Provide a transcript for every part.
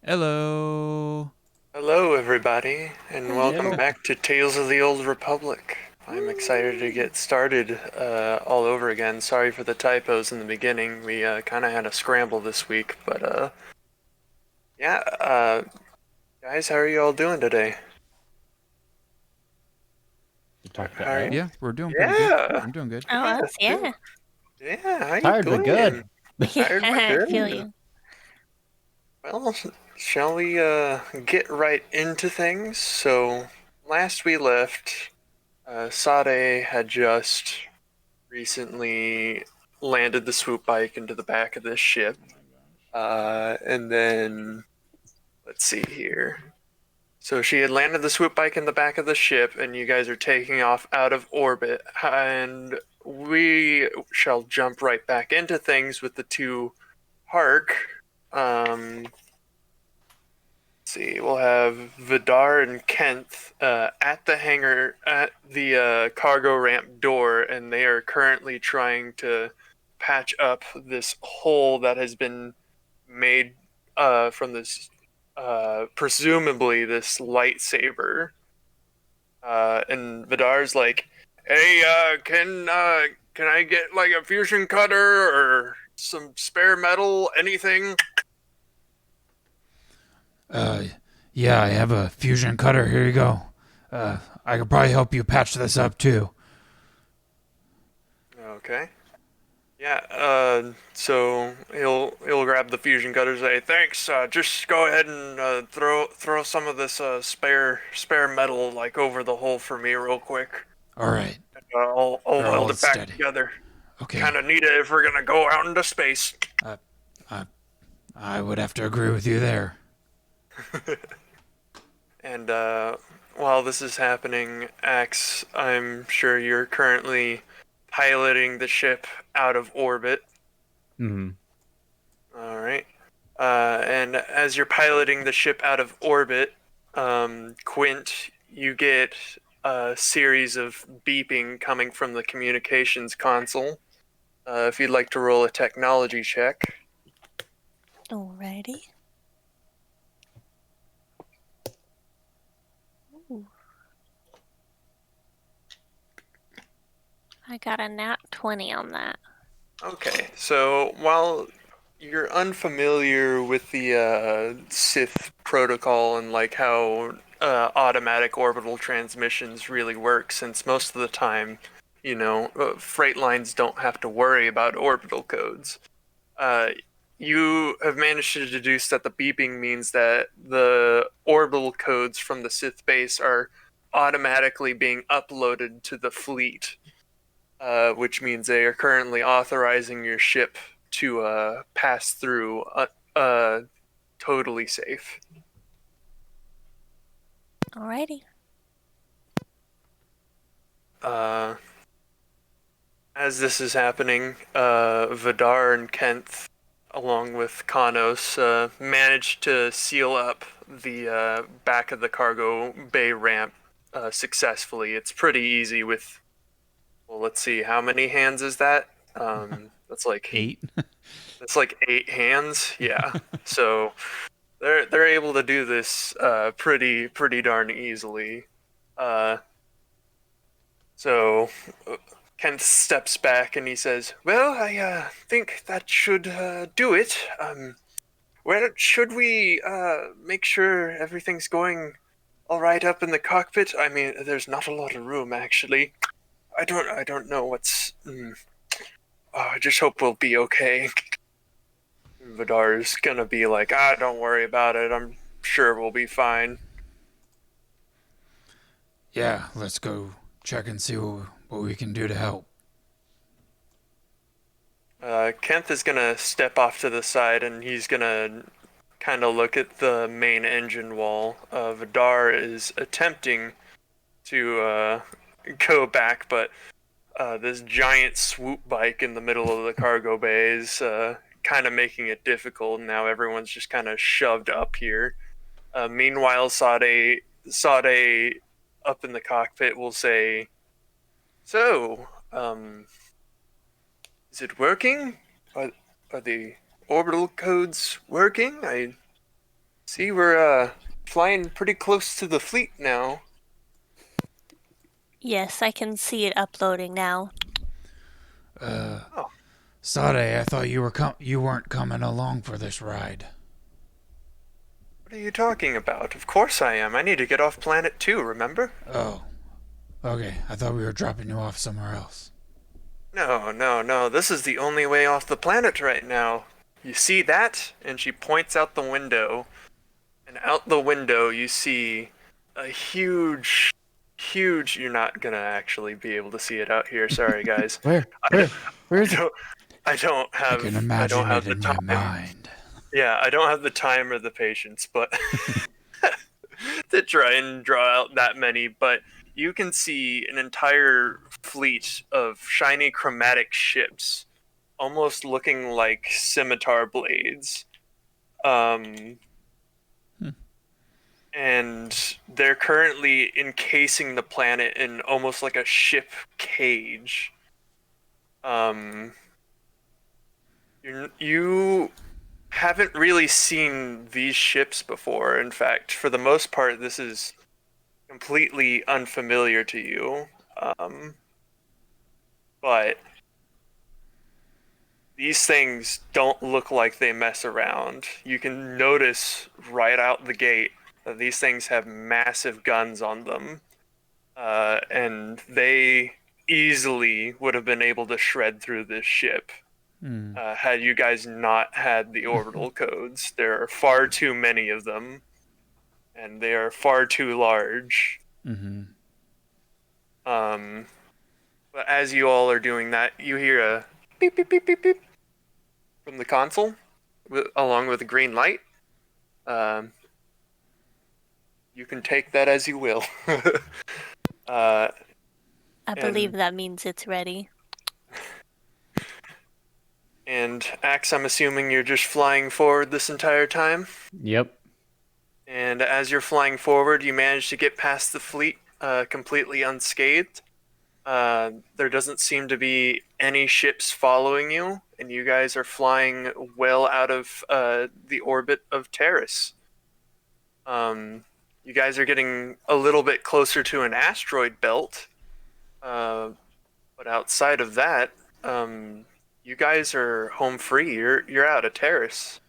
Hello. Hello, everybody, and welcome Hello. back to Tales of the Old Republic. I'm excited to get started all over again. Sorry for the typos in the beginning. We kind of had a scramble this week, but yeah, guys, how are you all doing today? You talking How to are you? us? Yeah, we're doing pretty good. Yeah, I'm doing good. Oh, yeah, us, yeah. yeah. How you Tired but doing? good. Yeah, Tired but I feel good. you. Well, shall we get right into things? So, last we left, Sade had just recently landed the swoop bike into the back of this ship. And then, let's see here. So she had landed the swoop bike in the back of the ship, and you guys are taking off out of orbit. And we shall jump right back into things with the two Hark. See, we'll have Vidar and Kent at the hangar at the cargo ramp door, and they are currently trying to patch up this hole that has been made from this presumably this lightsaber. And Vidar's like, "Hey, can I get like a fusion cutter or some spare metal, anything?" Uh, yeah, I have a fusion cutter. Here you go. I could probably help you patch this up too. Okay. Yeah, so he'll grab the fusion cutter and say, "Thanks. Just go ahead and throw some of this spare metal like over the hole for me real quick. All right. I'll All right, weld hold it back steady. together. Okay. Kind of need it if we're gonna go out into space." Uh, I, I would have to agree with you there. And while this is happening, Axe, I'm sure you're currently piloting the ship out of orbit. Mm-hmm. All right. And as you're piloting the ship out of orbit, Quint, you get a series of beeping coming from the communications console. If you'd like to roll a technology check. Alrighty. Ooh. I got a nat 20 on that. Okay, so while you're unfamiliar with the Sith protocol and like how automatic orbital transmissions really work, since most of the time, freight lines don't have to worry about orbital codes. Uh, you have managed to deduce that the beeping means that the orbital codes from the Sith base are automatically being uploaded to the fleet, which means they are currently authorizing your ship to pass through totally safe. Alrighty. Uh, as this is happening, Vidar and Kent, along with Kanos, managed to seal up the back of the cargo bay ramp successfully. It's pretty easy with, well, let's see, how many hands is that? That's like 8. It's like 8 hands. Yeah. So they're able to do this pretty darn easily. Uh, so Kent steps back and he says, "Well, I think that should do it. Where should we make sure everything's going all right up in the cockpit? I mean, there's not a lot of room actually. I don't know what's. I just hope we'll be okay." Vidar's gonna be like, don't worry about it. I'm sure we'll be fine. Yeah, let's go check and see what we can do to help. Kent is gonna step off to the side and he's gonna kind of look at the main engine wall. Vidar is attempting to go back, but this giant swoop bike in the middle of the cargo bay is kind of making it difficult. Now everyone's just kind of shoved up here. Meanwhile, Sade up in the cockpit will say, "So, is it working? Are the orbital codes working? I See, we're flying pretty close to the fleet now. Yes, I can see it uploading now. Oh, Sade, I thought you weren't coming along for this ride. what are you talking about? Of course I am. I need to get off planet 2, remember? Oh, okay. I thought we were dropping you off somewhere else. No, no, no. This is the only way off the planet right now. You see that? And she points out the window. And out the window, you see a huge, huge. You're not gonna actually be able to see it out here. Sorry, guys. Where? I Where is it? don't. I don't I have. can I imagine don't have it the in my time. mind. Yeah, I don't have the time or the patience, but to try and draw out that many. But you can see an entire fleet of shiny chromatic ships, almost looking like scimitar blades. Um, and they're currently encasing the planet in almost like a ship cage. Um, you haven't really seen these ships before. In fact, for the most part, this is completely unfamiliar to you. But these things don't look like they mess around. You can notice right out the gate that these things have massive guns on them. And they easily would have been able to shred through this ship had you guys not had the orbital codes. There are far too many of them, and they are far too large. But as you all are doing that, you hear a beep beep beep beep beep from the console, along with a green light. Um, you can take that as you will. uh, I believe And- that means it's ready. and Axe, I'm assuming you're just flying forward this entire time. Yep. And as you're flying forward, you manage to get past the fleet completely unscathed. There doesn't seem to be any ships following you, and you guys are flying well out of the orbit of Terrace. You guys are getting a little bit closer to an asteroid belt, but outside of that, you guys are home free. You're out of Terrace.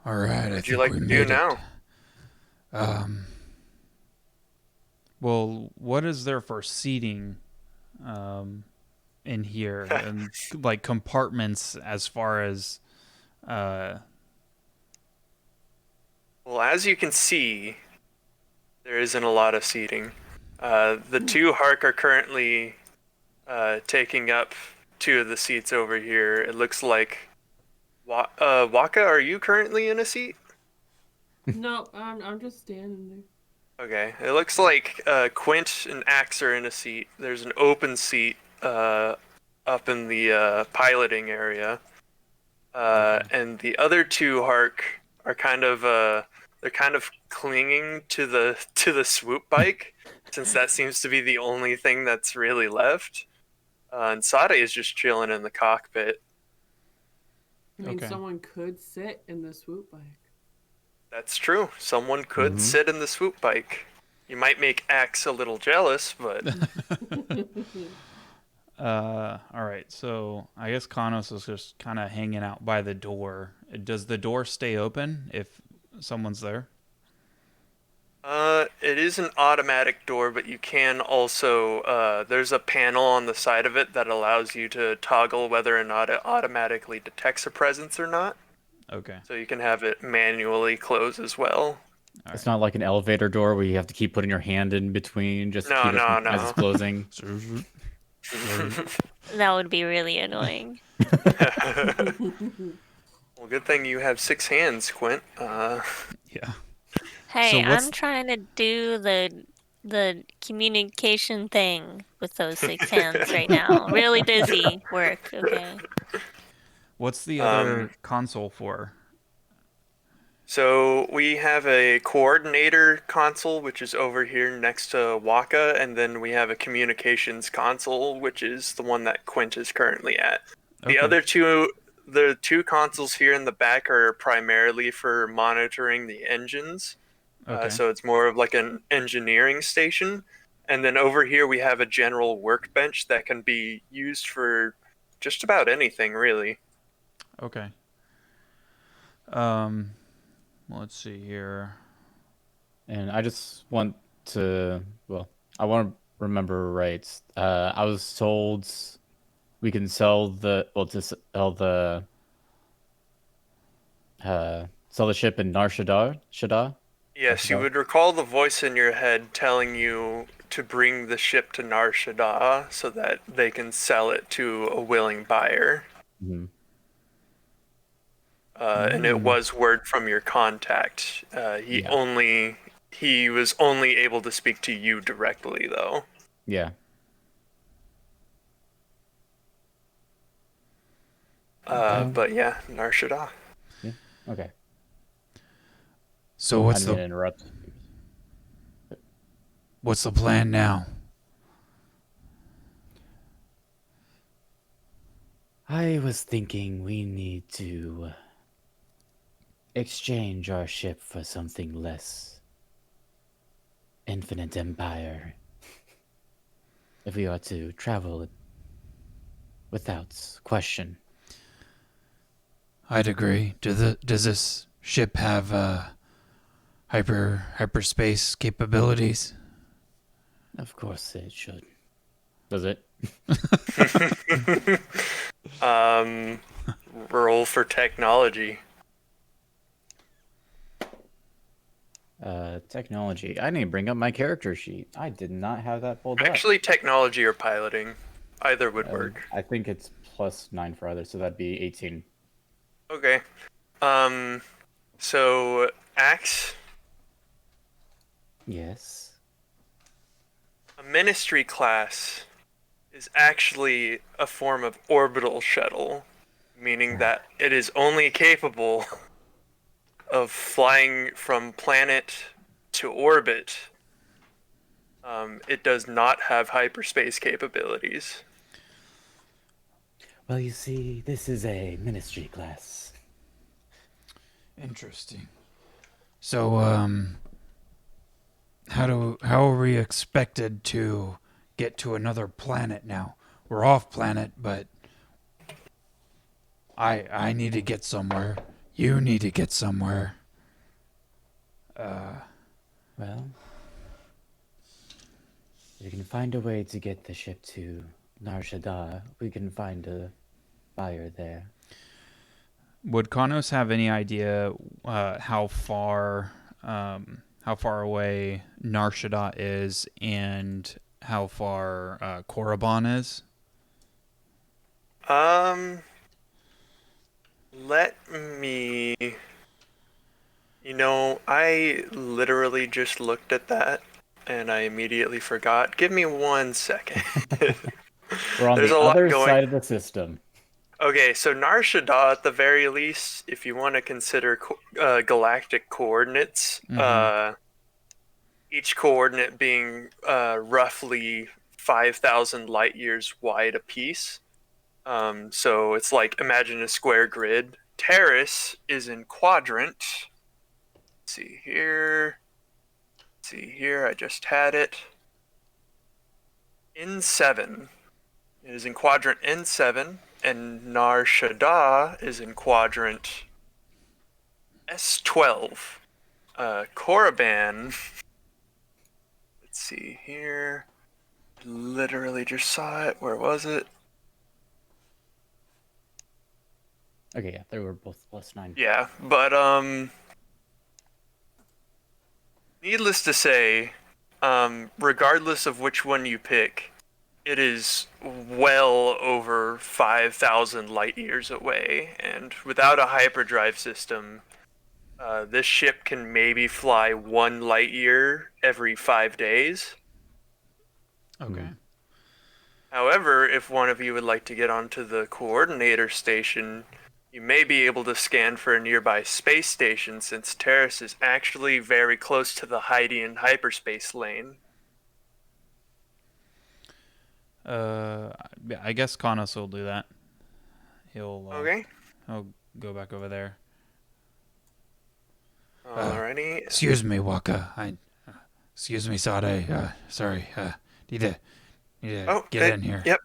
All right, I What'd think you like we to made do now? it. Well, what is there for seating in here? And like compartments as far as Well, as you can see, there isn't a lot of seating. The two Hark are currently taking up two of the seats over here. It looks like Waka, are you currently in a seat? No, I'm just standing there. Okay. It looks like Quint and Axe are in a seat. There's an open seat up in the piloting area. And the other two Hark are kind of they're kind of clinging to the swoop bike, since that seems to be the only thing that's really left. And Sade is just chilling in the cockpit. I mean, Okay. someone could sit in the swoop bike. That's true. Someone could sit in the swoop bike. You might make Axe a little jealous, but all right, so I guess Kanos is just kind of hanging out by the door. Does the door stay open if someone's there? it is an automatic door, but you can also there's a panel on the side of it that allows you to toggle whether or not it automatically detects a presence or not. Okay. So you can have it manually close as well. It's not like an elevator door where you have to keep putting your hand in between just to No, keep it no, from, as no. it's closing. That would be really annoying. Well, good thing you have 6 hands, Quint. Yeah. Hey, what's- I'm trying to do the communication thing with those 6 hands right now. Really busy work, okay. What's the other console for? So we have a coordinator console, which is over here next to Waka, and then we have a communications console, which is the one that Quint is currently at. The Okay. other two, the two consoles here in the back are primarily for monitoring the engines. Okay. So it's more of like an engineering station. And then over here we have a general workbench that can be used for just about anything, really. Okay. Let's see here. And I just want to, well, I want to remember right. I was told we can sell sell the ship in Nar Shaddaa. Yes, you Shaddaa? would recall the voice in your head telling you to bring the ship to Nar Shaddaa so that they can sell it to a willing buyer. Mhm. And it was word from your contact. Yeah. He was only able to speak to you directly, though. Yeah. But yeah, Nar Shaddaa. Yeah. Okay. So I what's didn't mean to the interrupt. what's the plan now? I was thinking we need to exchange our ship for something less. Infinite Empire. If we are to travel without question. I'd agree. Does this ship have hyperspace capabilities? Of course it should. Does it? Roll for technology. Technology. I need to bring up my character sheet. I did not have that pulled up. Actually, technology or piloting. Either would work. I think it's +9 for others, so that'd be 18. Okay. So, Axe, Yes. a ministry class is actually a form of orbital shuttle, meaning that it is only capable of flying from planet to orbit. It does not have hyperspace capabilities. Well, you see, this is a ministry class. Interesting. So how are we expected to get to another planet now? We're off planet, but I need to get somewhere. You need to get somewhere. Well, if you can find a way to get the ship to Nar Shaddaa, we can find a buyer there. Would Kanos have any idea how far away Nar Shaddaa is and how far Korriban is? Let me. I literally just looked at that and I immediately forgot. Give me 1 second. We're on There's the a lot other going. side of the system. Okay, so Nar Shaddaa, at the very least, if you want to consider galactic coordinates, each coordinate being roughly 5,000 light years wide apiece. So it's like, imagine a square grid. Terrace is in quadrant. See here, I just had it. N7. It is in quadrant N7, and Nar Shaddaa is in quadrant S12. Korriban. Let's see here. Literally just saw it. Where was it? Okay, yeah, they were both +9. Yeah, but needless to say, regardless of which one you pick, it is well over 5,000 light years away, and without a hyperdrive system, this ship can maybe fly 1 light year every 5 days. Okay. However, if one of you would like to get onto the coordinator station, you may be able to scan for a nearby space station, since Terrace is actually very close to the Hydean hyperspace lane. I guess Kanos will do that. He'll Okay. I'll go back over there. Alrighty. Excuse me, Waka. Excuse me, Sade. Sorry. Need to get in here. Yep.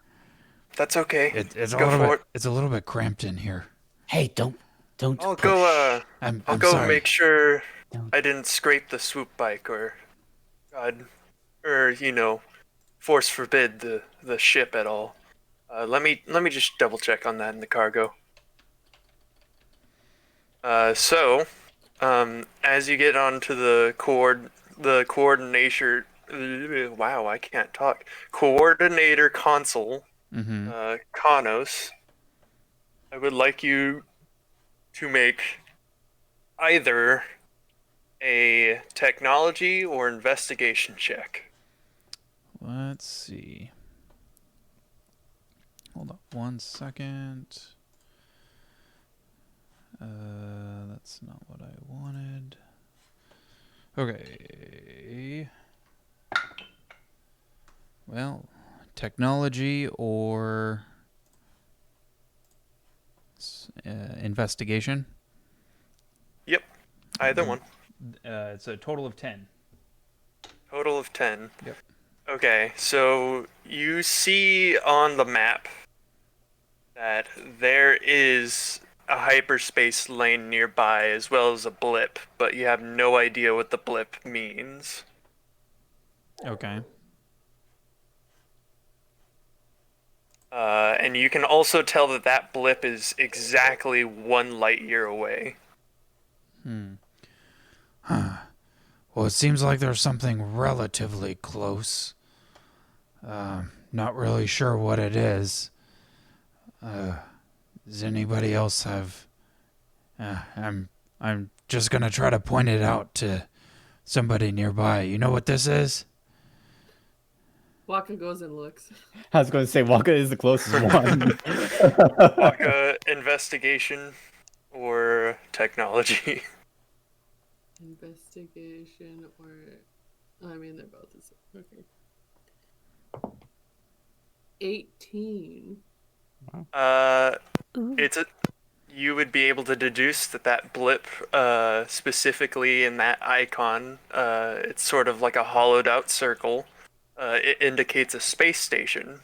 That's okay. It's a Go little for bit. it. It's a little bit cramped in here. Hey, don't I'll push. go. I'm I'll go sorry. make sure Don't. I didn't scrape the swoop bike or force forbid the ship at all. Let me just double check on that in the cargo. As you get onto the coordination, wow, I can't talk. Coordinator console, Mm-hmm. Kanos, I would like you to make either a technology or investigation check. Let's see. Hold up 1 second. That's not what I wanted. Okay. Well, technology or investigation. Yep, either one. It's a total of 10. Total of 10. Yep. Okay, so you see on the map that there is a hyperspace lane nearby as well as a blip, but you have no idea what the blip means. Okay. And you can also tell that that blip is exactly 1 light year away. Well, it seems like there's something relatively close. Not really sure what it is. Does anybody else have? I'm just gonna try to point it out to somebody nearby. You know what this is? Waka goes and looks. I was going to say Waka is the closest one. Waka, investigation or technology? Investigation or... I mean, they're both the same. Okay. 18. Ooh. You would be able to deduce that blip, specifically in that icon, it's sort of like a hollowed out circle. It indicates a space station.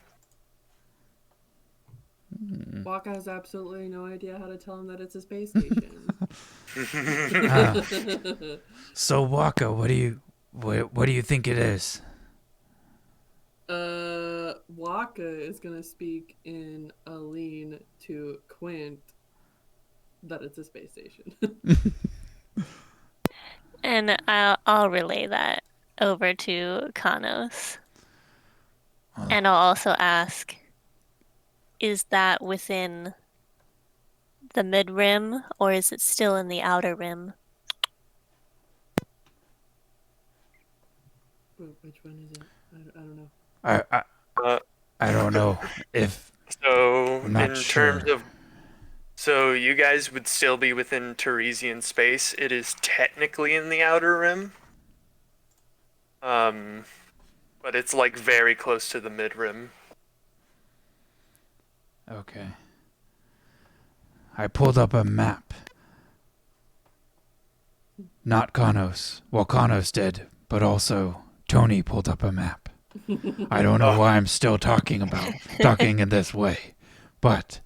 Waka has absolutely no idea how to tell him that it's a space station. So Waka, what do you think it is? Waka is gonna speak in Aline to Quint that it's a space station. And I'll relay that over to Kanos. And I'll also ask, is that within the mid rim or is it still in the outer rim? Which one is it? I don't know. I don't know if So, I'm not in sure. terms of... So, you guys would still be within Teresian space. It is technically in the outer rim. But it's like very close to the mid rim. Okay. I pulled up a map. Not Kanos. Well, Kanos did, but also Tony pulled up a map. I don't know why I'm still talking in this way, but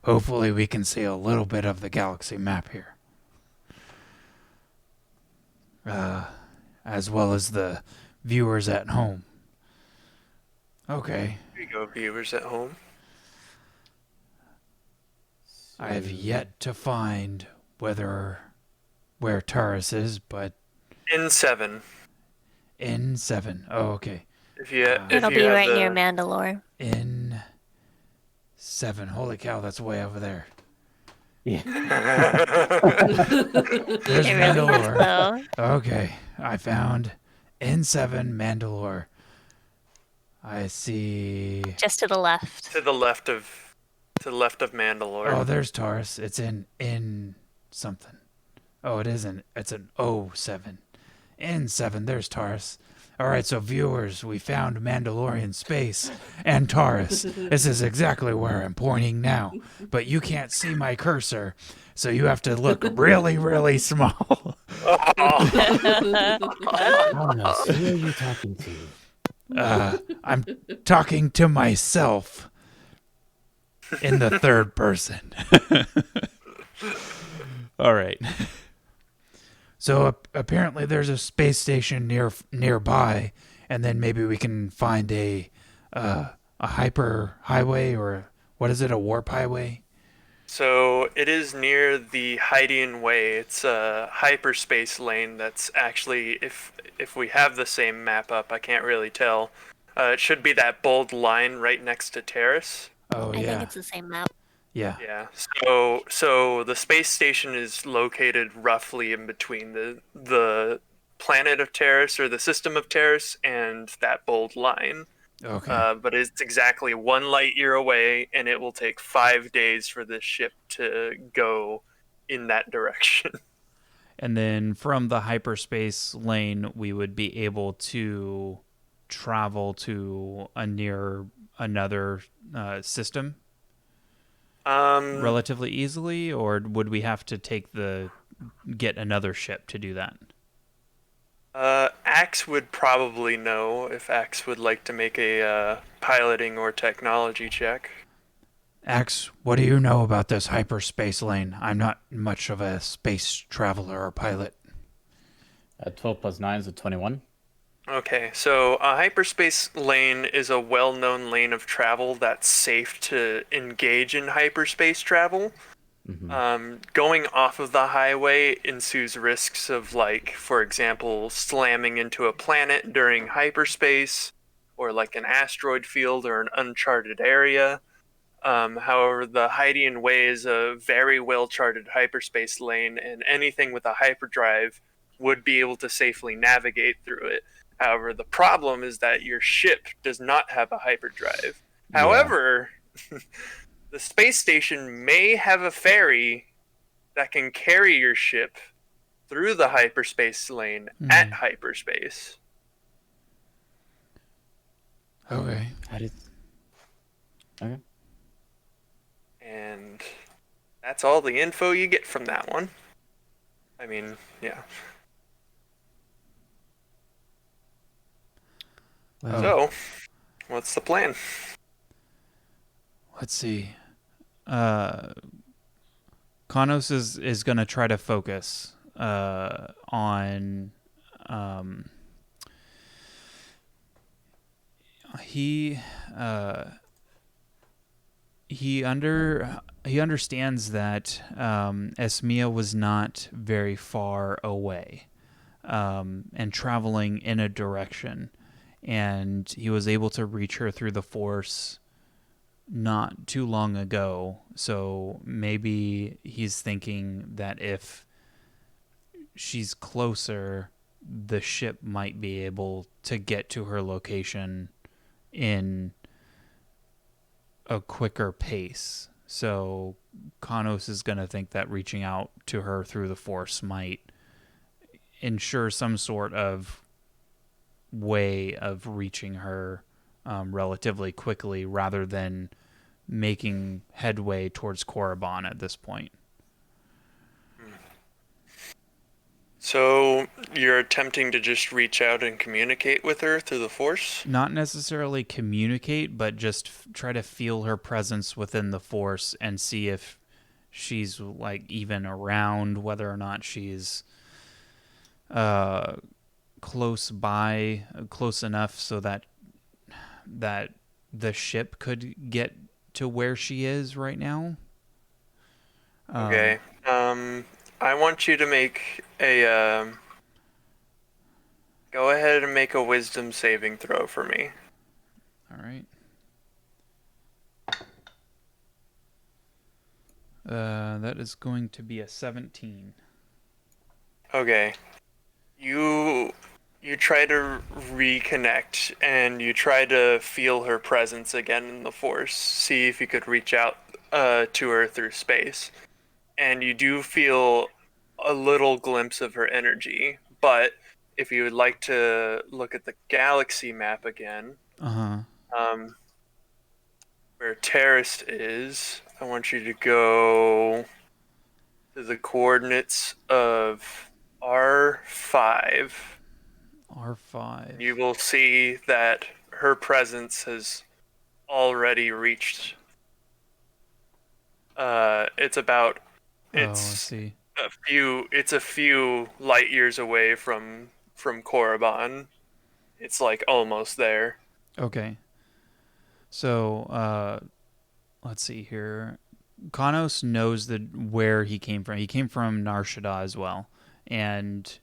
hopefully we can see a little bit of the galaxy map here. As well as the viewers at home. Okay. Here you go, viewers at home. I have yet to find where Taurus is, but N7. N7. Oh, okay. It'll be right near Mandalore. N7. Holy cow, that's way over there. Yeah. There's It really is, Mandalore. though. Okay, I found N7 Mandalore. I see. Just to the left. To the left of Mandalore. Oh, there's Taurus. It's in something. Oh, it isn't. It's an O7. N7. There's Taurus. All right, so viewers, we found Mandalorian space and Taurus. This is exactly where I'm pointing now, but you can't see my cursor, so you have to look really, really small. Kronos, who are you talking to? I'm talking to myself in the third person. All right. So apparently there's a space station nearby, and then maybe we can find a hyper highway, or what is it, a warp highway? So it is near the Hydian Way. It's a hyperspace lane that's actually, if we have the same map up, I can't really tell. It should be that bold line right next to Terrace. Oh I think yeah, it's the same map. yeah. Yeah. So the space station is located roughly in between the planet of Terrace, or the system of Terrace, and that bold line. Okay. But it's exactly 1 light year away, and it will take 5 days for this ship to go in that direction. And then from the hyperspace lane, we would be able to travel to another system relatively easily, or would we have to get another ship to do that? Axe would probably know if Axe would like to make a piloting or technology check. Axe, what do you know about this hyperspace lane? I'm not much of a space traveler or pilot. 12 plus 9 is a 21. Okay, so a hyperspace lane is a well-known lane of travel that's safe to engage in hyperspace travel. Going off of the highway ensues risks of, like, for example, slamming into a planet during hyperspace, or like an asteroid field or an uncharted area. However, the Hydian Way is a very well-charted hyperspace lane, and anything with a hyperdrive would be able to safely navigate through it. However, the problem is that your ship does not have a hyperdrive. Yeah. However, the space station may have a ferry that can carry your ship through the hyperspace lane at hyperspace. Okay. Okay. And that's all the info you get from that one. I mean, yeah. Well, So, what's the plan? let's see. Kanos is going to try to focus on he understands that Esmia was not very far away and traveling in a direction, and he was able to reach her through the Force not too long ago. So maybe he's thinking that if she's closer, the ship might be able to get to her location in a quicker pace. So Kanos is going to think that reaching out to her through the Force might ensure some sort of way of reaching her relatively quickly, rather than making headway towards Korriban at this point. So, you're attempting to just reach out and communicate with her through the Force? Not necessarily communicate, but just try to feel her presence within the Force and see if she's like even around, whether or not she's close by, close enough so that the ship could get to where she is right now. Okay. I want you to make a go ahead and make a wisdom saving throw for me. All right. That is going to be a 17. Okay. You try to reconnect, and you try to feel her presence again in the Force. See if you could reach out to her through space. And you do feel a little glimpse of her energy, but if you would like to look at the galaxy map again, Uh huh. where Terrace is, I want you to go to the coordinates of R5. R5. You will see that her presence has already reached. It's about. Oh, I It's see. a few. It's a few light years away from Korriban. It's like almost there. Okay. So, let's see here. Kanos knows where he came from. He came from Nar Shaddaa as well. And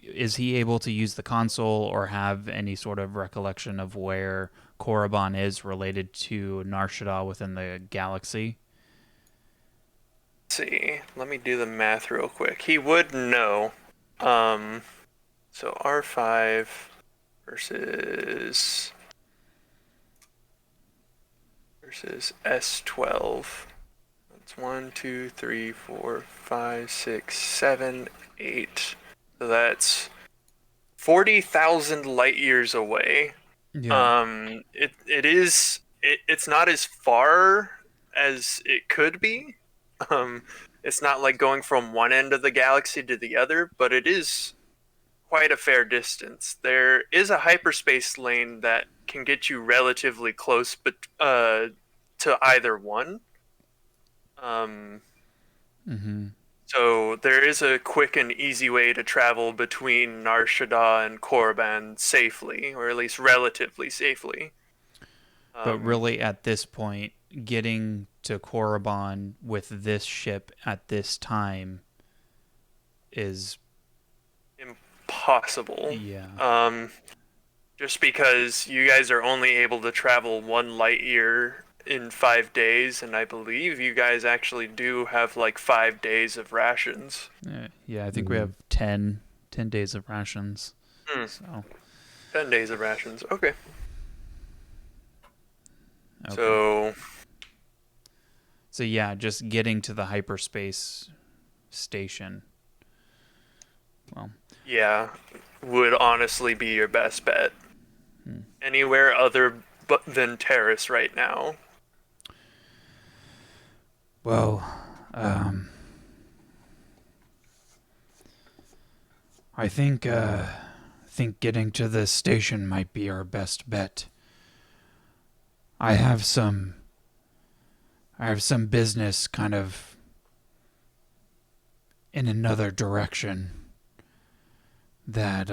is he able to use the console or have any sort of recollection of where Korriban is related to Nar Shaddaa within the galaxy? Let's see, let me do the math real quick. He would know. So R5 versus S12. That's 1, 2, 3, 4, 5, 6, 7, 8. So that's 40,000 light years away. Yeah. It's not as far as it could be. It's not like going from one end of the galaxy to the other, but it is quite a fair distance. There is a hyperspace lane that can get you relatively close, but to either one. Mm-hmm. So there is a quick and easy way to travel between Nar Shaddaa and Korriban safely, or at least relatively safely. But really, at this point, getting to Korriban with this ship at this time is impossible. Yeah. Just because you guys are only able to travel 1 light year in 5 days, and I believe you guys actually do have like 5 days of rations. Yeah, I think we have 10 days of rations. So 10 days of rations. Okay. So yeah, just getting to the hyperspace station. Well, yeah, would honestly be your best bet. Anywhere other than Terrace right now. Well, I think getting to this station might be our best bet. I have some business kind of in another direction that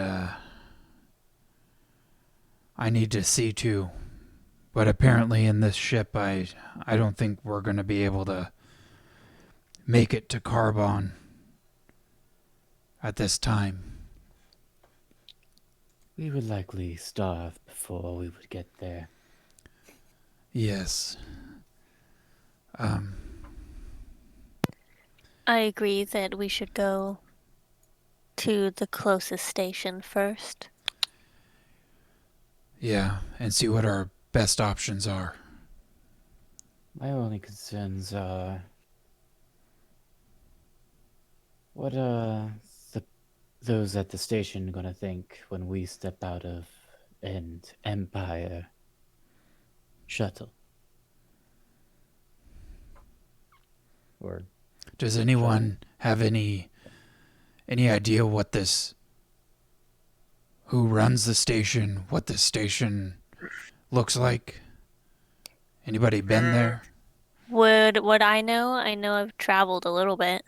I need to see to. But apparently in this ship I don't think we're going to be able to make it to Carbon at this time. We would likely starve before we would get there. Yes. I agree that we should go to the closest station first. Yeah, and see what our best options are. My only concerns are what those at the station gonna think when we step out of an Empire shuttle? Or Does anyone have any idea what this, who runs the station, what this station looks like? Anybody been there? Would I know? I know I've traveled a little bit.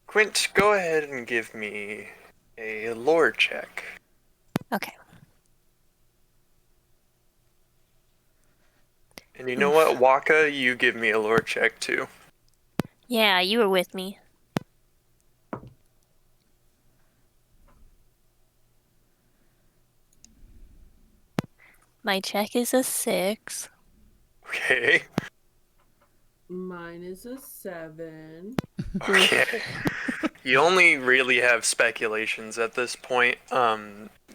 Quint, go ahead and give me a lore check. Okay. And you know what, Waka, you give me a lore check too. Yeah, you were with me. My check is a 6. Okay. Mine is a 7. Okay. You only really have speculations at this point.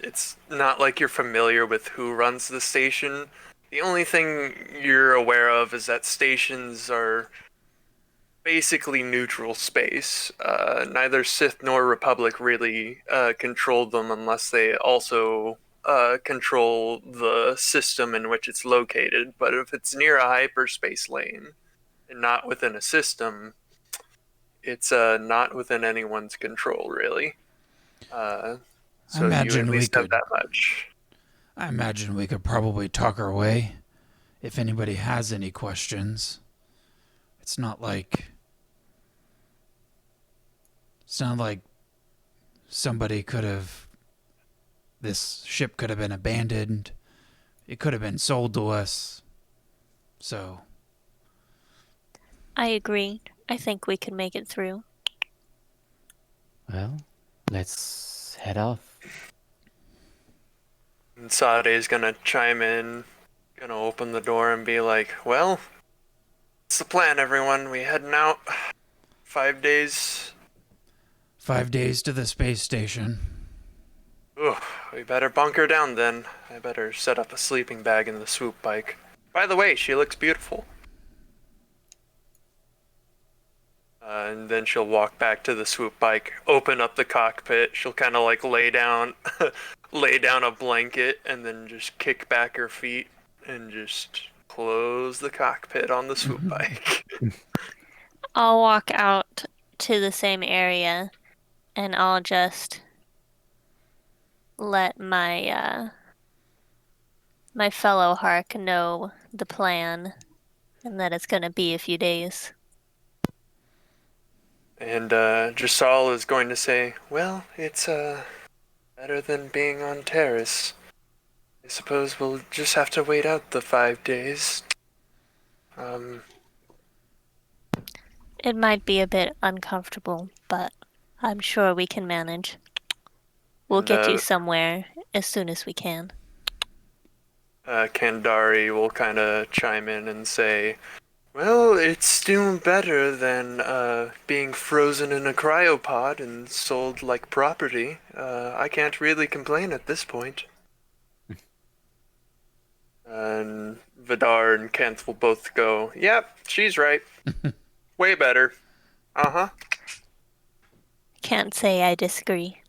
It's not like you're familiar with who runs the station. The only thing you're aware of is that stations are basically neutral space. Neither Sith nor Republic really control them unless they also control the system in which it's located. But if it's near a hyperspace lane and not within a system, it's not within anyone's control, really. I So you at imagine we least have could. that much. I imagine we could probably talk our way if anybody has any questions. It's not like somebody could have. This ship could have been abandoned. It could have been sold to us. So, I agree. I think we can make it through. Well, let's head off. And Sade's gonna chime in, gonna open the door and be like, well, what's the plan, everyone? We heading out? 5 days? 5 days to the space station. Ugh, we better bunker down then. I better set up a sleeping bag in the swoop bike. By the way, she looks beautiful. And then she'll walk back to the swoop bike, open up the cockpit. She'll kind of like lay down, lay down a blanket, and then just kick back her feet and just close the cockpit on the swoop bike. I'll walk out to the same area and I'll just let my my fellow Hark know the plan and that it's gonna be a few days. And Jasal is going to say, well, it's better than being on Terrace. I suppose we'll just have to wait out the 5 days. It might be a bit uncomfortable, but I'm sure we can manage. We'll get you somewhere as soon as we can. Kandari will kind of chime in and say, well, it's still better than being frozen in a cryopod and sold like property. I can't really complain at this point. And Vidar and Kent will both go, yep, she's right. Way better. Uh-huh. Can't say I disagree.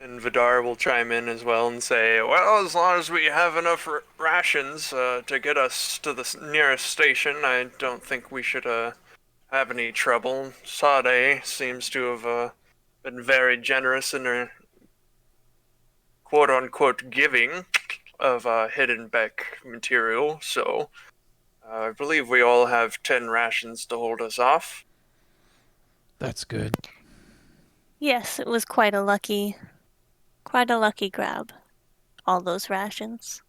And Vidar will chime in as well and say, well, as long as we have enough rations to get us to the nearest station, I don't think we should have any trouble. Sade seems to have been very generous in her quote-unquote giving of hidden back material, so I believe we all have 10 rations to hold us off. That's good. Yes, it was quite a lucky grab. All those rations.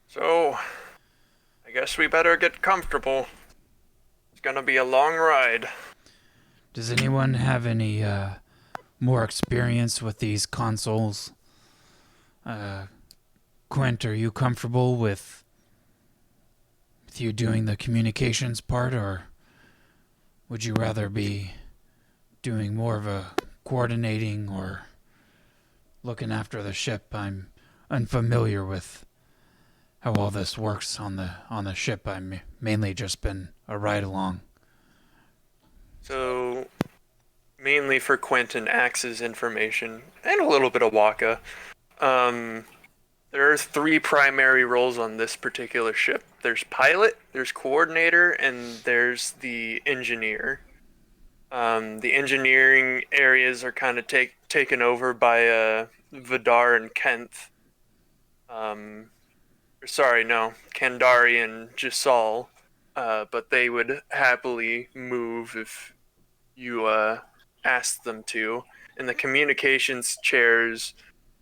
So, I guess we better get comfortable. It's gonna be a long ride. Does anyone have any more experience with these consoles? Quint, are you comfortable with you doing the communications part, or would you rather be doing more of a coordinating or looking after the ship? I'm unfamiliar with how all this works on the ship. I'm mainly just been a ride along. So, mainly for Quentin Axe's information, and a little bit of Waka, there are 3 primary roles on this particular ship. There's pilot, there's coordinator, and there's the engineer. The engineering areas are kind of taken over by Vidar and Kent. Kandari and Jasal. But they would happily move if you asked them to. And the communications chair's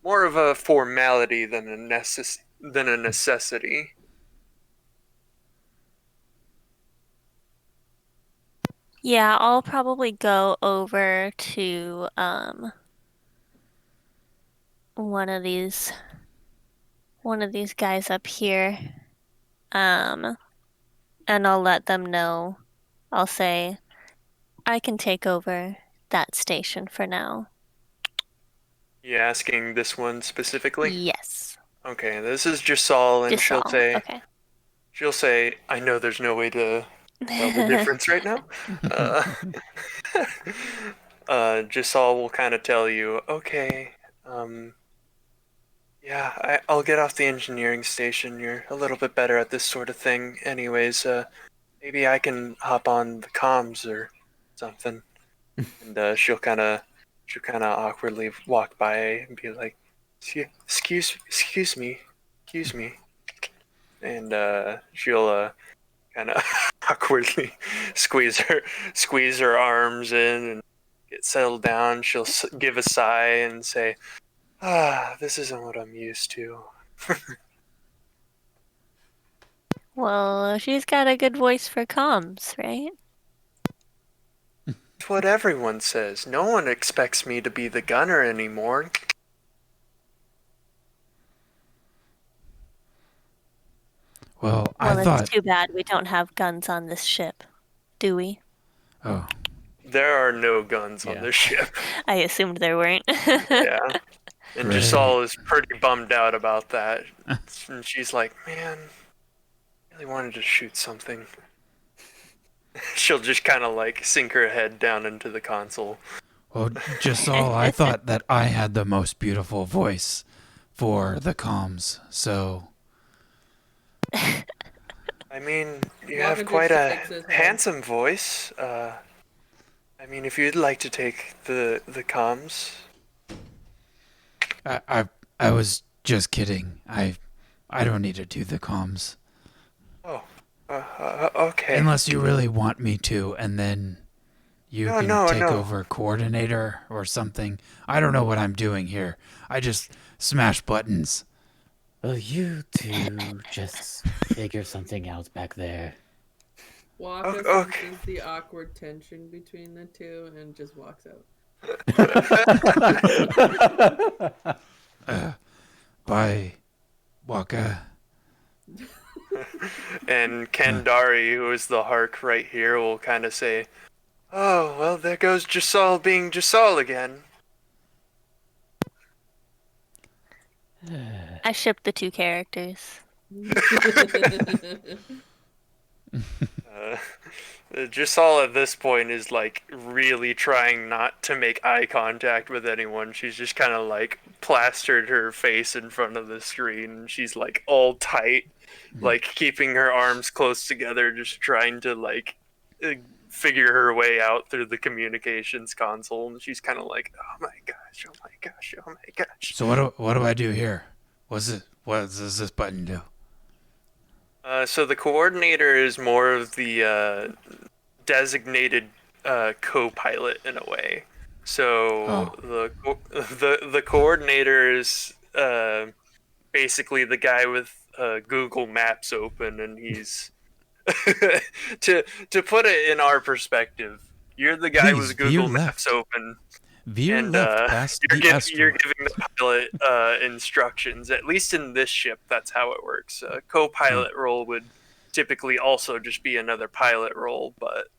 more of a formality than a necessity. Yeah, I'll probably go over to one of these guys up here. And I'll let them know. I'll say I can take over that station for now. You asking this one specifically? Yes. Okay, this is Jasal, and Just she'll all. say, Okay. I know there's no way to tell the difference right now. Uh, Jasal will kind of tell you, okay, yeah, I'll get off the engineering station. You're a little bit better at this sort of thing. Anyways, maybe I can hop on the comms or something. And she'll kind of awkwardly walk by and be like, excuse me, excuse me. And she'll kind of awkwardly squeeze her arms in and get settled down. She'll give a sigh and say, this isn't what I'm used to. Well, she's got a good voice for comms, right? It's what everyone says. No one expects me to be the gunner anymore. Well, I Well, thought. it's too bad we don't have guns on this ship, do we? Oh, There are no guns on Yeah. this ship. I assumed there weren't. Yeah. And Great. Jasal is pretty bummed out about that. And she's like, man, I really wanted to shoot something. She'll just kind of like sink her head down into the console. well, just all I thought that I had the most beautiful voice for the comms. So I mean, you Walker have just quite a shakes his head. handsome voice. I mean, if you'd like to take the comms. I was just kidding. I don't need to do the comms Oh, okay. unless you really want me to, and then you No, can no, take no. over coordinator or something. I don't know what I'm doing here. I just smash buttons. Well, you two just figure something out back there. Walker Okay. senses the awkward tension between the two and just walks out. Bye, Waka. And Kendari, who is the Hark right here, will kind of say, oh, well, there goes Jasal being Jasal again. I shipped the two characters. Jasal at this point is like really trying not to make eye contact with anyone. She's just kind of like plastered her face in front of the screen. She's like all tight, like keeping her arms close together, just trying to like figure her way out through the communications console. And she's kind of like, oh my gosh, oh my gosh, oh my gosh. So what do I do here? What does this button do? So the coordinator is more of the designated co-pilot in a way. So the coordinator is basically the guy with Google Maps open, and he's to put it in our perspective. You're the guy Please with veer Google left. Maps open, Veer and left past you're, the you're asteroid. giving the pilot instructions. At least in this ship, that's how it works. Co-pilot role would typically also just be another pilot role, but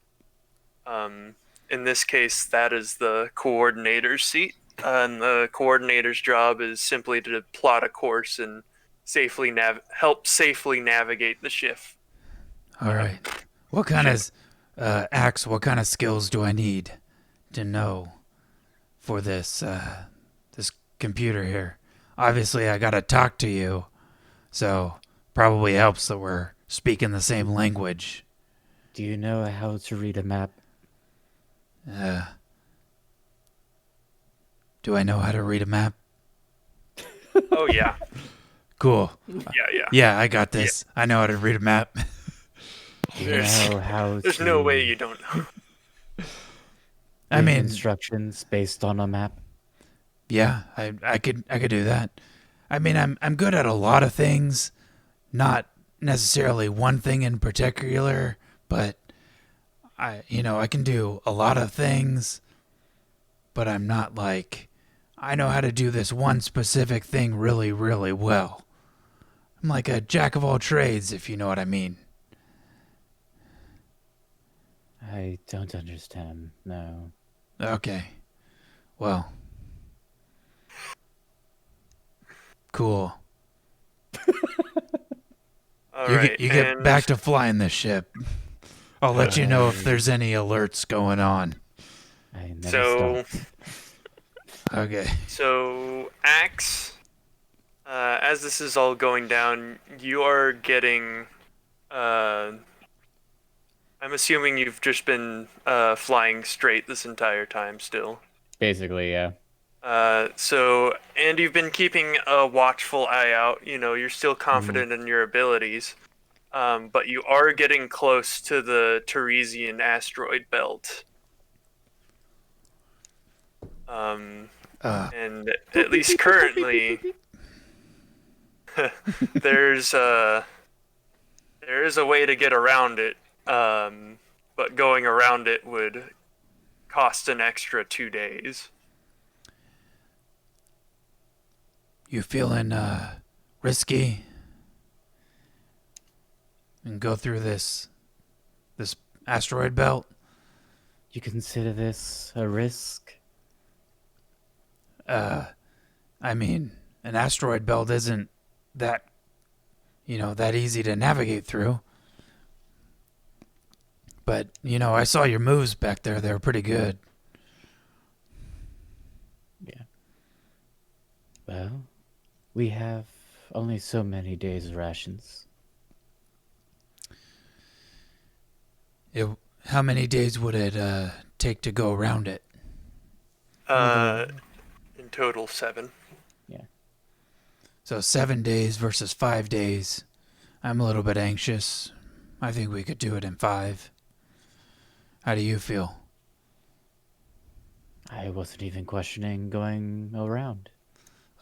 in this case, that is the coordinator's seat. And the coordinator's job is simply to plot a course and help safely navigate the ship. All right. What kind of what kind of skills do I need to know for this this computer here? Obviously, I gotta talk to you, so probably helps that we're speaking the same language. Do you know how to read a map? Do I know how to read a map? Oh yeah, Cool. yeah. Yeah, I got this. I know how to read a map. Do you know how There's to no way you don't know. I give mean, instructions based on a map? yeah, I could do that. I mean, I'm good at a lot of things, not necessarily one thing in particular, but I can do a lot of things, but I'm not like I know how to do this one specific thing really, really well. I'm like a jack of all trades, if you know what I mean. I don't understand, no. Okay. Well. Cool. All You right, get and back to flying this ship. I'll let you know if there's any alerts going on. I never so stopped. Okay. so Axe, as this is all going down, you are getting. I'm assuming you've just been flying straight this entire time still. Basically, yeah. And you've been keeping a watchful eye out. You know, you're still confident in your abilities, but you are getting close to the Teresian asteroid belt. And at least currently, there's there is a way to get around it, but going around it would cost an extra 2 days. You feeling risky? And go through this asteroid belt? You consider this a risk? I mean, an asteroid belt isn't that that easy to navigate through. But, I saw your moves back there. They were pretty good. Yeah. Well, we have only so many days' rations. How many days would it take to go around it? In total, 7. Yeah. So 7 days versus 5 days. I'm a little bit anxious. I think we could do it in 5. How do you feel? I wasn't even questioning going around.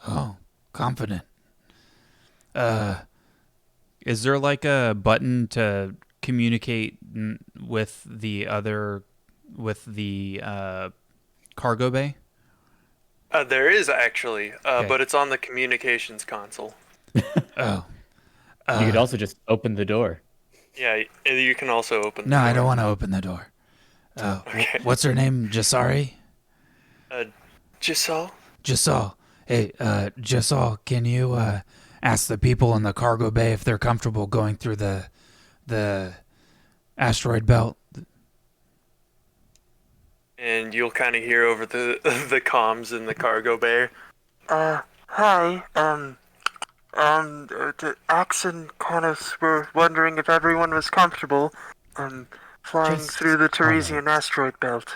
Oh, confident. Is there like a button to communicate with the cargo bay? There is actually, Okay. but it's on the communications console. Oh. You could also just open the door. Yeah, you can also open the No, door. I don't want to open the door. Okay. What's her name? Jasari? Giselle? Jasal. Hey, Jasal, can you ask the people in the cargo bay if they're comfortable going through the asteroid belt? And you'll kind of hear over the the comms in the cargo bay. Hi. The Axe and Connors were wondering if everyone was comfortable, flying Just through the Teresian Connors. asteroid belt.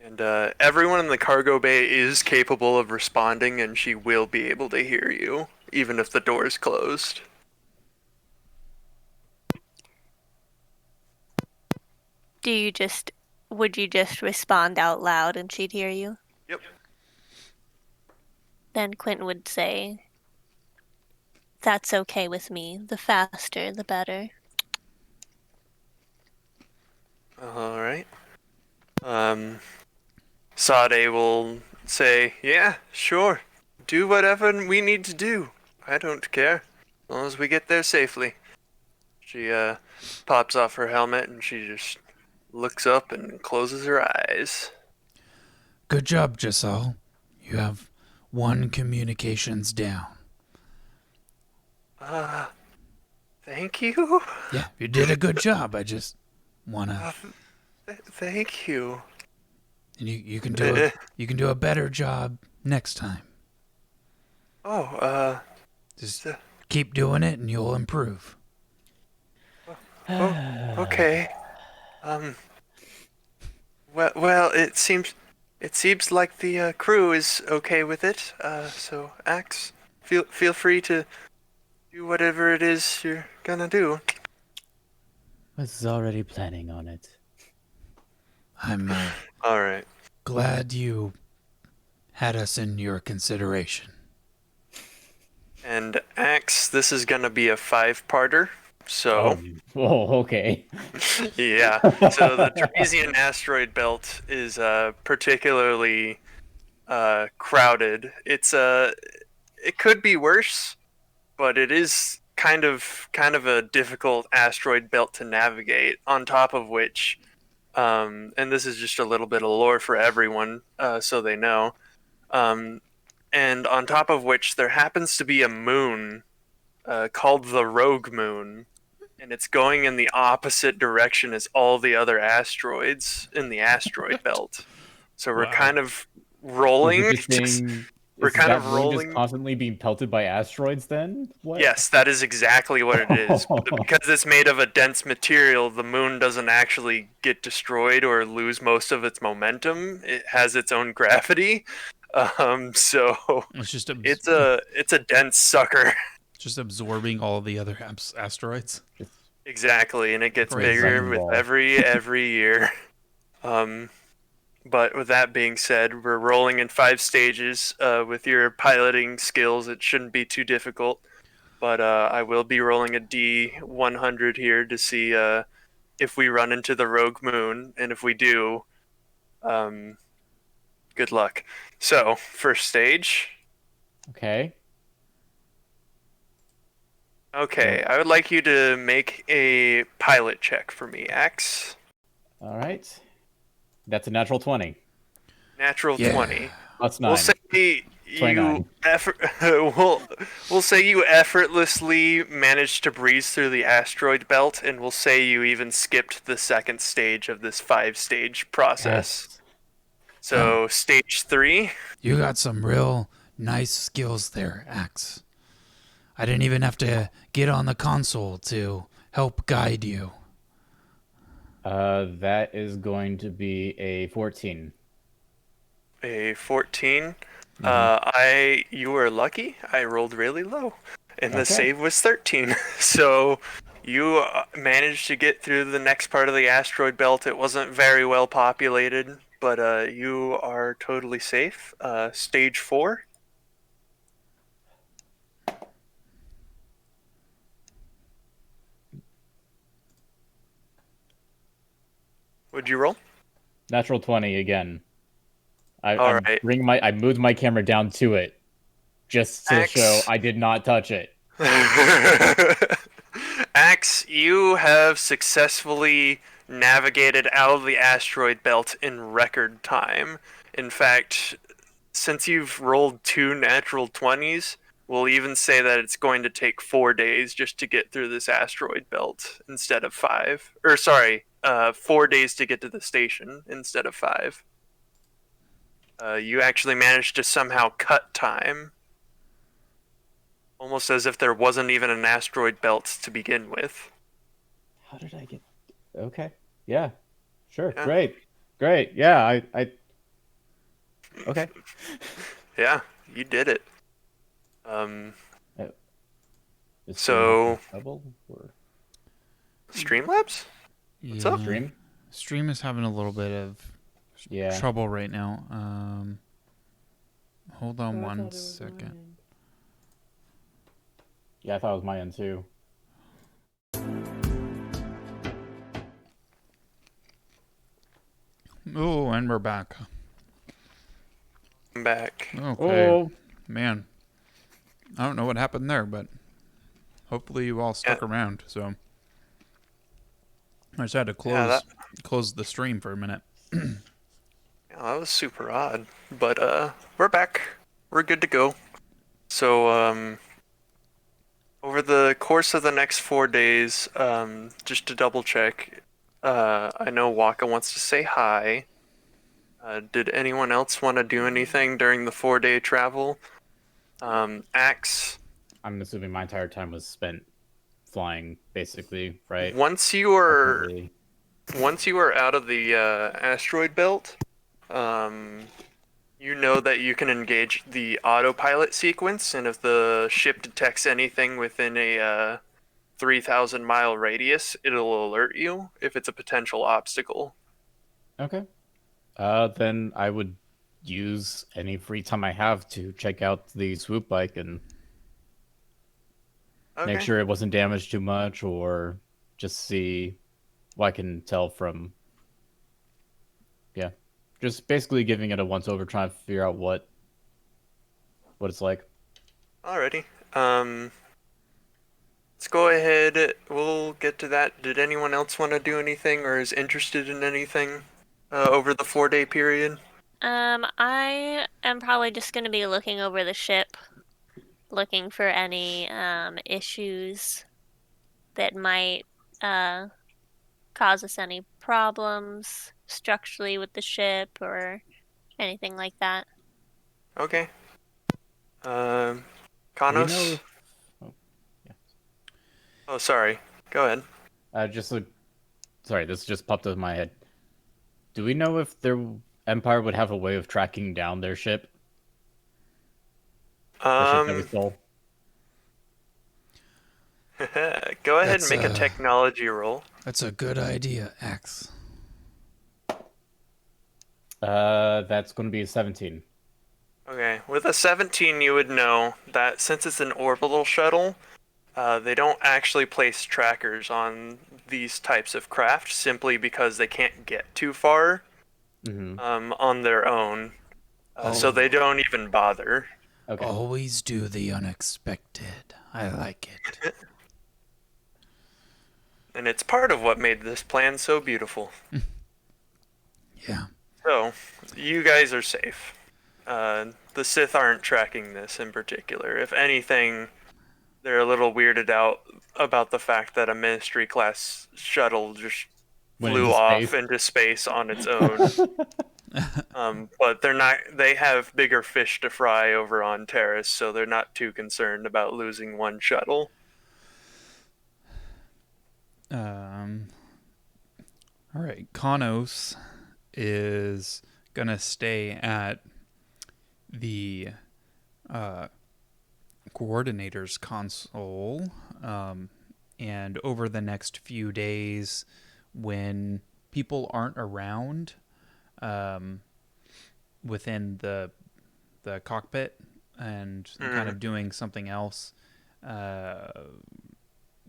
And everyone in the cargo bay is capable of responding, and she will be able to hear you, even if the door is closed. Would you just respond out loud and she'd hear you? Yep. Then Quentin would say, "That's okay with me. The faster, the better." All right. Sade will say, "Yeah, sure. Do whatever we need to do. I don't care, as long as we get there safely." She pops off her helmet and she just looks up and closes her eyes. Good job, Jasal. You have 1 communications down. Thank you. Yeah, you did a good job. I just wanna, Thank you. and you can do a better job next time. Oh, Just keep doing it, and you'll improve. okay. Well, it seems like the crew is okay with it. So Axe, feel free to do whatever it is you're gonna do. Was already planning on it. I'm All right. glad you had us in your consideration. And Axe, this is gonna be a 5-parter. So Oh, okay. yeah. So the Teresian asteroid belt is particularly crowded. It could be worse, but it is kind of a difficult asteroid belt to navigate. On top of which, and this is just a little bit of lore for everyone, so they know. And on top of which there happens to be a moon called the Rogue Moon, and it's going in the opposite direction as all the other asteroids in the asteroid belt. So we're Wow. kind of Is rolling. it just being? We're Is kind that of moon just rolling. constantly being pelted by asteroids? Then what? Yes, that is exactly what it is. Because it's made of a dense material, the moon doesn't actually get destroyed or lose most of its momentum. It has its own gravity. So It's just it's a dense sucker. just absorbing all the other asteroids. Just Exactly, and it gets Crazy. bigger Wrecking with ball. every year. But with that being said, we're rolling in 5 stages. With your piloting skills, it shouldn't be too difficult. But I will be rolling a D100 here to see if we run into the Rogue Moon, and if we do, good luck. So, first stage. okay. Okay, I would like you to make a pilot check for me, Axe. All right. That's a natural 20. Natural Yeah. 20. Plus 9. We'll say you 29. we'll say you effortlessly managed to breeze through the asteroid belt, and we'll say you even skipped the second stage of this 5-stage process. Yes. So stage 3. You got some real nice skills there, Axe. I didn't even have to get on the console to help guide you. That is going to be a 14. A 14. Mhm. You were lucky. I rolled really low, and the Okay. save was 13. So you managed to get through the next part of the asteroid belt. It wasn't very well populated, but you are totally safe. Stage 4. Would you roll? Natural 20 again. All right. I moved my camera down to it just to Axe. show I did not touch it. Axe, you have successfully navigated out of the asteroid belt in record time. In fact, since you've rolled 2 natural 20s, we'll even say that it's going to take 4 days just to get through this asteroid belt instead of 5. Or sorry, 4 days to get to the station instead of 5. You actually managed to somehow cut time. Almost as if there wasn't even an asteroid belt to begin with. How did I get? Okay. Yeah. Sure. Yeah. Great. Yeah. Okay. Yeah, you did it. Is So- trouble or Streamlabs? What's up? stream? Stream is having a little bit of Yeah. trouble right now. Hold on Oh, I thought one it was second. mine. Yeah, I thought it was my end too. Oh, and we're back. I'm back. Okay. Oh. Man, I don't know what happened there, but hopefully you all stuck around. So I just had to close the stream for a minute. Yeah, that was super odd. But we're back. We're good to go. So over the course of the next 4 days, just to double check, I know Waka wants to say hi. Did anyone else want to do anything during the 4-day travel? Axe, I'm assuming my entire time was spent flying, basically, right? once you are Definitely. once you are out of the asteroid belt, you know that you can engage the autopilot sequence, and if the ship detects anything within a 3,000-mile radius, it'll alert you if it's a potential obstacle. Okay. Then I would use any free time I have to check out the swoop bike and Okay. make sure it wasn't damaged too much, or just see what I can tell from. Yeah, just basically giving it a once over, trying to figure out what it's like. Alrighty. Let's go ahead. We'll get to that. Did anyone else want to do anything or is interested in anything over the 4-day period? I am probably just going to be looking over the ship, looking for any issues that might uh cause us any problems structurally with the ship or anything like that. Okay. Um, Do we know Kanos? if... Oh, yeah. Oh, sorry. Go ahead. Just look... Sorry, this just popped up in my head. Do we know if their Empire would have a way of tracking down their ship? The ship that we Um, stole? go ahead and That's make a technology roll. That's a good idea, X. That's going to be a 17. Okay, with a 17, you would know that since it's an orbital shuttle, they don't actually place trackers on these types of craft simply because they can't get too far Mm-hmm. on their own. So they don't even bother. Okay. Always do the unexpected. I like it. And it's part of what made this plan so beautiful. Yeah. So, you guys are safe. The Sith aren't tracking this in particular. If anything, they're a little weirded out about the fact that a Ministry class shuttle just Went flew into off space. into space on its own. But they're not. They have bigger fish to fry over on Terrace, so they're not too concerned about losing one shuttle. All right, Kanos is gonna stay at the coordinator's console, and over the next few days, when people aren't around, within the cockpit and kind of doing something else,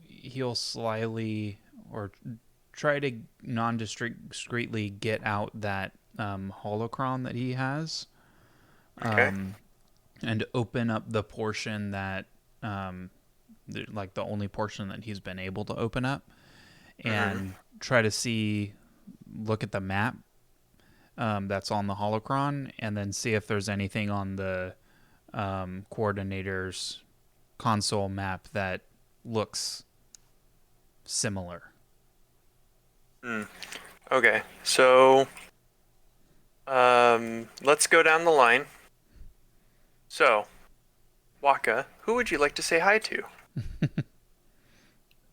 he'll slyly or try to non-discreetly get out that holocron that he has, Okay. and open up the portion that, like the only portion that he's been able to open up, and try to look at the map that's on the holocron, and then see if there's anything on the coordinator's console map that looks similar. Okay. So, let's go down the line. So, Waka, who would you like to say hi to?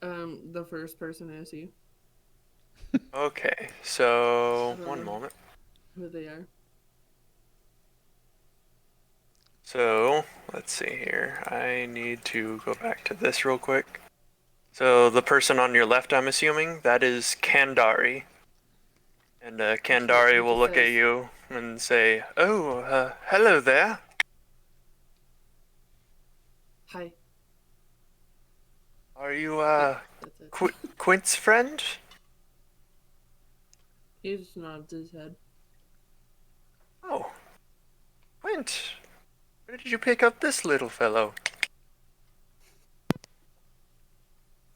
The first person I see Okay. So, I don't one know. moment. who they are. So, let's see here. I need to go back to this real quick. So, the person on your left, I'm assuming, that is Kandari. And Kandari will look at you and say, "Oh, hello there. Hi. Are you That's it. Quint's friend?" He just nods his head. "Oh, Quint. Where did you pick up this little fellow?"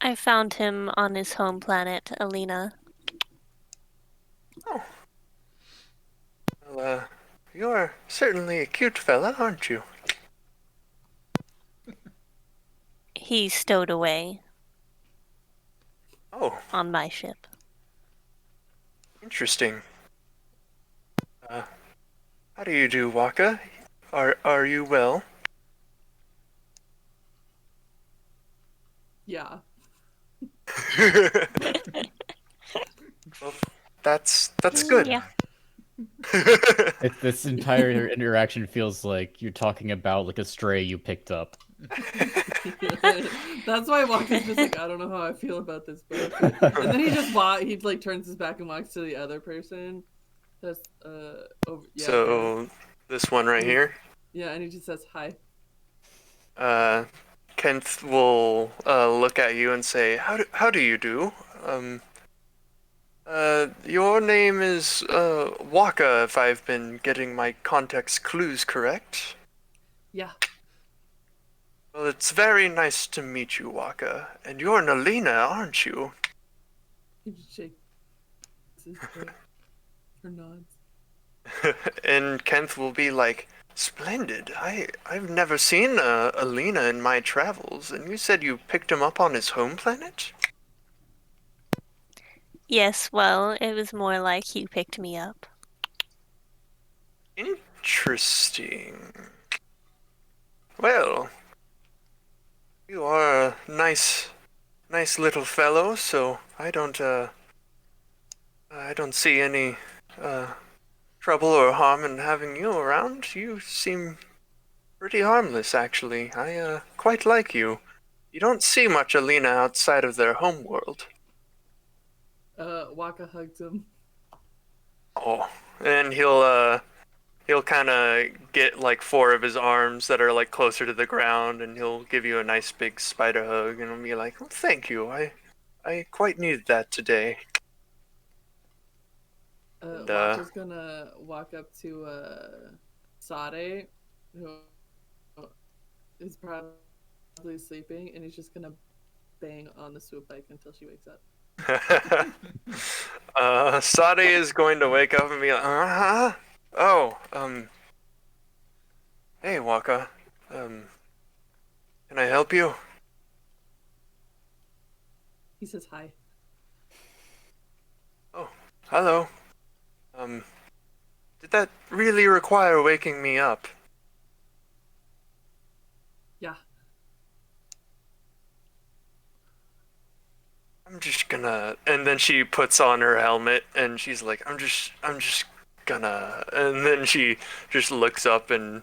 I found him on his home planet, Alina. "Oh, well, you're certainly a cute fella, aren't you?" He's stowed away "Oh, on my ship. interesting. How do you do, Waka? Are you well?" Yeah. Well, that's good. Yeah. This entire interaction feels like you're talking about like a stray you picked up. That's why Waka's just like, I don't know how I feel about this book. And then he like turns his back and walks to the other person. That's over yeah. So, this one right here. Yeah, and he just says hi. Kent will look at you and say, "How do you do? Your name is Waka, if I've been getting my context clues correct." Yeah. "Well, it's very nice to meet you, Waka. And you're Nalina, aren't you?" He just shakes his head or nods. And Kent will be like, "Splendid. I've never seen Alina in my travels, and you said you picked him up on his home planet?" Yes, well, it was more like he picked me up. Interesting. Well, you are a nice little fellow, so I don't see any uh, trouble or harm in having you around. You seem pretty harmless, actually. I quite like you. You don't see much Alina outside of their home world. Waka hugs him. Oh, and he'll kind of get like four of his arms that are like closer to the ground, and he'll give you a nice big spider hug, and he'll be like, "Oh, thank you. I quite needed that today." And Waka's gonna walk up to Sade, who is probably sleeping, and he's just gonna bang on the swoop bike until she wakes up. Sade is going to wake up and be like, Oh, hey, Waka. Can I help you? He says hi. Oh, hello. Did that really require waking me up? Yeah. I'm just gonna, and then she puts on her helmet and she's like, I'm just gonna, and then she just looks up and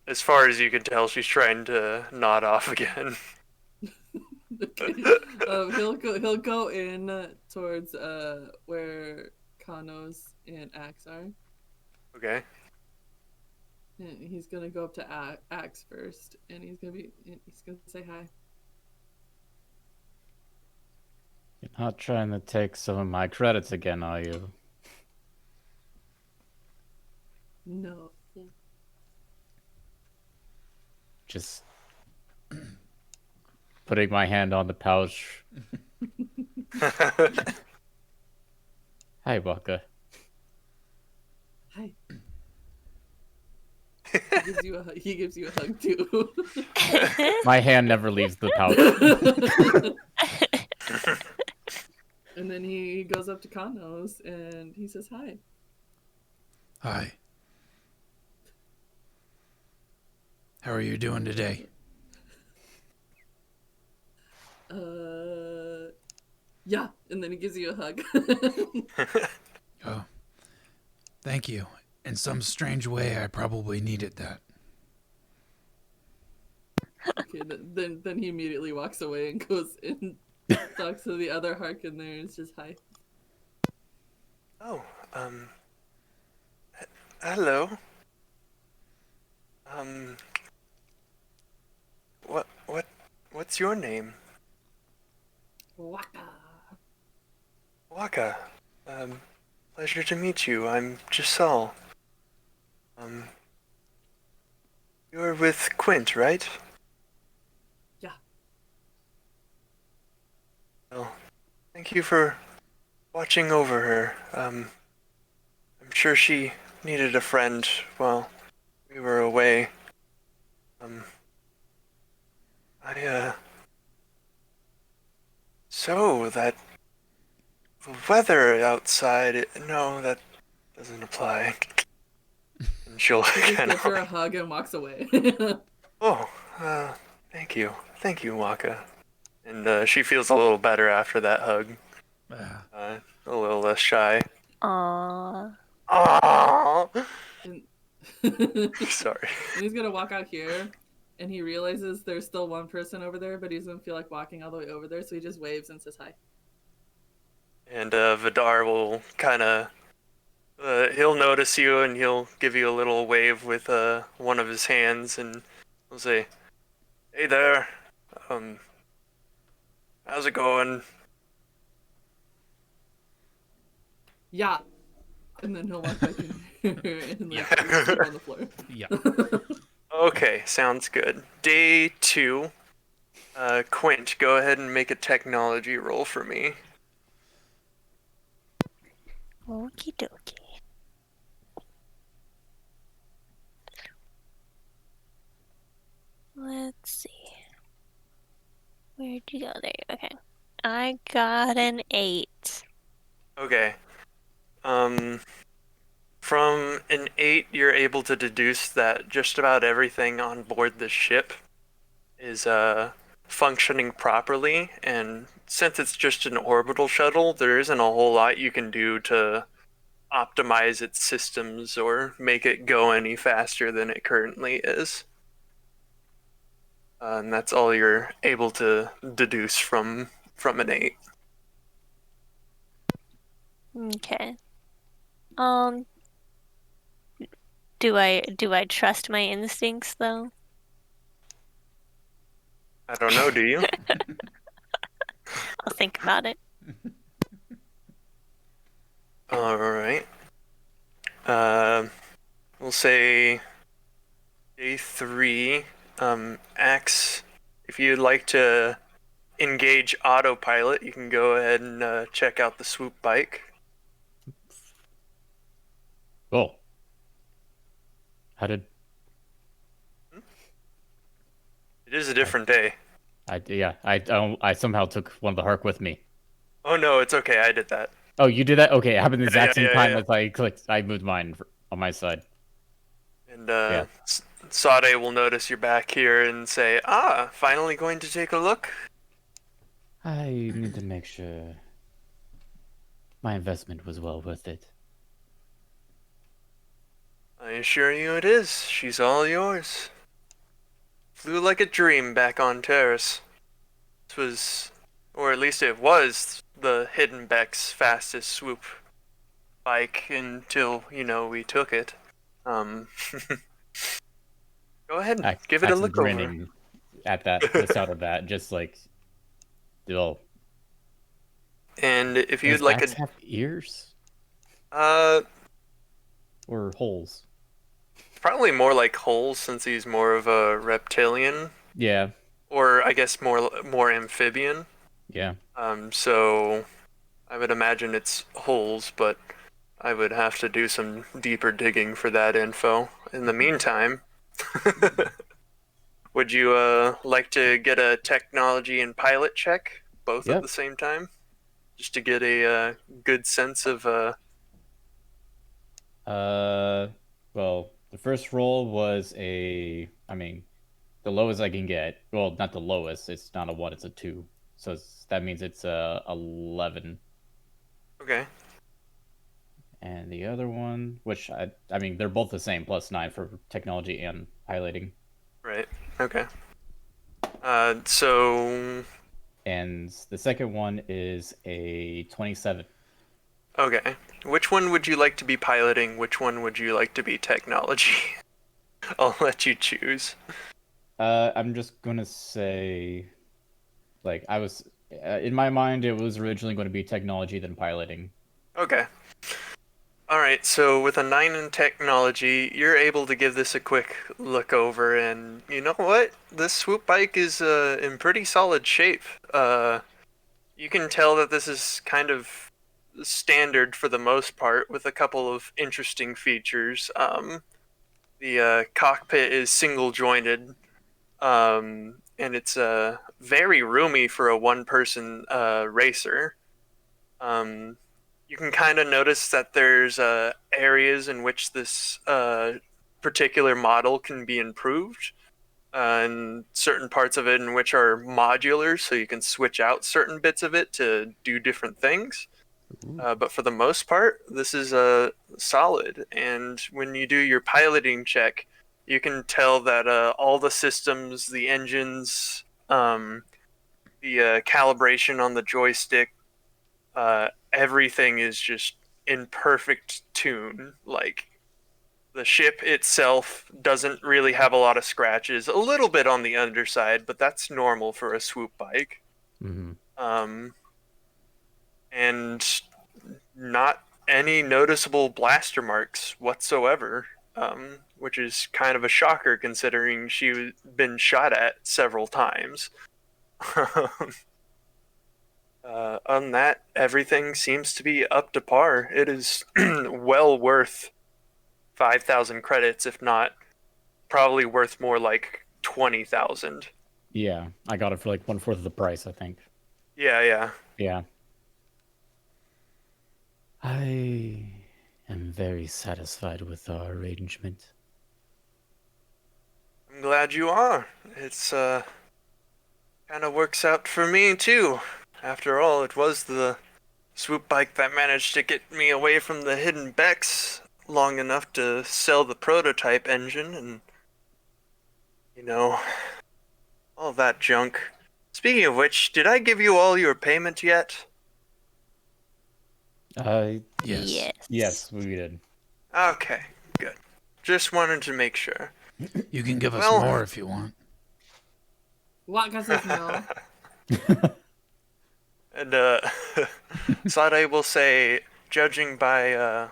as far as you can tell, she's trying to nod off again. Okay. He'll go in towards where Kanos and Axe are. Okay. And he's gonna go up to Axe first, and he's gonna say hi. You're not trying to take some of my credits again, are you? No. Just putting my hand on the pouch. Hi, Waka. Hi. He gives you a hug too. My hand never leaves the pouch. And then he goes up to Kanos and he says hi. Hi. How are you doing today? Yeah, and then he gives you a hug. Oh, thank you. In some strange way, I probably needed that. Okay, then he immediately walks away and goes and talks to the other Harkin there and says hi. Oh, hello. What, what's your name? Waka. Waka. Pleasure to meet you. I'm Giselle. You're with Quint, right? Yeah. Well, thank you for watching over her. I'm sure she needed a friend while we were away. So that the weather outside, no, that doesn't apply. And she'll He just kind gives her a of, hug and walks away. oh, thank you. Thank you, Waka. And she feels a little better after that hug. A little less shy. Aww. Aww. and, Sorry. and he's gonna walk out here and he realizes there's still one person over there, but he doesn't feel like walking all the way over there, so he just waves and says hi. And Vidar will kind of he'll notice you and he'll give you a little wave with one of his hands and he'll say, "Hey there, how's it going?" Yeah. And then he'll walk back in here and like Yeah. sleep on the floor. Yeah. Okay, sounds good. Day 2. Quint, go ahead and make a technology roll for me. Okie dokie. you go there? Okay. I got an 8. Okay. From an 8, you're able to deduce that just about everything on board the ship is functioning properly, and since it's just an orbital shuttle, there isn't a whole lot you can do to optimize its systems or make it go any faster than it currently is. And that's all you're able to deduce from an 8. Okay. Um, do I trust my instincts though? I don't know, do you? I'll think about it. All right. We'll say day 3. Axe, if you'd like to engage autopilot, you can go ahead and check out the swoop bike. Oh. How did It is a different day. I somehow took one of the Hark with me. Oh no, it's okay. I did that. Oh, you did that? Okay, it happened the exact same time Yeah. as I clicked. I moved mine on my side. And Yeah. Sade will notice you're back here and say, "Ah, finally going to take a look." I need to make sure my investment was well worth it. I assure you it is. She's all yours. Flew like a dream back on Terrace. This was, or at least it was, the Hidden Beck's fastest swoop bike until, we took it. Go ahead and give it a Axe's look over. grinning at the sound of that, just like, oh. And if you'd Does like Axe have ears uh, or holes? probably more like holes since he's more of a reptilian, Yeah, or I guess more amphibian. yeah. So I would imagine it's holes, but I would have to do some deeper digging for that info. In the meantime, would you like to get a technology and pilot check both at Yep. the same time, just to get a good sense of Well, the first roll was the lowest I can get. Well, not the lowest. It's not a 1, it's a 2. So that means it's 11. Okay. And the other one, which they're both the same, +9 for technology and piloting. Right. Okay. So. And the second one is a 27. Okay. Which one would you like to be piloting? Which one would you like to be technology? I'll let you choose. I'm just gonna say, like, I was in my mind, it was originally going to be technology, then piloting. Okay. Alright, so with a 9 in technology, you're able to give this a quick look over, and you know what? This swoop bike is in pretty solid shape. You can tell that this is kind of standard for the most part, with a couple of interesting features. The cockpit is single jointed, and it's very roomy for a one-person racer. You can kind of notice that there's areas in which this particular model can be improved, and certain parts of it in which are modular, so you can switch out certain bits of it to do different things. But for the most part, this is solid. And when you do your piloting check, you can tell that all the systems, the engines, the calibration on the joystick, everything is just in perfect tune. Like, the ship itself doesn't really have a lot of scratches, a little bit on the underside, but that's normal for a swoop bike. Mm-hmm. And not any noticeable blaster marks whatsoever, which is kind of a shocker considering she's been shot at several times. Other than that, everything seems to be up to par. It is well worth 5,000 credits, if not probably worth more like 20,000. Yeah, I got it for like 1/4 of the price, I think. Yeah. Yeah. I am very satisfied with our arrangement. I'm glad you are. It's kind of works out for me too. After all, it was the swoop bike that managed to get me away from the hidden Becks long enough to sell the prototype engine and, you know, all that junk. Speaking of which, did I give you all your payment yet? Yes. Yes, we did. Okay, good. Just wanted to make sure. You can give us Well- more if you want. Waka says no. And Sade will say, judging by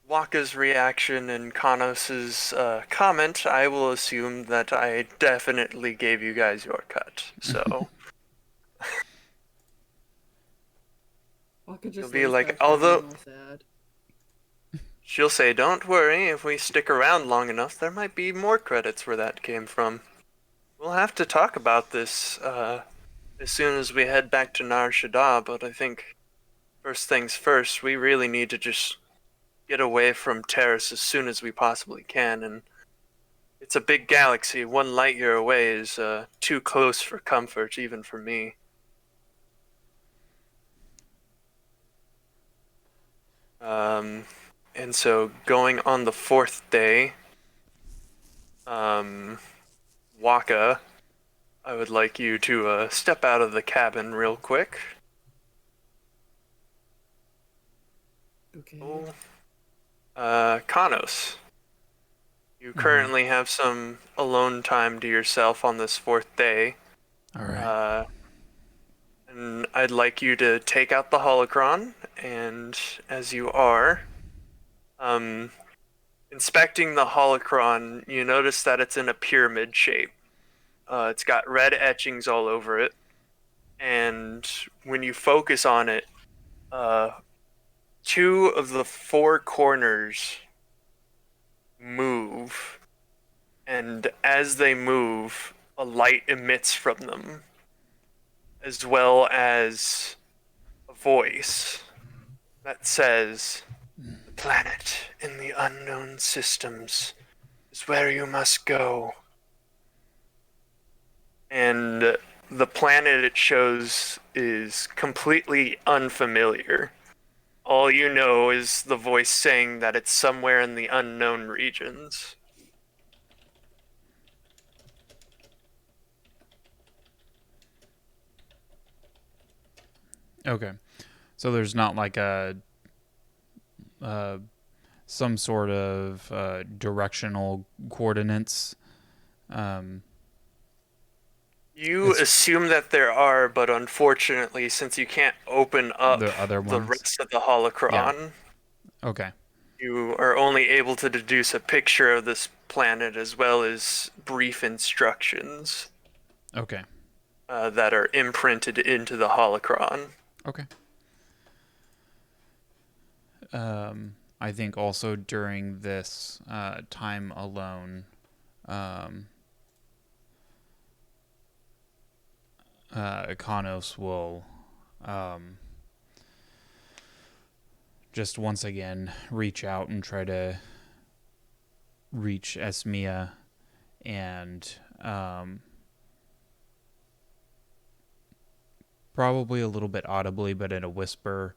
Waka's reaction and Kanos's comment, I will assume that I definitely gave you guys your cut. So Waka just You'll be lays like, back down although- all sad. she'll say, don't worry, if we stick around long enough, there might be more credits where that came from. We'll have to talk about this as soon as we head back to Nar Shaddaa, but I think first things first, we really need to just get away from Terrace as soon as we possibly can, and it's a big galaxy. 1 light year away is too close for comfort, even for me. And so going on the 4th day, Waka, I would like you to step out of the cabin real quick. Okay. Oh. Kanos, you currently have some alone time to yourself on this 4th day. All right. And I'd like you to take out the holocron, and as you are, inspecting the holocron, you notice that it's in a pyramid shape. It's got red etchings all over it, and when you focus on it, 2 of the 4 corners move, and as they move, a light emits from them, as well as a voice that says, "The planet in the unknown systems is where you must go." And the planet it shows is completely unfamiliar. All you know is the voice saying that it's somewhere in the unknown regions. Okay. So there's not like a some sort of directional coordinates. You It's- assume that there are, but unfortunately, since you can't open up The other the ones? rest of the holocron, Okay. you are only able to deduce a picture of this planet as well as brief instructions Okay. that are imprinted into the holocron. Okay. I think also during this time alone, Kanos will just once again reach out and try to reach Esmia and probably a little bit audibly, but in a whisper,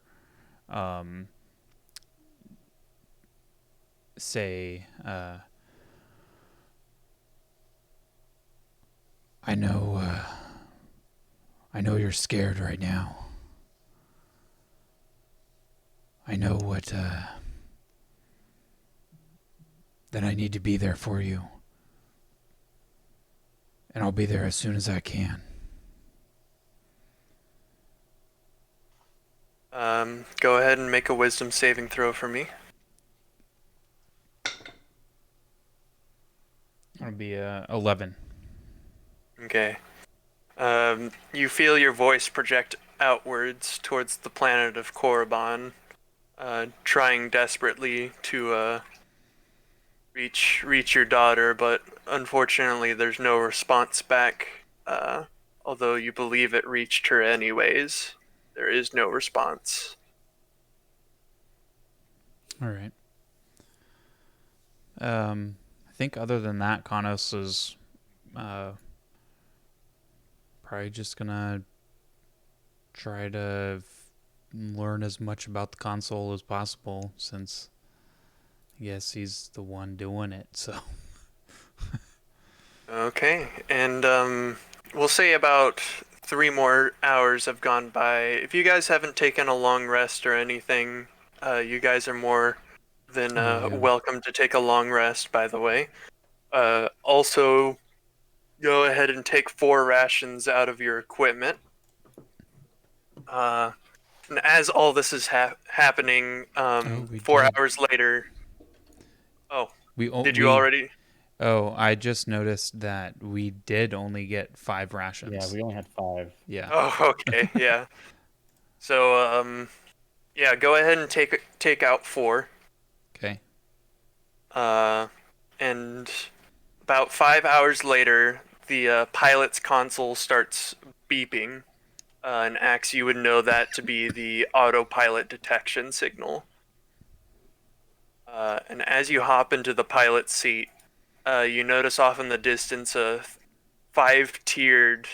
say, I know you're scared right now. I know that I need to be there for you. And I'll be there as soon as I can. Go ahead and make a wisdom saving throw for me. it'll be 11. Okay. You feel your voice project outwards towards the planet of Korriban, trying desperately to reach your daughter, but unfortunately there's no response back although you believe it reached her anyways. There is no response. All right. I think other than that, Kanos is probably just gonna try to learn as much about the console as possible, since I guess he's the one doing it. So Okay, and we'll say about 3 more hours have gone by. If you guys haven't taken a long rest or anything, you guys are more than Yeah. welcome to take a long rest, by the way. Also, go ahead and take 4 rations out of your equipment. And as all this is happening, we 4 hours later. Oh, did you already? Oh, I just noticed that we did only get 5 rations. Yeah, we only had 5. Yeah. Oh, okay, yeah. So, yeah, go ahead and take out 4. Okay. And about 5 hours later, the pilot's console starts beeping. And Axe, you would know that to be the autopilot detection signal. And as you hop into the pilot's seat, you notice off in the distance a 5-tiered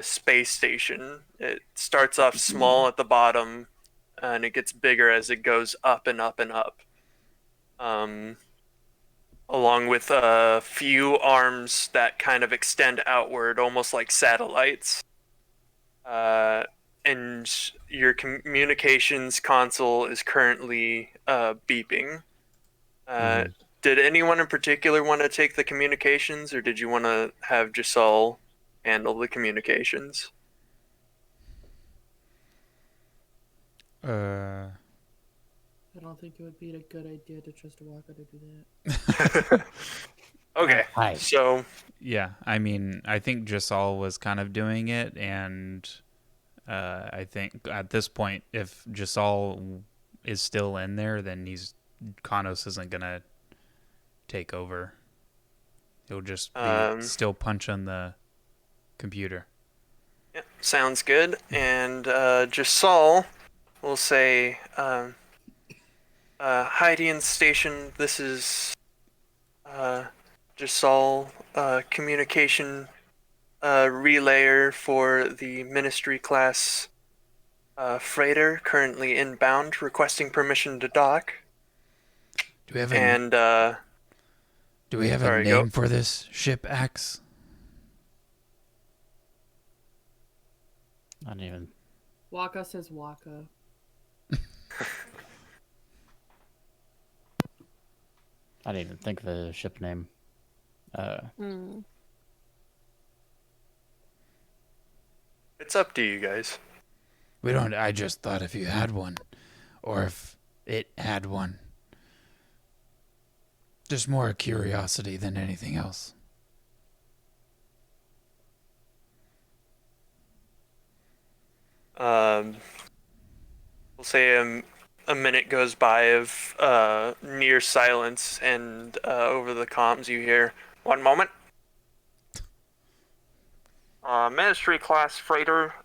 space station. It starts off small at the bottom, and it gets bigger as it goes up and up and up. Along with a few arms that kind of extend outward, almost like satellites. And your communications console is currently beeping. Did anyone in particular want to take the communications, or did you want to have Jasal handle the communications? I don't think it would be a good idea to trust Waka to do that. Okay, Hi. so Yeah, I mean, I think Jasal was kind of doing it, and I think at this point, if Jasal is still in there, then Kanos isn't gonna take over. He'll just be still punching the computer. yeah, sounds good. And Jasal will say, Hydian Station, this is Jasal, communication relayer for the Ministry class freighter currently inbound, requesting permission to dock. Do we have And a sorry, name go. for this ship, Axe? I didn't even. Waka says Waka. I didn't even think of a ship name. It's up to you guys. We don't. I just thought if you had one, or if it had one. Just more a curiosity than anything else. We'll say a minute goes by of near silence, and over the comms you hear, "One moment. Ministry class freighter,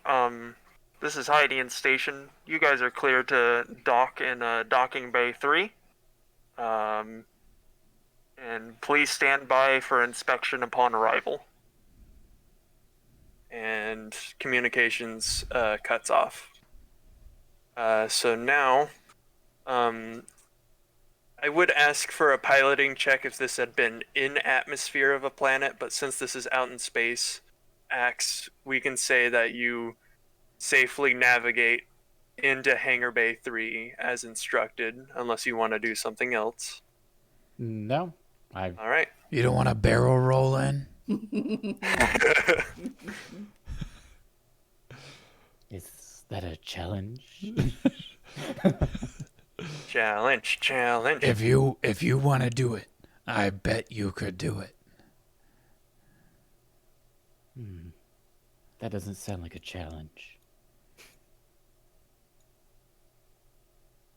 this is Hydian Station. You guys are clear to dock in docking bay 3. And please stand by for inspection upon arrival." And communications cuts off. So now, I would ask for a piloting check if this had been in atmosphere of a planet, but since this is out in space, Axe, we can say that you safely navigate into Hangar Bay 3 as instructed, unless you want to do something else. No. All right. You don't want a barrel roll in? Is that a challenge? Challenge. If you want to do it, I bet you could do it. That doesn't sound like a challenge.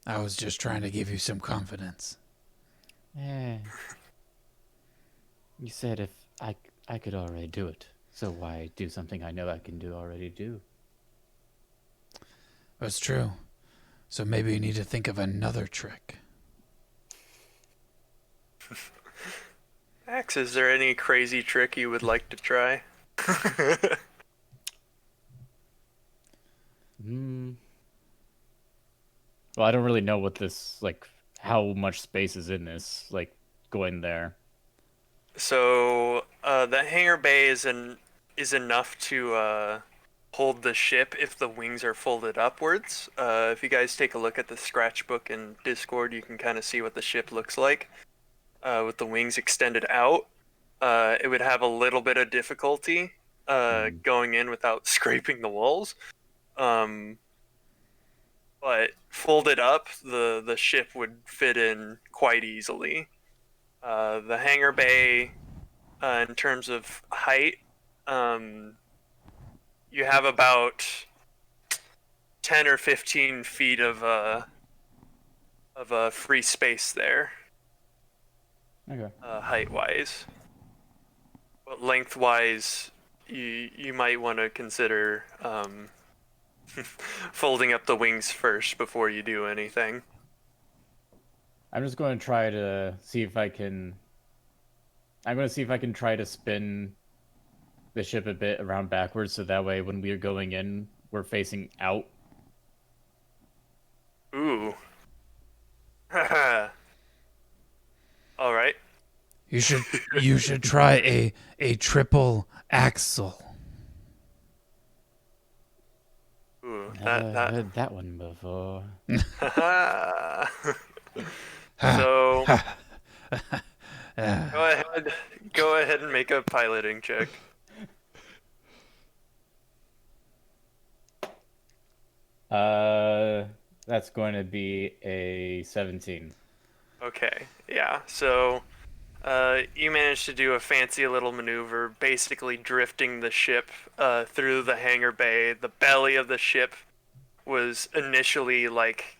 I was just trying to give you some confidence. You said if I could already do it. So why do something I know I can already do? That's true. So maybe we need to think of another trick. Max, is there any crazy trick you would like to try? Well, I don't really know what this, like, how much space is in this, like, going there. So the hangar bay is enough to hold the ship if the wings are folded upwards. If you guys take a look at the scratch book in Discord, you can kind of see what the ship looks like with the wings extended out. It would have a little bit of difficulty going in without scraping the walls. But folded up, the ship would fit in quite easily. The hangar bay, in terms of height, you have about 10 or 15 feet of free space there, Okay. height wise. But length wise, you might want to consider folding up the wings first before you do anything. I'm just going to try to see if I can. I'm going to see if I can try to spin the ship a bit around backwards, so that way when we're going in, we're facing out. Ooh. All right. You should try a triple axle. Ooh, Never that. heard that one before. So go ahead and make a piloting check. That's going to be a 17. Okay, yeah. So you managed to do a fancy little maneuver, basically drifting the ship through the hangar bay. The belly of the ship was initially like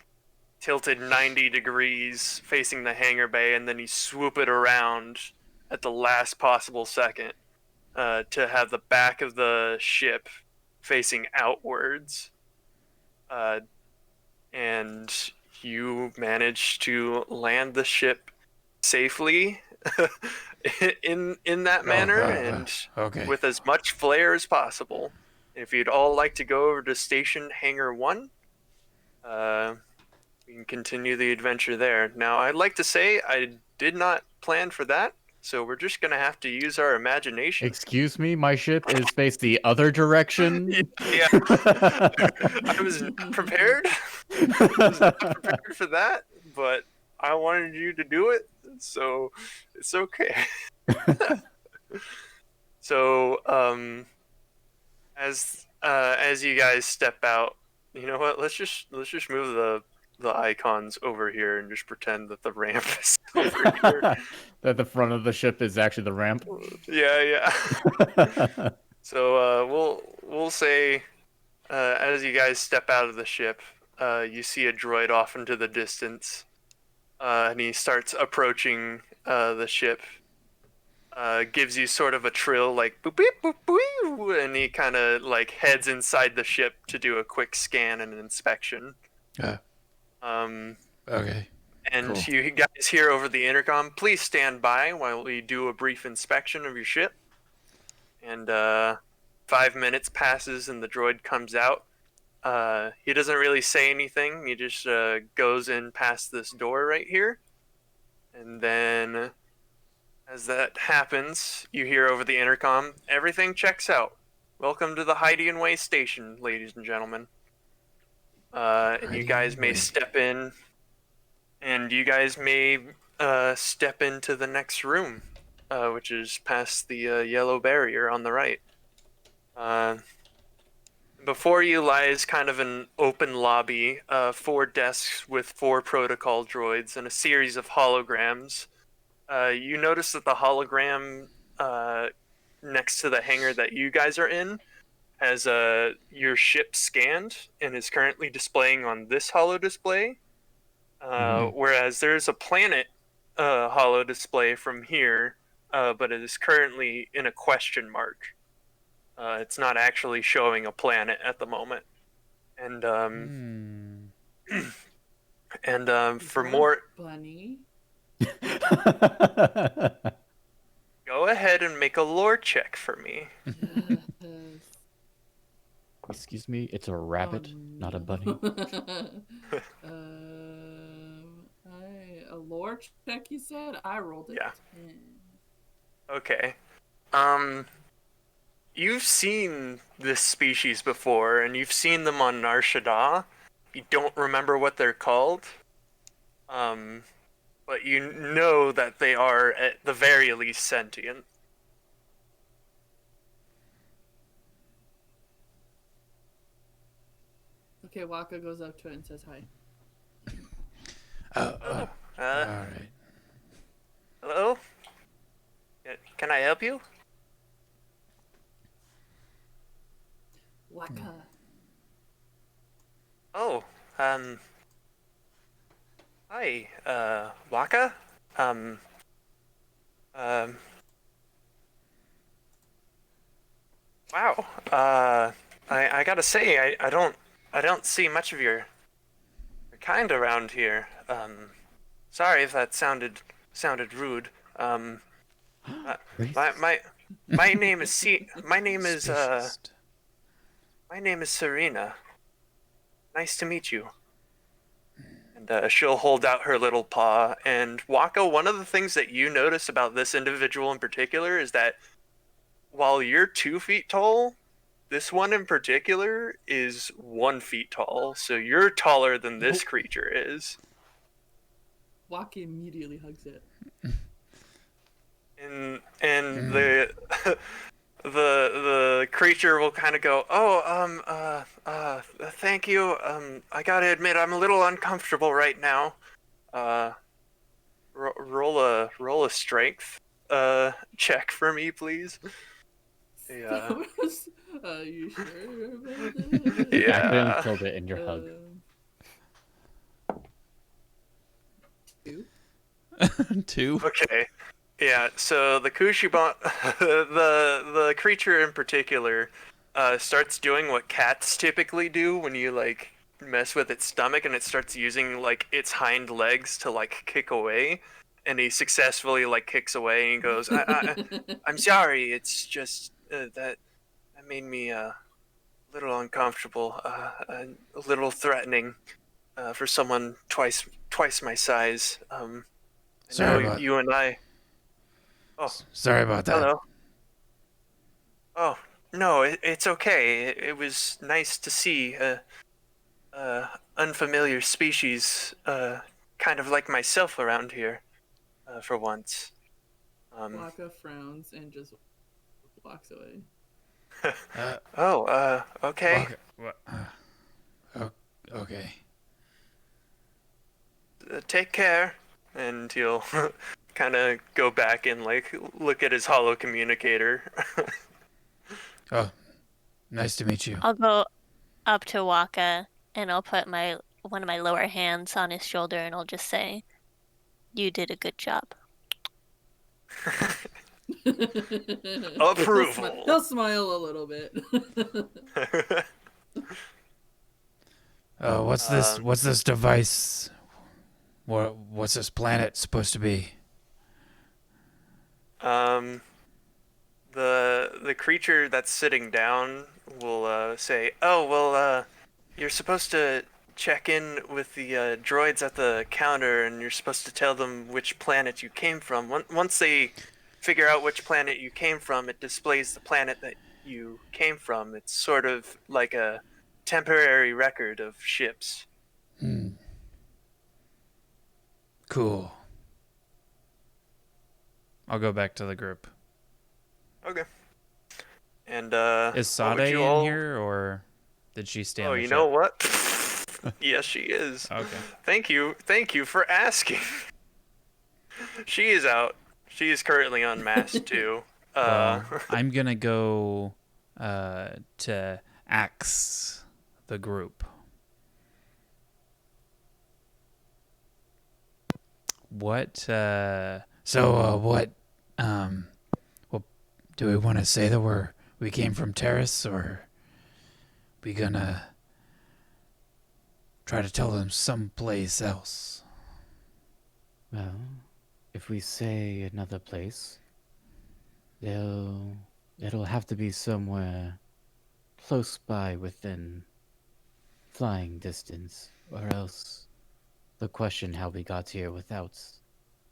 tilted 90 degrees facing the hangar bay, and then you swoop it around at the last possible second to have the back of the ship facing outwards. And you managed to land the ship safely in that manner and Okay. with as much flair as possible. If you'd all like to go over to Station Hangar 1, we can continue the adventure there. Now, I'd like to say I did not plan for that, so we're just going to have to use our imagination. Excuse me, my ship is faced the other direction. Yeah. I was not prepared. I was not prepared for that, but I wanted you to do it, so it's okay. So, as you guys step out, you know what? Let's just move the icons over here and just pretend that the ramp is over here. That the front of the ship is actually the ramp. Yeah. So we'll say as you guys step out of the ship, you see a droid off into the distance, and he starts approaching the ship. Gives you sort of a trill like boop beep boop boop, and he kind of like heads inside the ship to do a quick scan and an inspection. Okay. And Cool. you guys hear over the intercom, please stand by while we do a brief inspection of your ship. And 5 minutes passes and the droid comes out. He doesn't really say anything. He just goes in past this door right here. And then as that happens, you hear over the intercom, everything checks out. Welcome to the Hiding Way station, ladies and gentlemen. And you guys may step in. And you guys may step into the next room, which is past the yellow barrier on the right. Before you lies kind of an open lobby, 4 desks with 4 protocol droids and a series of holograms. You notice that the hologram next to the hangar that you guys are in has your ship scanned and is currently displaying on this holo display. Whereas there's a planet holo display from here, but it is currently in a question mark. It's not actually showing a planet at the moment. And Is for that a more, bunny? go ahead and make a lore check for me. Yes. Excuse me, it's a rabbit, not a bunny. A lore check, you said? I rolled a Yeah. 10. Okay. You've seen this species before, and you've seen them on Nar Shaddaa. You don't remember what they're called. But you know that they are at the very least sentient. Okay, Waka goes up to it and says hi. All right. Hello? Can I help you? Waka. Oh, hi, Waka? Wow. I gotta say, I don't see much of your kind around here. Sorry if that sounded rude. My name is Speciest. my name is Serena. Nice to meet you. And she'll hold out her little paw. And Waka, one of the things that you notice about this individual in particular is that while you're 2 feet tall, this one in particular is 1 feet tall. So you're taller than this creature is. Waka immediately hugs it. And the creature will kind of go, thank you. I gotta admit, I'm a little uncomfortable right now. Roll a strength check for me, please. Yeah. Are you sure about that? You accidentally Yeah. killed it in your hug. 2. 2. Okay. Yeah, so the Kushiban, the creature in particular, starts doing what cats typically do when you like mess with its stomach, and it starts using like its hind legs to like kick away, and he successfully like kicks away and he goes, I'm sorry, it's just that made me a little uncomfortable, a little threatening, for someone twice my size. I know you and I. Oh, Sorry about that. hello. Oh, no, it's okay. It was nice to see a unfamiliar species, kind of like myself around here, for once. Waka frowns and just walks away. Okay. Okay. Take care. And he'll kind of go back and like look at his holo communicator. Oh, nice to meet you. I'll go up to Waka and I'll put one of my lower hands on his shoulder and I'll just say, "You did a good job." Approval. He'll smile a little bit. What's this? What's this device? What's this planet supposed to be? The creature that's sitting down will say, "Oh, well, you're supposed to check in with the droids at the counter, and you're supposed to tell them which planet you came from. Once they figure out which planet you came from, it displays the planet that you came from. It's sort of like a temporary record of ships." Cool. I'll go back to the group. Okay. And Is what would Sade you in all... here, or did she stay on Oh, the you ship? know what? Yes, she is. Okay. Thank you for asking. She is out. She is currently unmasked too. Well, I'm gonna go to axe the group. What? What? Well, do we want to say that we came from Terrace, or we gonna try to tell them someplace else? Well, if we say another place, it'll have to be somewhere close by within flying distance, or else they'll question how we got here without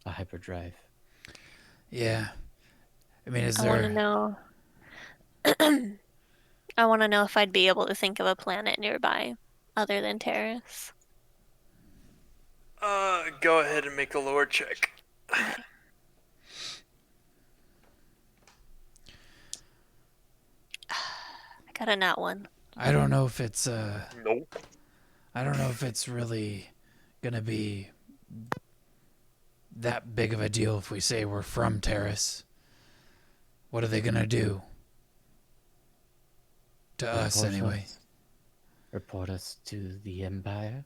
a hyperdrive. Yeah. I mean, is I want to there... know. I want to know if I'd be able to think of a planet nearby other than Terrace. Go ahead and make a lore check. Okay. I got a nat one. I don't know if it's Nope. I don't know if it's really gonna be that big of a deal if we say we're from Terrace. What are they gonna do to us anyway? Report us to the Empire.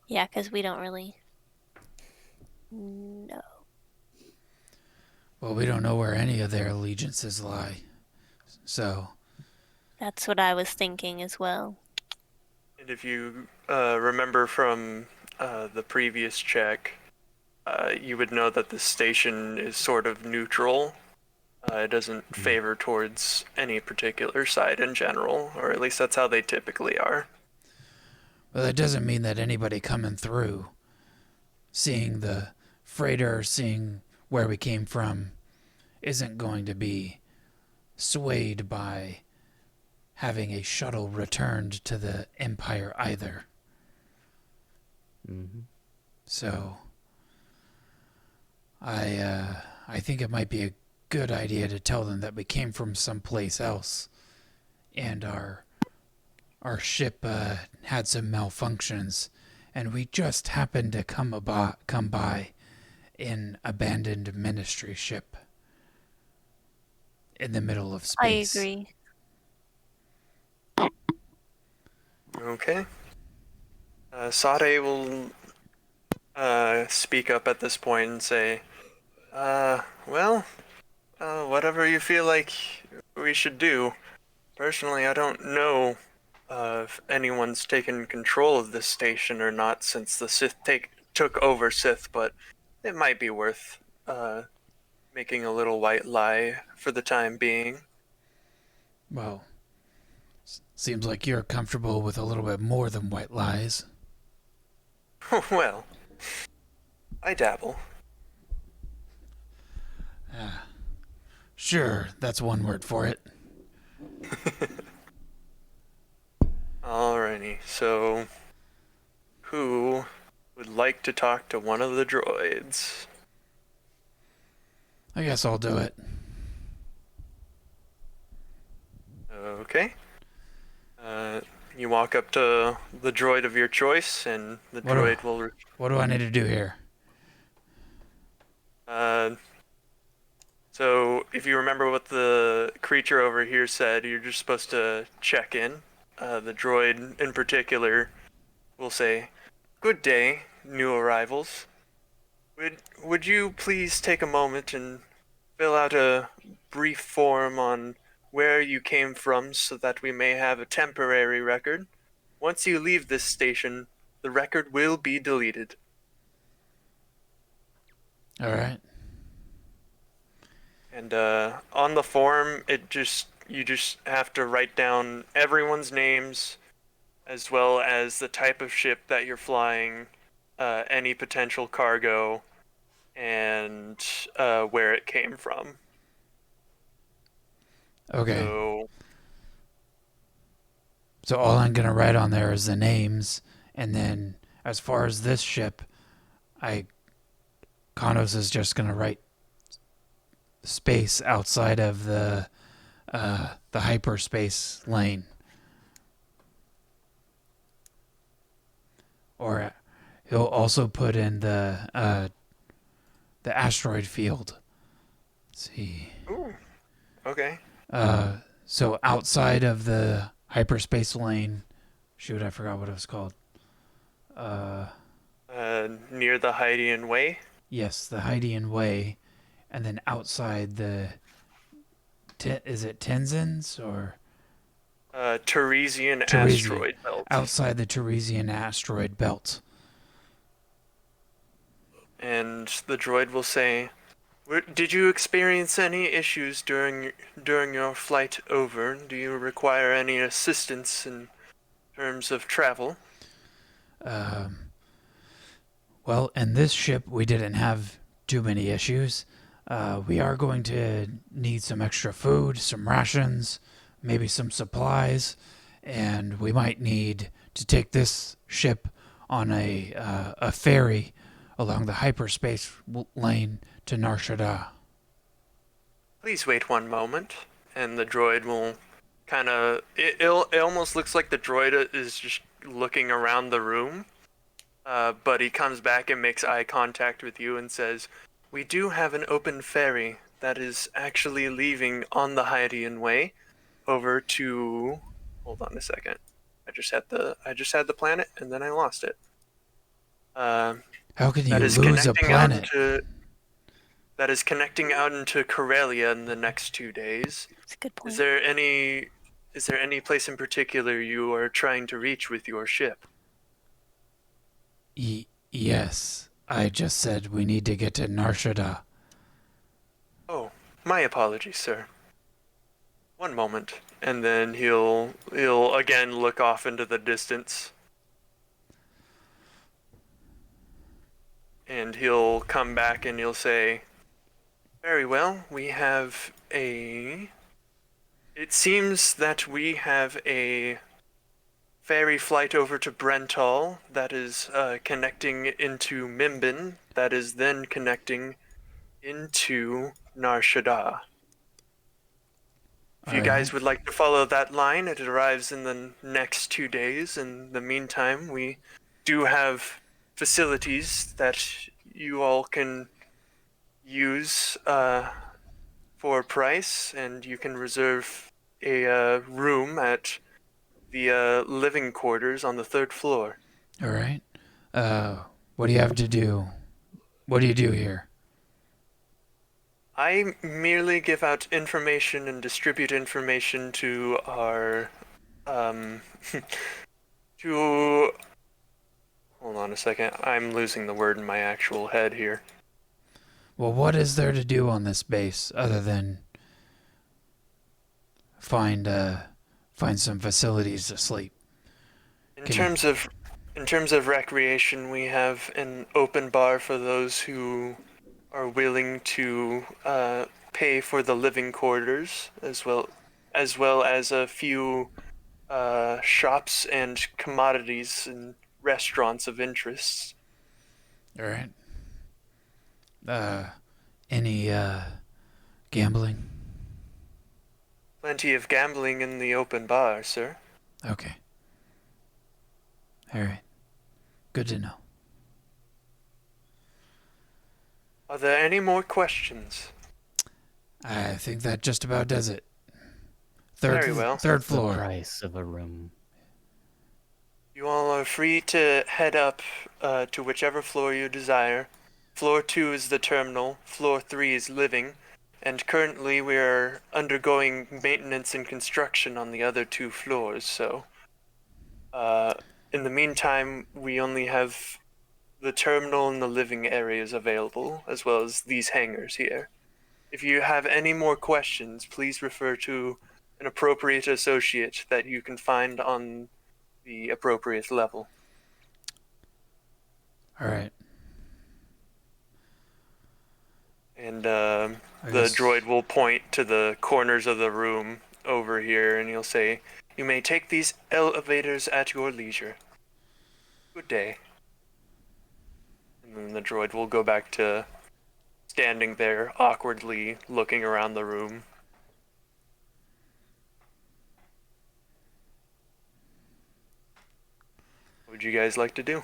Yeah, because we don't really know. Well, we don't know where any of their allegiances lie. So, That's what I was thinking as well. And if you remember from the previous check, you would know that the station is sort of neutral. It doesn't favor towards any particular side in general, or at least that's how they typically are. well, that doesn't mean that anybody coming through, seeing the freighter, seeing where we came from, isn't going to be swayed by having a shuttle returned to the Empire either. Mm-hmm. So, I think it might be a good idea to tell them that we came from someplace else, and our ship had some malfunctions, and we just happened to come by an abandoned ministry ship in the middle of space. I agree. Okay. Sade will speak up at this point and say, whatever you feel like we should do. Personally, I don't know if anyone's taken control of this station or not since the Sith took over Sith, but it might be worth making a little white lie for the time being. Well, seems like you're comfortable with a little bit more than white lies. Well, I dabble. Sure, that's one word for it. Alrighty, so who would like to talk to one of the droids? I guess I'll do it. Okay. You walk up to the droid of your choice, and the droid will... What do I need to do here? So if you remember what the creature over here said, you're just supposed to check in. The droid in particular will say, "Good day, new arrivals. Would you please take a moment and fill out a brief form on where you came from so that we may have a temporary record? Once you leave this station, the record will be deleted." All right. And on the form, you just have to write down everyone's names, as well as the type of ship that you're flying, any potential cargo, and where it came from. Okay. So all I'm gonna write on there is the names, and then as far as this ship, Kanos is just gonna write space outside of the hyperspace lane, or he'll also put in the asteroid field. Let's see. Ooh. Okay. So outside of the hyperspace lane, shoot, I forgot what it was called. Near the Hydean Way. Yes, the Hydean Way, and then outside the. Is it Tenzins or Teresian Teresi? asteroid belt. Outside the Teresian asteroid belt. And the droid will say, "Did you experience any issues during your flight over? Do you require any assistance in terms of travel?" Well, in this ship, we didn't have too many issues. We are going to need some extra food, some rations, maybe some supplies, and we might need to take this ship on a ferry along the hyperspace lane to Nar Shaddaa. "Please wait one moment." And the droid will kind of. It almost looks like the droid is just looking around the room. But he comes back and makes eye contact with you and says, "We do have an open ferry that is actually leaving on the Hydean Way over to." Hold on a second. I just had the planet and then I lost it. How can you That is lose a connecting out planet? that is connecting out into Corellia in the next 2 days. That's a good point. Is there any place in particular you are trying to reach with your ship? Yes, I just said we need to get to Nar Shaddaa. Oh, my apologies, sir. One moment, and then he'll again look off into the distance. And he'll come back and he'll say, "Very well, it seems that we have a ferry flight over to Brentall that is connecting into Mimbin, that is then connecting into Nar Shaddaa. If you guys would like to follow that line, it arrives in the next 2 days. In the meantime, we do have facilities that you all can use for a price, and you can reserve a room at the living quarters on the 3rd floor." All right. What do you have to do? What do you do here? I merely give out information and distribute information to our to hold on a second. I'm losing the word in my actual head here. Well, what is there to do on this base other than find some facilities to sleep? In terms of recreation, we have an open bar for those who are willing to pay for the living quarters, as well as a few shops and commodities and restaurants of interest. All right. Any gambling? Plenty of gambling in the open bar, sir. Okay. All right. Good to know. Are there any more questions? I think that just about does it. Very well. Third The floor. price of a room. You all are free to head up to whichever floor you desire. Floor 2 is the terminal, floor 3 is living, and currently we are undergoing maintenance and construction on the other 2 floors, so in the meantime, we only have the terminal and the living areas available, as well as these hangars here. If you have any more questions, please refer to an appropriate associate that you can find on the appropriate level. All right. And the guess- droid will point to the corners of the room over here, and he'll say, "You may take these elevators at your leisure. Good day." And then the droid will go back to standing there, awkwardly looking around the room. What would you guys like to do?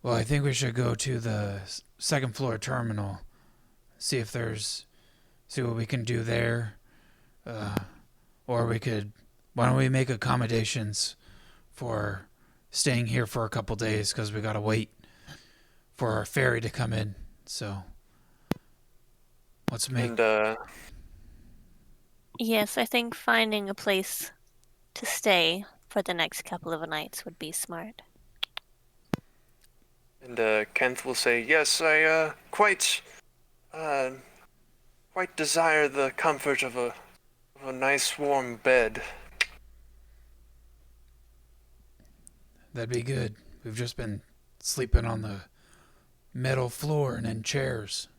Well, I think we should go to the second floor terminal, see what we can do there, or why don't we make accommodations for staying here for a couple days because we gotta wait for our ferry to come in. So let's make. And Yes, I think finding a place to stay for the next couple of nights would be smart. Kent will say, "Yes, I uh, quite desire the comfort of a nice warm bed." That'd be good. We've just been sleeping on the metal floor and in chairs.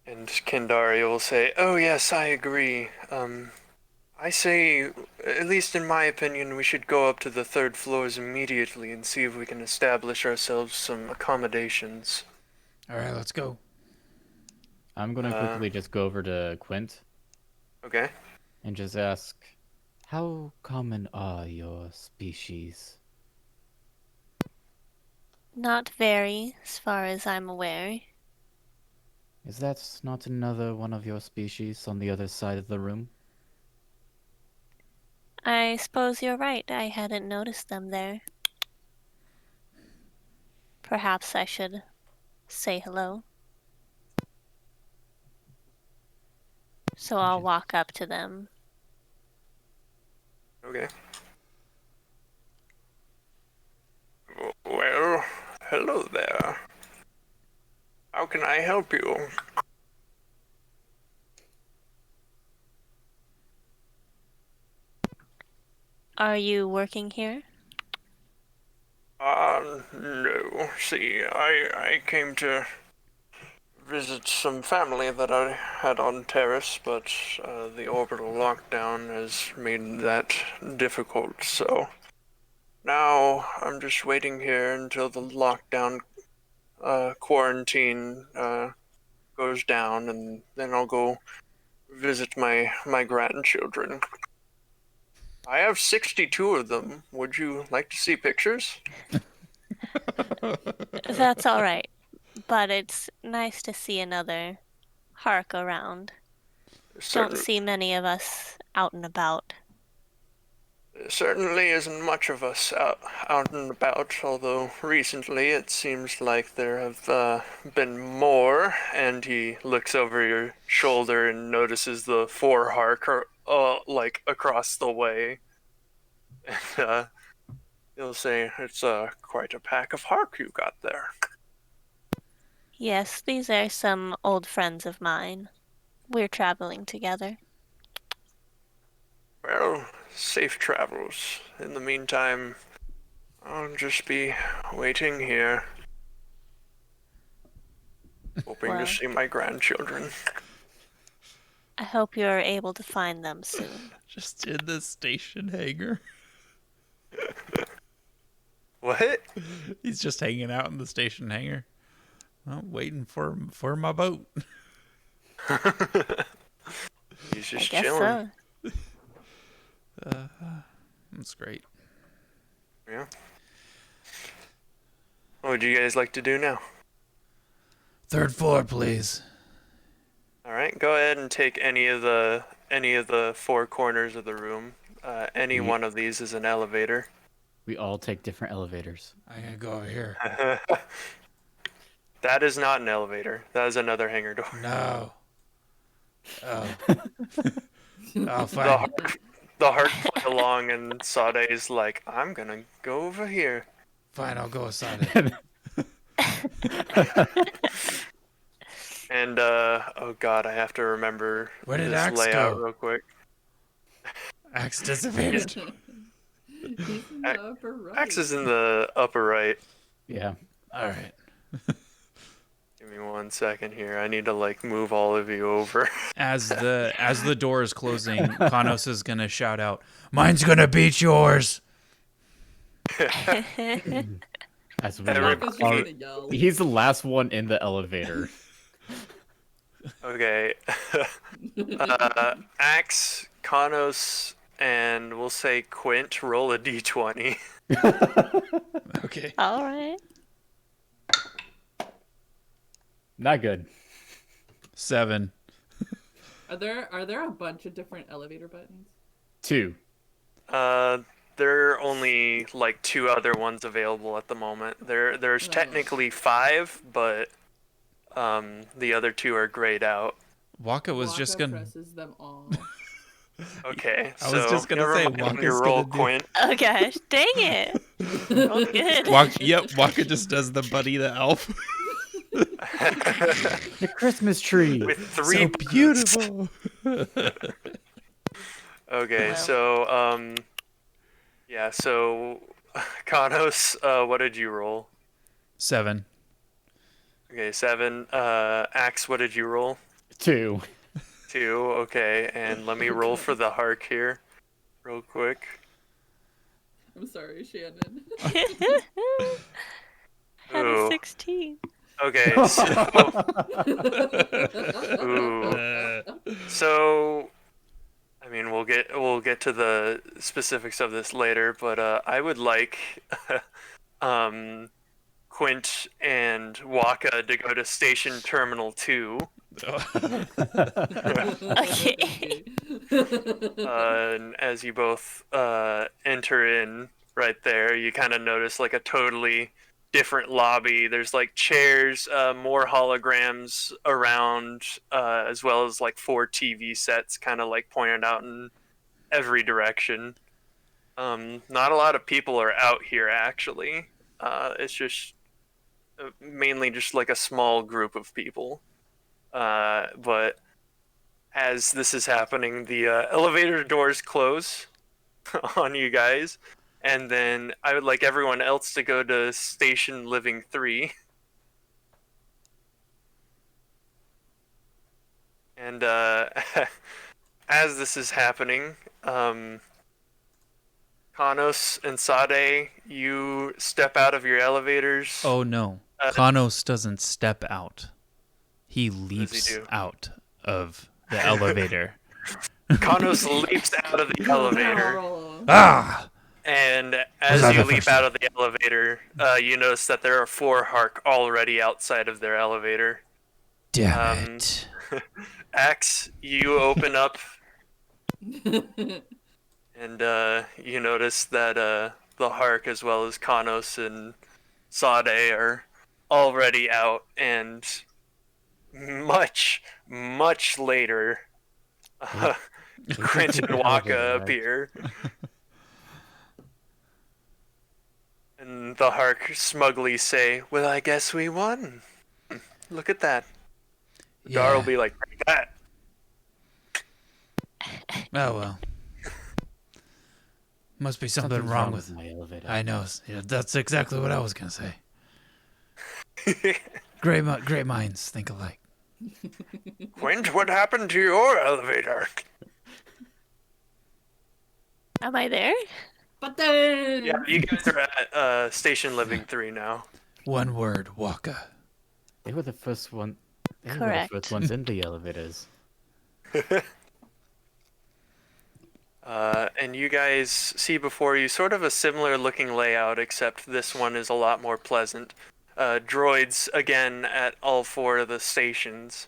And Kendari will say, "Oh yes, I agree. I say, at least in my opinion, we should go up to the third floors immediately and see if we can establish ourselves some accommodations." All right, let's go. I'm gonna quickly just go over to Quint Okay. and just ask, how common are your species? Not very, as far as I'm aware. Is that not another one of your species on the other side of the room? I suppose you're right. I hadn't noticed them there. Perhaps I should say hello. So I'll walk up to them. Okay. Well, hello there. How can I help you? Are you working here? No. See, I came to visit some family that I had on Terrace, but the orbital lockdown has made that difficult, so now I'm just waiting here until the lockdown quarantine goes down, and then I'll go visit my grandchildren. I have 62 of them. Would you like to see pictures? That's all right. But it's nice to see another Hark around. Don't see many of us out and about. Certainly isn't much of us out and about, although recently it seems like there have been more, and he looks over your shoulder and notices the four Hark like across the way. And he'll say, "It's quite a pack of Hark you got there." Yes, these are some old friends of mine. We're traveling together. Well, safe travels. In the meantime, I'll just be waiting here, hoping Well, to see my grandchildren. I hope you're able to find them soon. Just in the station hangar. What? He's just hanging out in the station hangar. Waiting for my boat. He's I just guess chilling. so. That's great. Yeah. What would you guys like to do now? Third floor, please. All right, go ahead and take any of the four corners of the room. Any one of these is an elevator. We all take different elevators. I'm gonna go over here. That is not an elevator. That is another hangar door. No. Oh. Oh, The fine. Hark play along, and Sade is like, "I'm gonna go over here." Fine, I'll go aside it. And oh god, I have to remember Where did this Axe layout go? real quick. Axe disappeared. He's in the upper right. Axe is in the upper right. Yeah. All right. Give me 1 second here. I need to like move all of you over. As the door is closing, Kanos is gonna shout out, Mine's gonna beat yours. As we Marco's just are, gonna yell. he's the last one in the elevator. Okay. Axe, Kanos, and we'll say Quint roll a d20. Okay. All right. Not good. 7. Are there a bunch of different elevator buttons? 2. there are only like 2 other ones available at the moment. There's Oh. technically 5, but the other 2 are grayed out. Waka was just Waka gonna. presses them all. Okay, I was so just gonna never say, mind Waka's your roll, gonna do- Quint. Oh gosh, dang it! Roll good. Waka just does the Buddy the Elf. The Christmas tree. With 3 So buttons. beautiful. Okay, Wow. so yeah, so Kanos, what did you roll? 7. Okay, 7. Axe, what did you roll? 2. 2. Okay, and let me roll for the Hark here, real quick. I'm sorry, Shannon. Had Ooh. a 16. Okay, so I mean, we'll get to the specifics of this later, but I would like Quint and Waka to go to Station Terminal 2. Okay. And as you both enter in right there, you kind of notice like a totally different lobby. There's like chairs, more holograms around, as well as like 4 TV sets kind of like pointed out in every direction. Not a lot of people are out here actually. It's just mainly just like a small group of people. But as this is happening, the elevator doors close on you guys, and then I would like everyone else to go to Station Living 3. And as this is happening, Kanos and Sade, you step out of your elevators. Oh no. Uh, Kanos doesn't step out. He does he leaps do? out of the elevator. Kanos leaps out of the elevator. Ah! And Was as that you the leap first out of the elevator, you notice that there are 4 Hark already outside of their elevator. Damn it. Axe, you open up and you notice that the Hark as well as Kanos and Sade are already out, and much, much later, Quint and Waka Elevator, right? appear. And the Hark smugly say, "Well, I guess we won. Look at that." Dar will Yeah. be like, "Take that." Oh well. Must be something wrong with. my elevator. I know. Yeah, that's exactly what I was gonna say. Great minds think alike. Quint, what happened to your elevator? Am I there? But then. Yeah, you guys are at Station Living 3 now. One word, Waka. They were the first one. They were Correct. the first ones in the elevators. And you guys see before you sort of a similar looking layout, except this one is a lot more pleasant. Droids again at all 4 of the stations,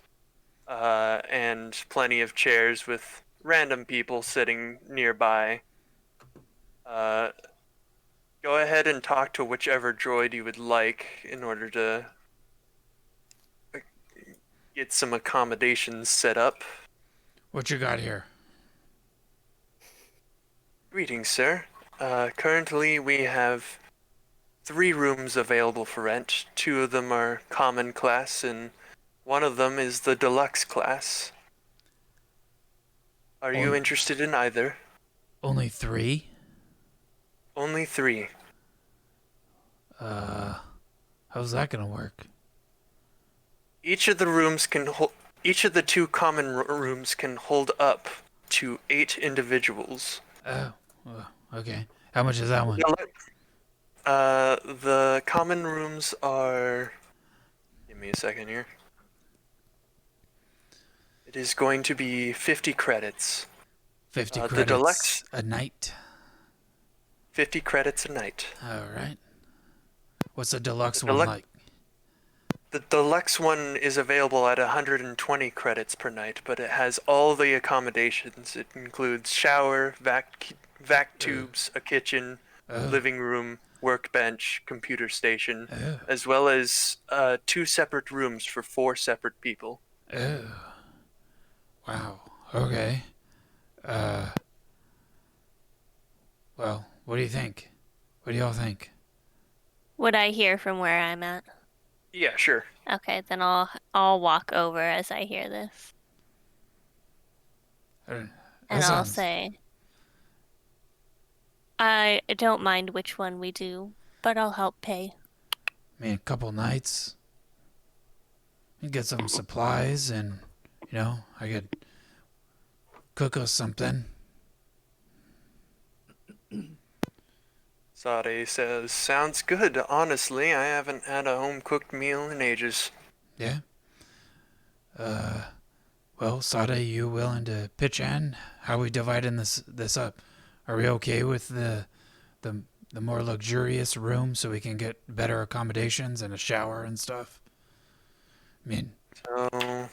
and plenty of chairs with random people sitting nearby. Go ahead and talk to whichever droid you would like in order to get some accommodations set up. What you got here? Greetings, sir. Currently we have 3 rooms available for rent. 2 of them are common class, and one of them is the deluxe class. Are you interested in either? Only 3? Only 3. How's that gonna work? Each of the rooms can hold. Each of the 2 common rooms can hold up to 8 individuals. Oh, okay. How much is that one? The common rooms are. Give me a second here. It is going to be 50 credits. 50 the credits deluxe- a night. 50 credits a night. All right. What's the deluxe The one deluxe- like? The deluxe one is available at 120 credits per night, but it has all the accommodations. It includes shower, vac tubes, a kitchen, Oh. living room, workbench, computer station, Oh. as well as 2 separate rooms for 4 separate people. Oh. Wow. Okay. Well, what do you think? What do y'all think? Would I hear from where I'm at? Yeah, sure. Okay, then I'll walk over as I hear this, That and I'll sounds- say, I don't mind which one we do, but I'll help pay. I mean, a couple nights. You get some supplies, and I could cook us something. Sade says, sounds good. Honestly, I haven't had a home-cooked meal in ages. Yeah. Well, Sada, you willing to pitch in? How are we dividing this up? Are we okay with the more luxurious room so we can get better accommodations and a shower and stuff? I mean, So,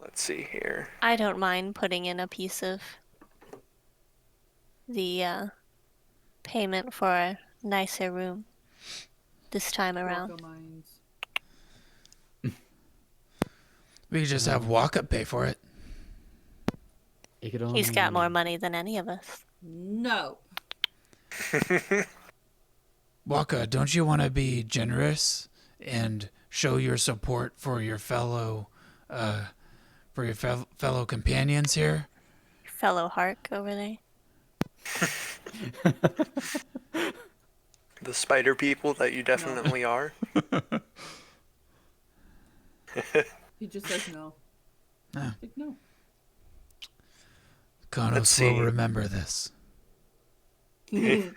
let's see here. I don't mind putting in a piece of the payment for a nicer room this time around. Waka mines. we could just have Waka pay for it. You could He's got more only- money than any of us. No. Waka, don't you want to be generous and show your support for your fellow companions here? Fellow Hark over there. The spider people that you definitely are. He just says no. No. Like, no. Konos Let's see. will remember this. There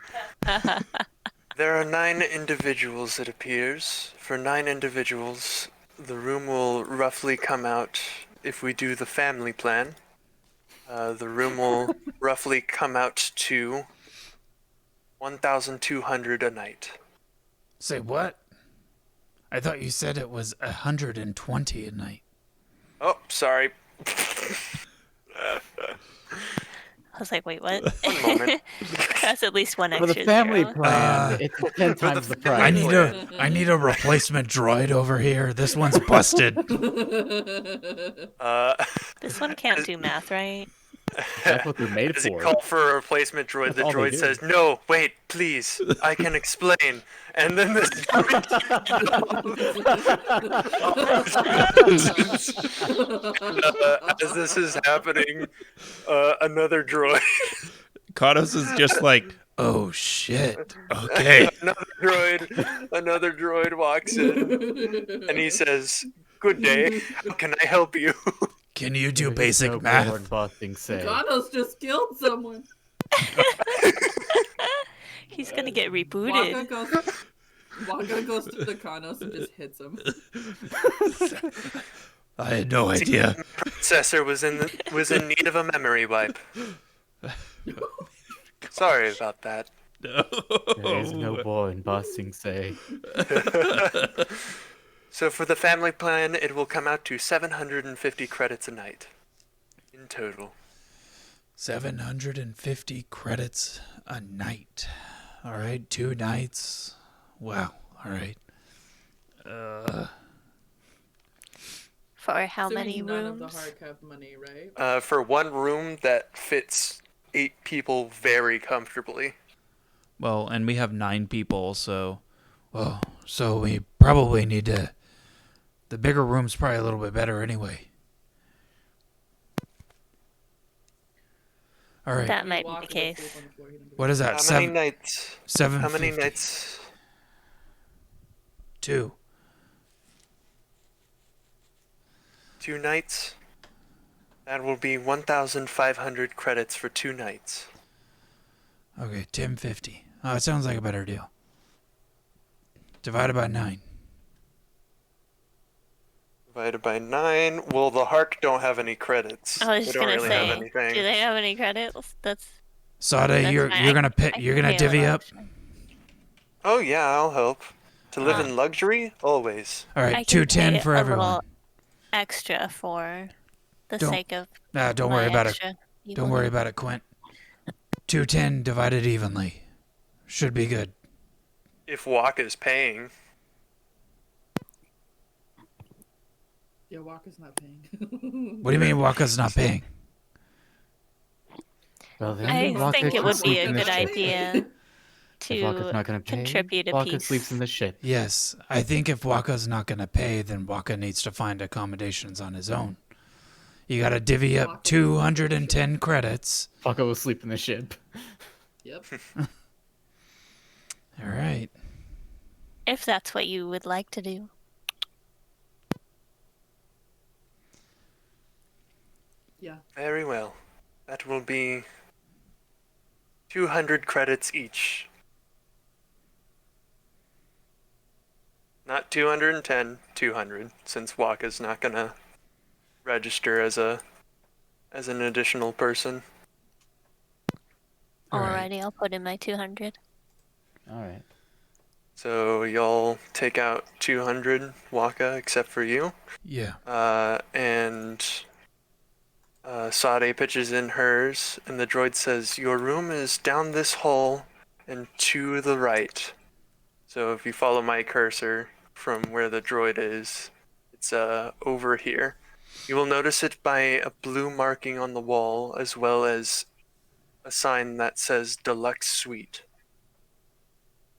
are 9 individuals, it appears. For 9 individuals, the room will roughly come out, if we do the family plan, the room will roughly come out to 1,200 a night. Say what? I thought you said it was 120 a night. Oh, sorry. I was like, wait, what? One moment. That's at least one For extra the family zero. plan, it's 10 times the price. I need a replacement droid over here. This one's busted. This one can't do math, right? That's what they're made As he for. called for a replacement droid, the That's all they droid do. says, "No, wait, please, I can explain." And then this as this is happening, another droid, Kados is just like, Oh shit. Okay. another droid walks in, and he says, "Good day. How can I help you?" Can you do There's basic no math? board busting say. Ganos just killed someone. He's gonna get Waka rebooted. goes to the Kanos and just hits him. I had no idea. Predecessor was in need of a memory wipe. Sorry about that. There is no board busting say. So for the family plan, it will come out to 750 credits a night in total. 750 credits a night. All right, 2 nights. Wow. All right. For how Assuming many none of the rooms? Hark have money, right? For one room that fits 8 people very comfortably. well, and we have 9 people, so Well, so we probably need to. The bigger room's probably a little bit better anyway. All right. That might be Waka the goes case. sleep on the floor, he don't give a What is that? How many nights? How many 750. nights? 2. 2 nights? That will be 1,500 credits for 2 nights. Okay, 1050. Oh, it sounds like a better deal. Divided by 9. Divided by 9. Well, the Hark don't have any credits. I was They just don't gonna really say, have anything. do they have any credits? That's Sada, That's you're fine. you're gonna I you're gonna can pay a divvy little up. extra. Oh yeah, I'll help. To live Ah. in luxury? Always. All I right, can 210 pay for a everyone. little extra for the Don't- sake of Nah, don't my worry about it. extra Don't worry about it, Quint. 210 divided evenly. Should be good. If Waka's paying. Yeah, Walker's not paying. What do you mean Waka's not paying? Well, then I Waka think it can would be sleep a in the good ship. idea If Waka's to not gonna pay, contribute a Waka piece. sleeps in the ship. Yes, I think if Waka's not going to pay, then Waka needs to find accommodations on his own. You got to divvy up Waka- 210 credits. Waka will sleep in the ship. Yep. All right. If that's what you would like to do. Yeah. Very well. That will be 200 credits each. Not 210, 200, since Waka's not gonna register as an additional person. All right. Alrighty, I'll put in my 200. All right. So y'all take out 200, Waka, except for you. Yeah. And Sade pitches in hers, and the droid says, "Your room is down this hall and to the right." So if you follow my cursor from where the droid is, it's over here. You will notice it by a blue marking on the wall, as well as a sign that says Deluxe Suite.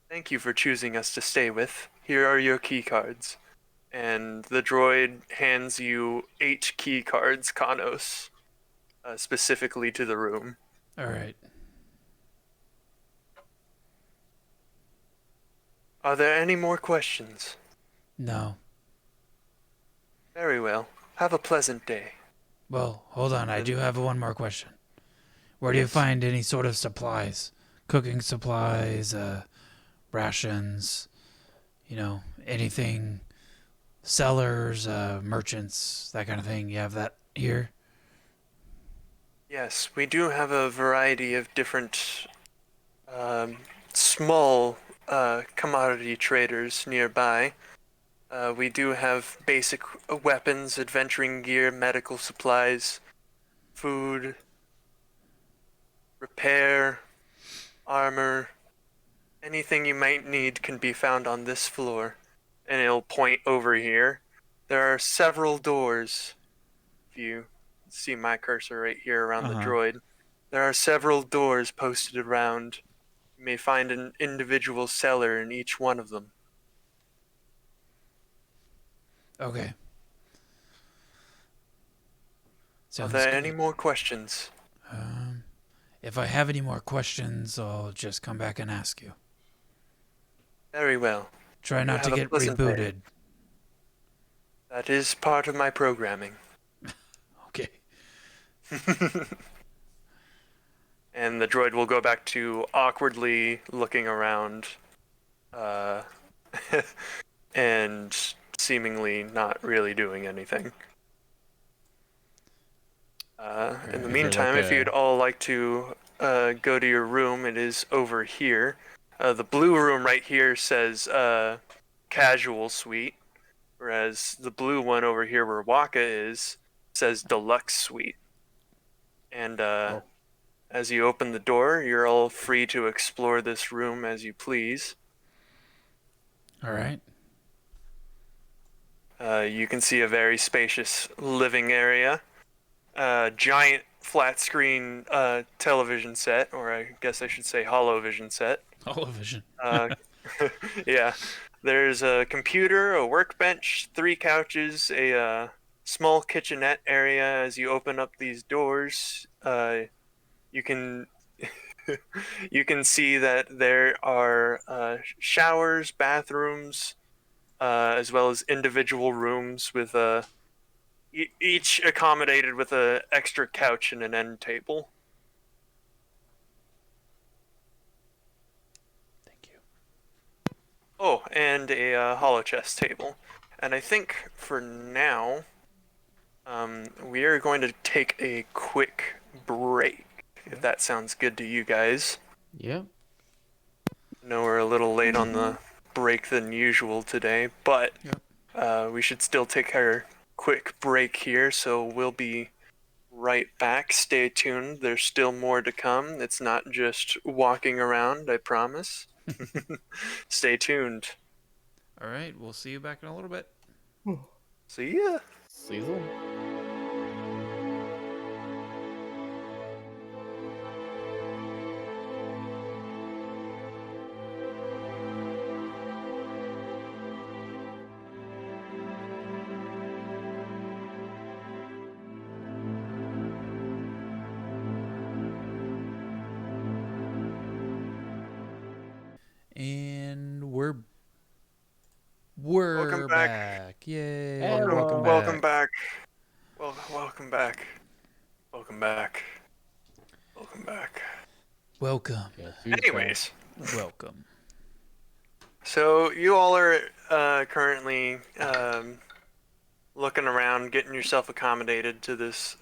Thank you for choosing us to stay with. Here are your key cards. And the droid hands you 8 key cards, Kanos, specifically to the room. All right. Are there any more questions? No. Very well. Have a pleasant day. Well, hold on. I do have one more question. Where do you find any sort of supplies? Cooking supplies, rations, anything, sellers, merchants, that kind of thing. You have that here? Yes, we do have a variety of different small commodity traders nearby. We do have basic weapons, adventuring gear, medical supplies, food, repair, armor. Anything you might need can be found on this floor. And it'll point over here. There are several doors. If you see my cursor right here around the droid, there are several doors posted around. You may find an individual seller in each one of them. Okay. Are Sounds there good. any more questions? If I have any more questions, I'll just come back and ask you. Very well. Try not to have a get pleasant day. rebooted. That is part of my programming. Okay. And the droid will go back to awkwardly looking around and seemingly not really doing anything. In the Is it meantime, like if you'd a- all like to go to your room, it is over here. The blue room right here says casual suite, whereas the blue one over here where Waka is says deluxe suite. And as you open the door, you're all free to explore this room as you please. All right. You can see a very spacious living area, giant flat screen television set, or I guess I should say holovision set. Television. Yeah, there's a computer, a workbench, 3 couches, a small kitchenette area. As you open up these doors, you can you can see that there are showers, bathrooms, as well as individual rooms with each accommodated with a extra couch and an end table. Thank you. Oh, and a holochess table. And I think for now, we are going to take a quick break, if that sounds good to you guys. Yep. I know we're a little late on the break than usual today, but Yep. we should still take our quick break here, so we'll be right back. Stay tuned. There's still more to come. It's not just walking around, I promise. Stay tuned. All right, we'll see you back in a little bit. See ya. Cecil? And we're Welcome back. back. Yay! Hello. Welcome back. Welcome back. Welcome back. Welcome back. Welcome back. Welcome. Yeah, Sue's back. Anyways, Welcome. so you all are currently looking around, getting yourself accommodated to this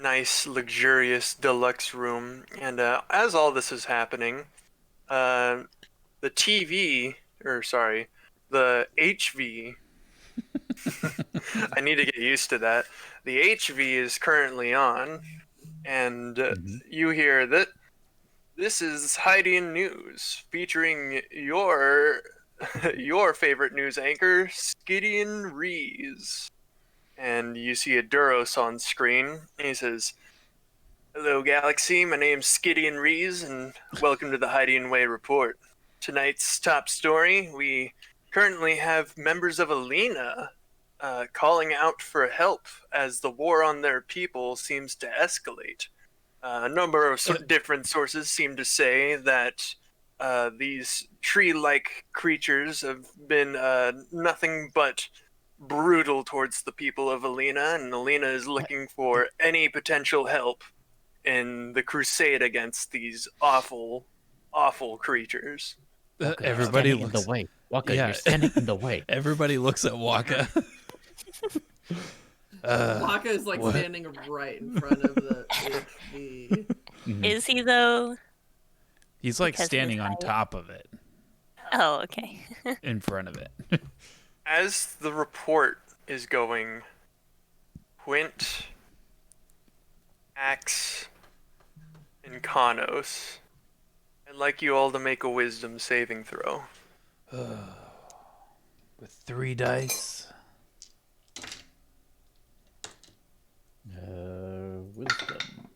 nice, luxurious deluxe room. And as all this is happening, the TV, or sorry, the HV, I need to get used to that. The HV is currently on, and you hear that this is Heidian News, featuring your favorite news anchor, Skidian Rees. And you see a Duros on screen. And he says, "Hello, Galaxy. My name's Skidian Rees, and welcome to the Heidian Way Report. Tonight's top story: we currently have members of Alina calling out for help as the war on their people seems to escalate. A number of different sources seem to say that these tree-like creatures have been nothing but brutal towards the people of Alina, and Alina is looking for any potential help in the crusade against these awful, awful creatures." Waka, Everybody you're standing looks in the way. Waka, Yeah. you're standing in the way. Everybody looks at Waka. Waka is like what? standing right in front of the HV. Is he though? He's like Because of standing his on height. top of it, Oh, okay. in front of it. As the report is going, Quint, Axe, and Kanos, I'd like you all to make a wisdom saving throw. With 3 dice. Wisdom.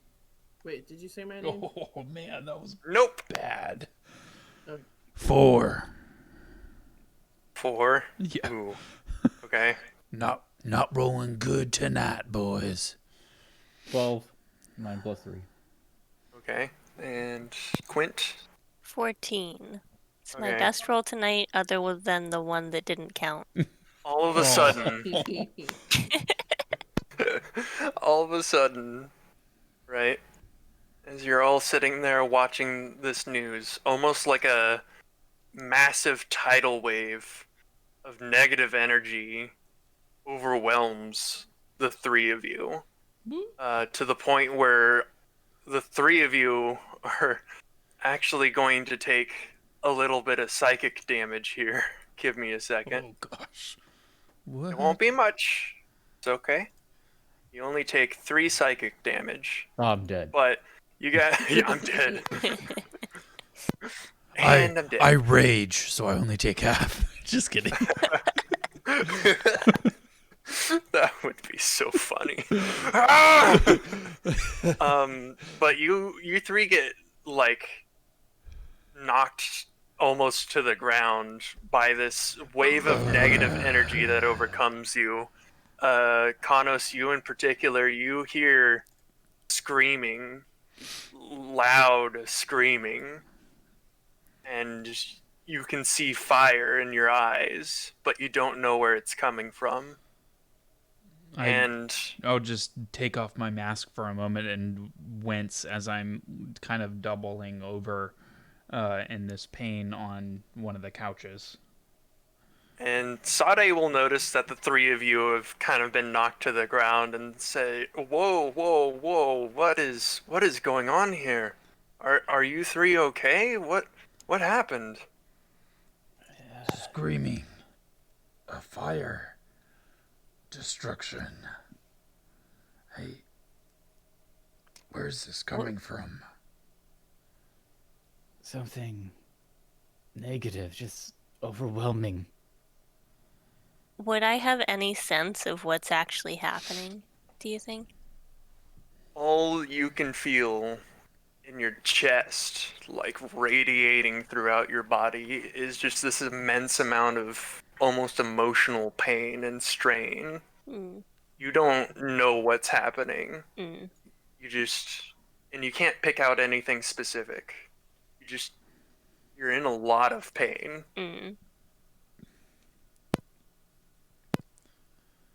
Wait, did you say my name? Oh man, that was Nope. bad. Oh. 4. 4. Yeah. Ooh. Okay. Not rolling good tonight, boys. 12. 9 plus 3. Okay. And Quint. 14. It's my Okay. best roll tonight, other than the one that didn't count. All of a sudden, right? As you're all sitting there watching this news, almost like a massive tidal wave of negative energy overwhelms the three of you, to the point where the three of you are actually going to take a little bit of psychic damage here. Give me a second. Oh gosh. What? It won't be much. It's okay. You only take 3 psychic damage, Oh, I'm dead. but you got. Yeah, I'm dead. And I'm dead. I rage, so I only take half. Just kidding. That would be so funny. Ah! But you 3 get like knocked almost to the ground by this wave of negative energy that overcomes you. Kanos, you in particular, you hear screaming, loud screaming, and you can see fire in your eyes, but you don't know where it's coming from. And I'll just take off my mask for a moment and wince as I'm kind of doubling over in this pain on one of the couches. And Sade will notice that the 3 of you have kind of been knocked to the ground and say, "Whoa, whoa, whoa! What is going on here? Are you 3 okay? What happened?" Screaming. A fire. Destruction. Where's this coming from? Something negative, just overwhelming. Would I have any sense of what's actually happening, do you think? All you can feel in your chest, like radiating throughout your body, is just this immense amount of almost emotional pain and strain. Mm, You don't know what's happening. mm, You just, and you can't pick out anything specific. You're in a lot of pain. mm.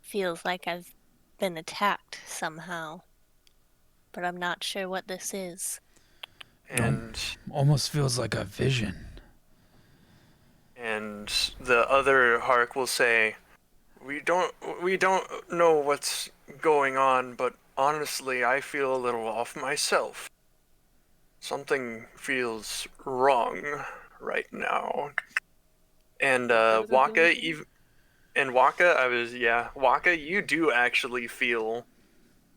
Feels like I've been attacked somehow, but I'm not sure what this is. And Almost feels like a vision. and the other Hark will say, we don't know what's going on, but honestly, I feel a little off myself. Something feels wrong right now. And Waka doesn't feel Waka, anything? even and Waka, Waka, you do actually feel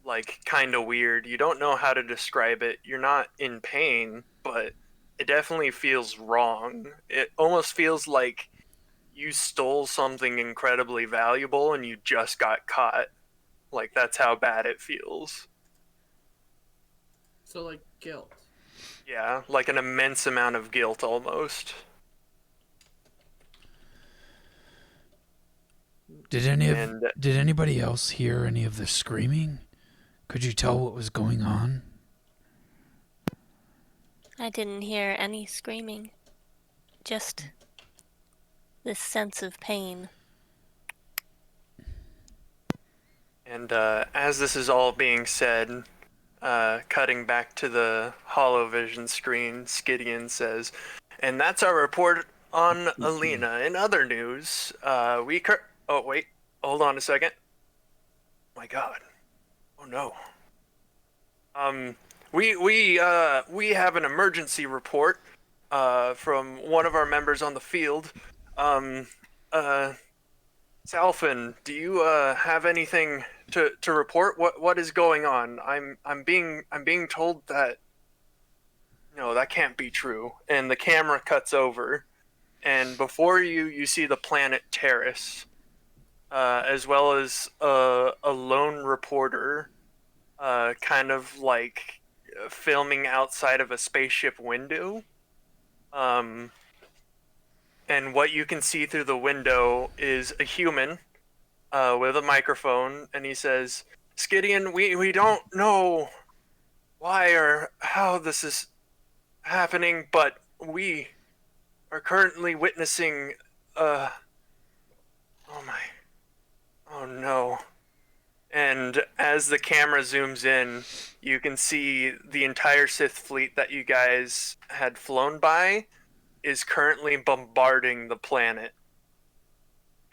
like kind of weird. You don't know how to describe it. You're not in pain, but it definitely feels wrong. It almost feels like you stole something incredibly valuable and you just got caught. Like that's how bad it feels. So like guilt. Yeah, like an immense amount of guilt almost. And Did anybody else hear any of the screaming? Could you tell what was going on? I didn't hear any screaming, just this sense of pain. and as this is all being said, cutting back to the holovision screen, Skidian says, "And that's our report on Alina. In other news, oh wait, hold on a second. My God, oh no. We have an emergency report from one of our members on the field. Um, uh, Salfin, do you have anything to report? What is going on? I'm being told that no, that can't be true. And the camera cuts over, and before you see the planet Terrace, as well as a lone reporter, kind of like filming outside of a spaceship window. Um, and what you can see through the window is a human with a microphone, and he says, "Skidian, we don't know why or how this is happening, but we are currently witnessing oh my, oh no." And as the camera zooms in, you can see the entire Sith fleet that you guys had flown by is currently bombarding the planet.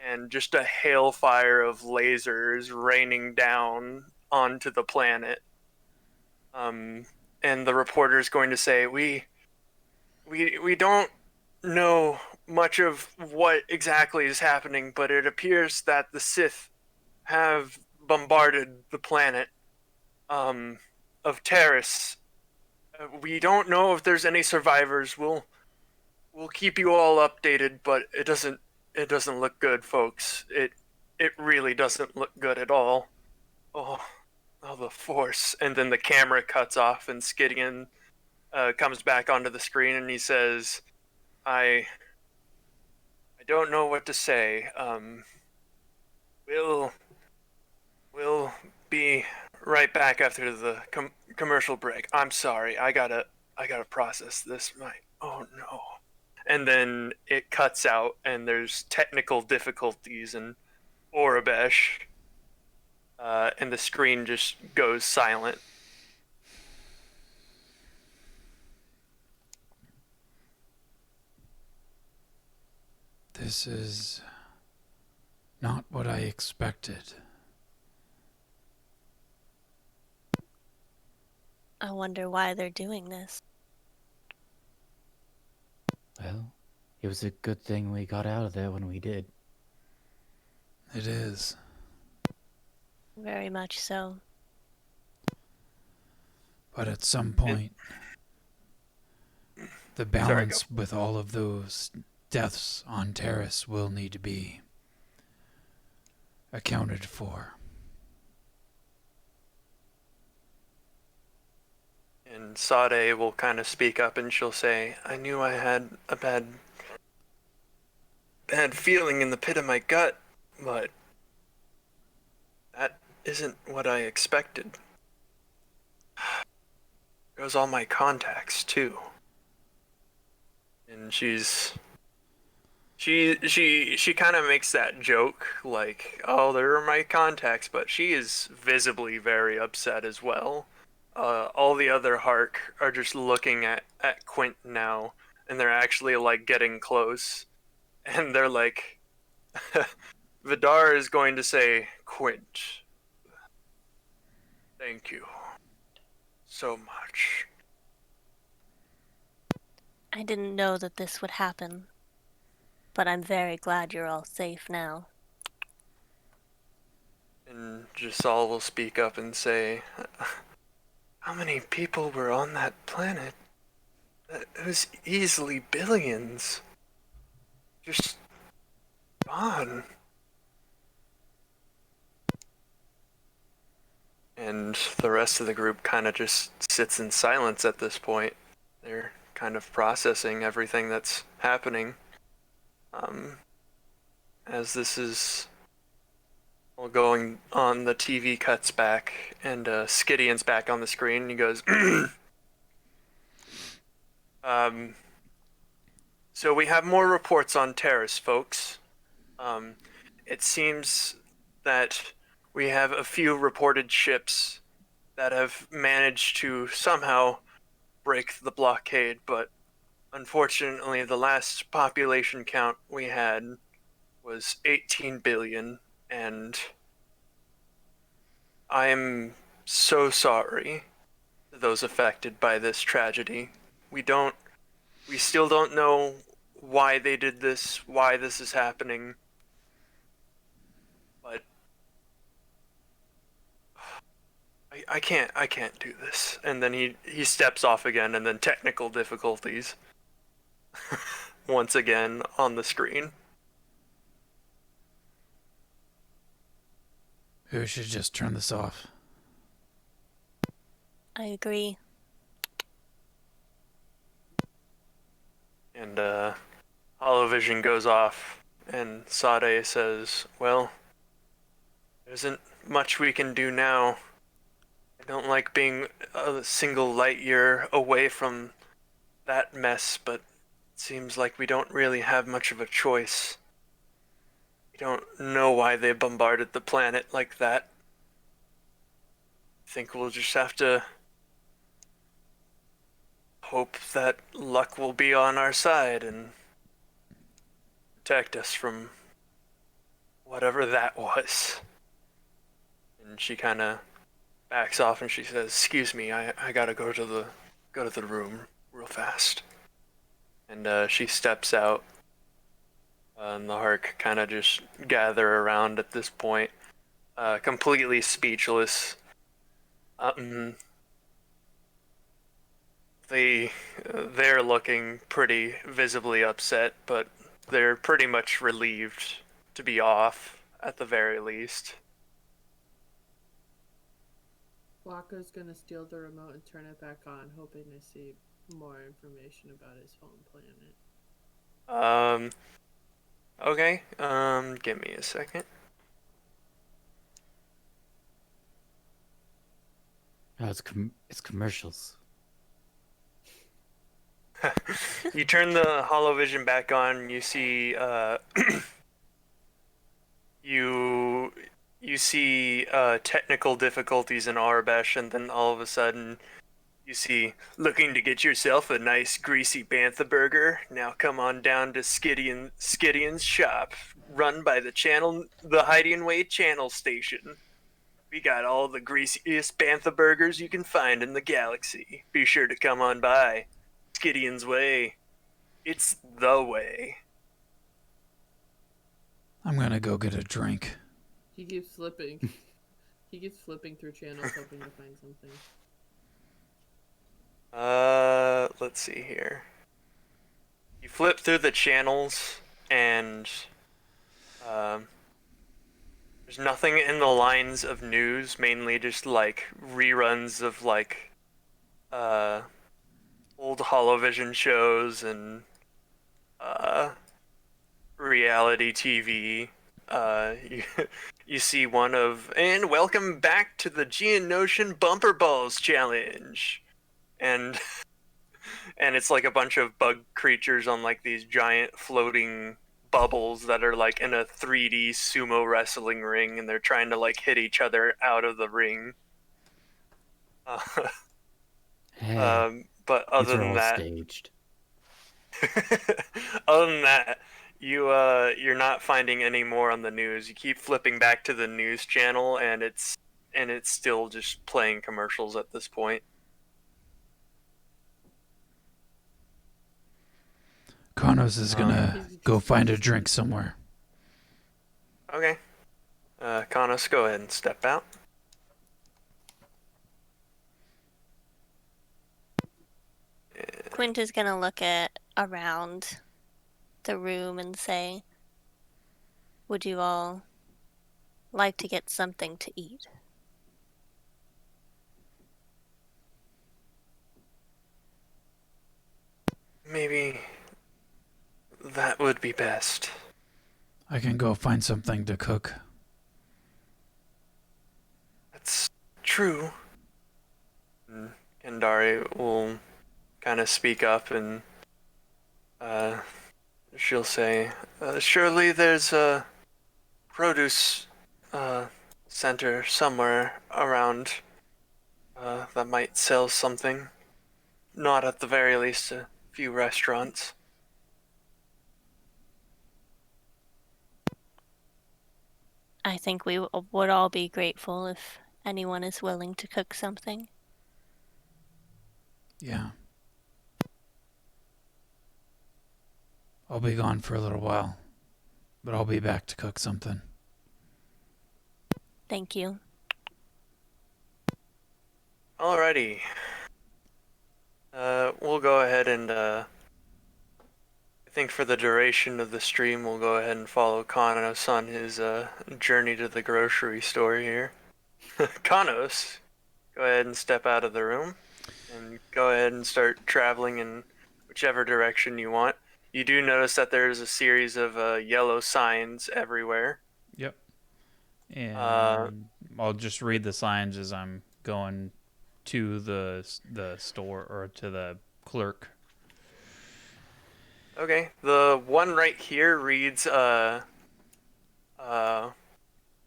And just a hailfire of lasers raining down onto the planet. Um, and the reporter is going to say, we don't know much of what exactly is happening, but it appears that the Sith have bombarded the planet of Terrace. We don't know if there's any survivors. We'll keep you all updated, but it doesn't look good, folks. It really doesn't look good at all. Oh, oh, the Force. And then the camera cuts off, and Skidian comes back onto the screen, and he says, "I don't know what to say. We'll we'll be right back after the commercial break. I'm sorry. I gotta process this. Oh no." And then it cuts out, and there's technical difficulties in Orabesh, and the screen just goes silent. This is not what I expected. I wonder why they're doing this. Well, it was a good thing we got out of there when we did. It is. Very much so. But at some point, the balance with all of those deaths on Terrace will need to be accounted for. And Sade will kind of speak up and she'll say, I knew I had a bad feeling in the pit of my gut, but that isn't what I expected. There's all my contacts, too. And she kind of makes that joke, like, oh, there are my contacts, but she is visibly very upset as well. All the other Hark are just looking at Quint now, and they're actually, like, getting close. And they're like, Vidar is going to say, Quint, thank you so much. I didn't know that this would happen, but I'm very glad you're all safe now. And Giselle will speak up and say, how many people were on that planet? It was easily billions. Just gone. And the rest of the group kind of just sits in silence at this point. They're kind of processing everything that's happening. As this is all going on, the TV cuts back, and Skidion's back on the screen, and he goes, so we have more reports on Terrace, folks. It seems that we have a few reported ships that have managed to somehow break the blockade, but unfortunately the last population count we had was 18 billion, and I'm so sorry to those affected by this tragedy. We still don't know why they did this, why this is happening, but I can't do this. And then he steps off again, and then technical difficulties once again on the screen. We should just turn this off. I agree. And Holovision goes off, and Sade says, well, there isn't much we can do now. I don't like being a single light year away from that mess, but it seems like we don't really have much of a choice. We don't know why they bombarded the planet like that. I think we'll just have to hope that luck will be on our side and protect us from whatever that was. And she kind of backs off and she says, excuse me, I gotta go to the room real fast. And she steps out. And the Hark kind of just gather around at this point, completely speechless. They're looking pretty visibly upset, but they're pretty much relieved to be off at the very least. Waka's gonna steal the remote and turn it back on, hoping to see more information about his home planet. Okay, give me a second. Oh, it's commercials. You turn the holovision back on, you see, you see, technical difficulties in Arbesh, and then all of a sudden, you see, looking to get yourself a nice greasy bantha burger? Now come on down to Skidion's shop, run by the Heidi and Wade channel station. We got all the greasiest bantha burgers you can find in the galaxy. Be sure to come on by. Skidion's way. It's the way. I'm gonna go get a drink. He keeps flipping. He keeps flipping through channels hoping to find something. Let's see here. You flip through the channels, and there's nothing in the lines of news. Mainly just like reruns of like uh, old Holovision shows and uh, reality TV. You, you see one of, and welcome back to the Geonosian Bumper Balls Challenge, and and it's like a bunch of bug creatures on like these giant floating bubbles that are like in a 3D sumo wrestling ring, and they're trying to like hit each other out of the ring. Uh, but These other are than all that, staged. other than that, you're not finding any more on the news. You keep flipping back to the news channel, and it's still just playing commercials at this point. Kronos is gonna go find a drink somewhere. Okay. Kanos, go ahead and step out. Quint is gonna look at around the room and say, "Would you all like to get something to eat?" Maybe that would be best. I can go find something to cook. That's true. And Kendari will kind of speak up, and she'll say, surely there's a produce center somewhere around that might sell something. Not at the very least a few restaurants. I think we would all be grateful if anyone is willing to cook something. Yeah. I'll be gone for a little while, but I'll be back to cook something. Thank you. Alrighty. We'll go ahead and I think for the duration of the stream, we'll go ahead and follow Kanos on his journey to the grocery store here. Kanos, go ahead and step out of the room and go ahead and start traveling in whichever direction you want. You do notice that there's a series of yellow signs everywhere. Yep. And I'll just read the signs as I'm going to the store or to the clerk. Okay, the one right here reads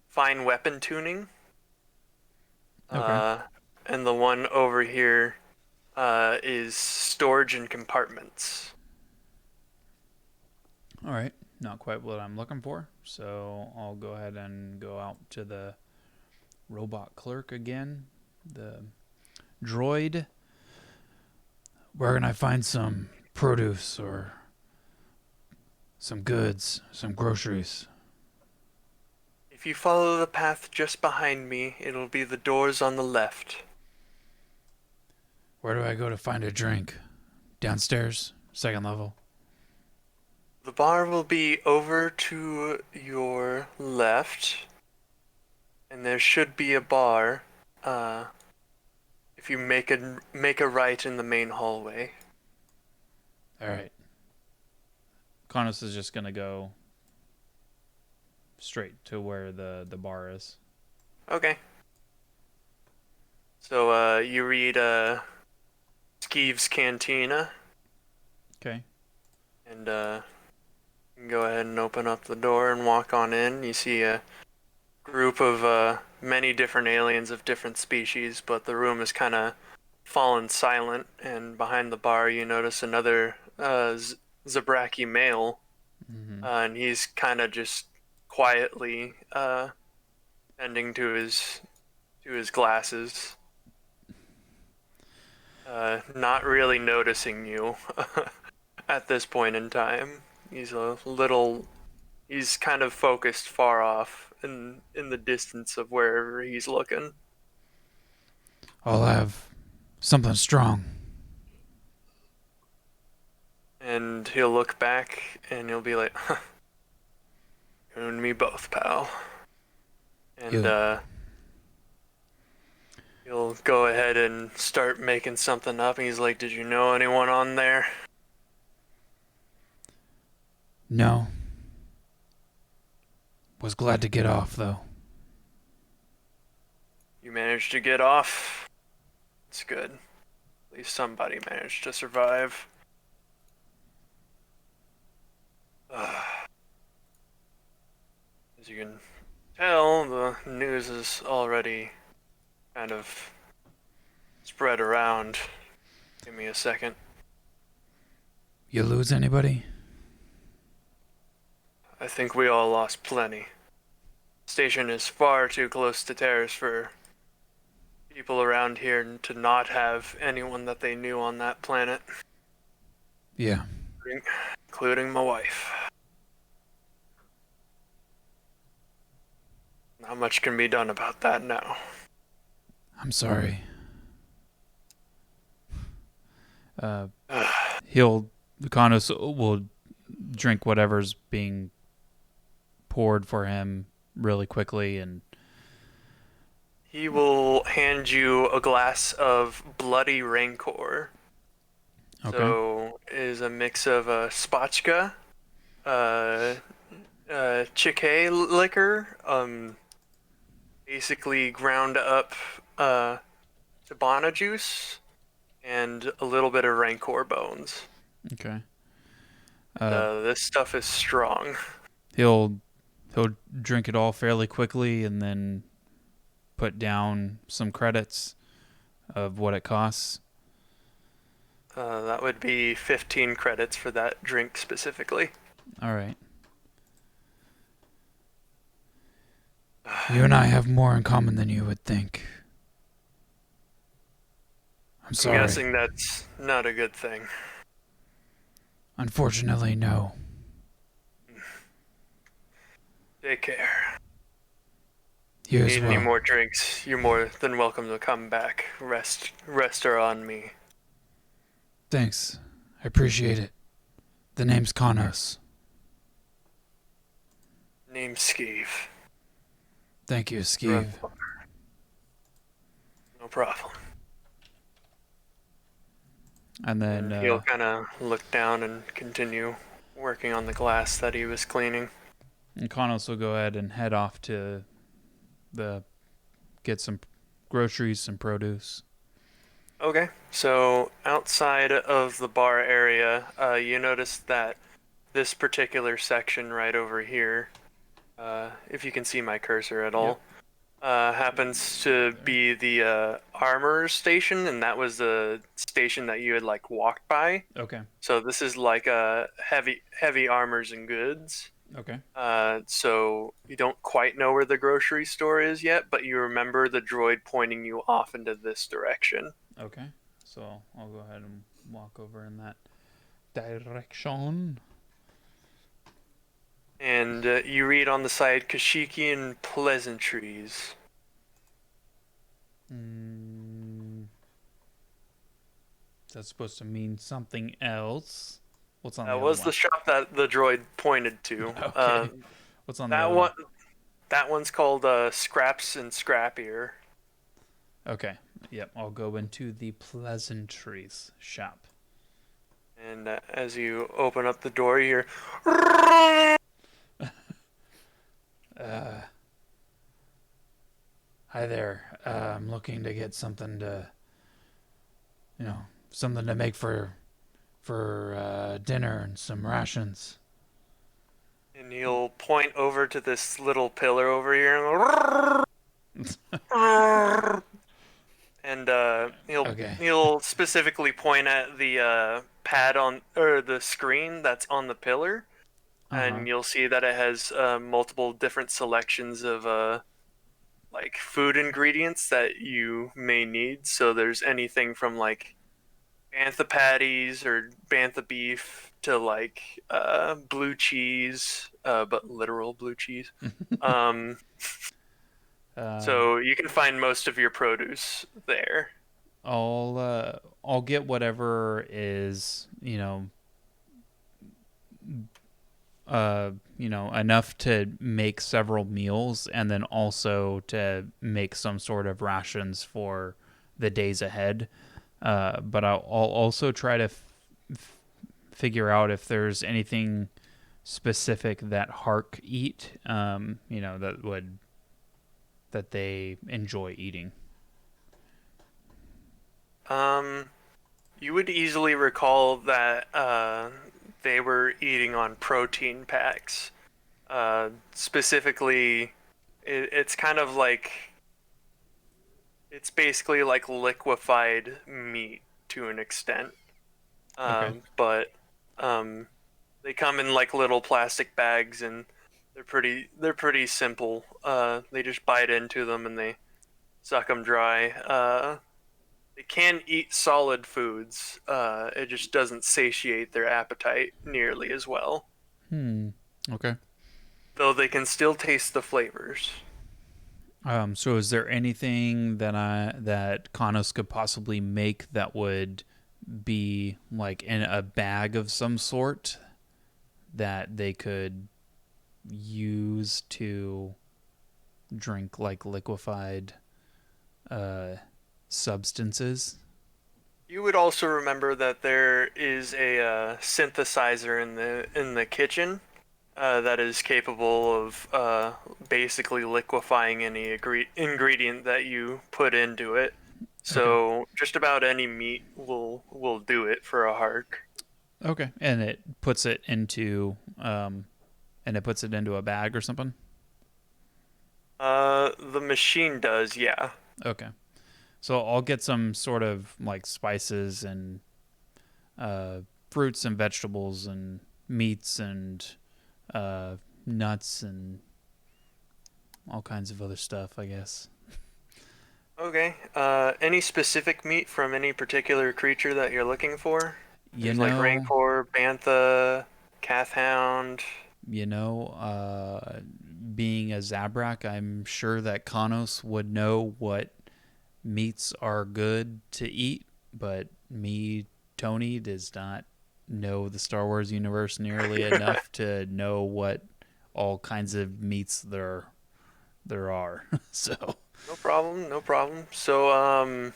fine weapon tuning. Okay. And the one over here is storage and compartments. All right. Not quite what I'm looking for. So I'll go ahead and go out to the robot clerk again. The droid. Where can I find some produce or some goods, some groceries? If you follow the path just behind me, it'll be the doors on the left. Where do I go to find a drink? Downstairs? Second level? The bar will be over to your left, and there should be a bar if you make a right in the main hallway. All right. Kronos is just going to go straight to where the bar is. Okay. So you read Skeeve's Cantina, Okay. and you can go ahead and open up the door and walk on in. You see a group of many different aliens of different species, but the room is kind of fallen silent, and behind the bar you notice another Zabraki male, Mm-hmm. and he's kind of just quietly tending to his glasses, not really noticing you at this point in time. He's kind of focused far off in the distance of wherever he's looking. I'll have something strong. And he'll look back and he'll be like, huh, you and me both, pal. And he'll go ahead and start making something up. And he's like, did you know anyone on there? No. Was glad to get off, though. You managed to get off? It's good. At least somebody managed to survive. As you can tell, the news is already kind of spread around. Give me a second. You lose anybody? I think we all lost plenty. Station is far too close to Terrace for people around here to not have anyone that they knew on that planet, Yeah. including my wife. Not much can be done about that now. I'm sorry. Kanos will drink whatever's being poured for him really quickly, and He will hand you a glass of bloody rancor. okay. So it is a mix of spotchka, chique liquor, basically ground up Tabana juice, and a little bit of rancor bones. Okay. This stuff is strong. He'll drink it all fairly quickly and then put down some credits of what it costs. That would be 15 credits for that drink specifically. All right. You and I have more in common than you would think. I'm sorry. I'm guessing that's not a good thing. Unfortunately, no. Take care. You as Need well. any more drinks? You're more than welcome to come back. Rest are on me. Thanks. I appreciate it. The name's Kanos. Name's Skeeve. Thank you, Skeeve. No problem. And then He'll kind of look down and continue working on the glass that he was cleaning. and Kanos will go ahead and head off to get some groceries, some produce. Okay, so outside of the bar area, you notice that this particular section right over here, if you can see my cursor at all, happens to be the armor station, and that was the station that you had like walked by. Okay. So this is like heavy armors and goods. Okay. So you don't quite know where the grocery store is yet, but you remember the droid pointing you off into this direction. Okay. So I'll go ahead and walk over in that direction. And you read on the side Kashyyykian pleasantries. That's supposed to mean something else. What's on the That other was one? the shop that the droid pointed to. Okay. What's on the That other one, that one's called Scraps and Scrappier. Okay. Yep. I'll go into the pleasantries shop. And as you open up the door, you hear, Hi there. I'm looking to get something to, something to make for dinner and some rations. and he'll point over to this little pillar over here, and he'll specifically point at the pad on or the screen that's on the pillar, and you'll see that it has multiple different selections of like food ingredients that you may need. So there's anything from like bantha patties or bantha beef to like blue cheese, but literal blue cheese. So you can find most of your produce there. I'll get whatever is enough to make several meals, and then also to make some sort of rations for the days ahead. But I'll also try to figure out if there's anything specific that Hark eat, that they enjoy eating. You would easily recall that they were eating on protein packs. Specifically, it's kind of like it's basically like liquefied meat to an extent. Okay. But they come in like little plastic bags, and they're pretty simple. They just bite into them and they suck them dry. They can eat solid foods. It just doesn't satiate their appetite nearly as well, Okay. though they can still taste the flavors. So is there anything that Kanos could possibly make that would be like in a bag of some sort that they could use to drink, like liquefied substances? You would also remember that there is a synthesizer in the kitchen that is capable of basically liquefying any ingredient that you put into it. So just about any meat will do it for a hark. Okay. And it puts it into a bag or something? The machine does, yeah. Okay. So I'll get some sort of like spices and fruits and vegetables and meats and nuts and all kinds of other stuff, I guess. Okay. Any specific meat from any particular creature that you're looking for? There's like Rancor, Bantha, Cathhound. Being a Zabrak, I'm sure that Kanos would know what meats are good to eat, but me, Tony, does not know the Star Wars universe nearly enough to know what all kinds of meats there are. So No problem, no problem. So,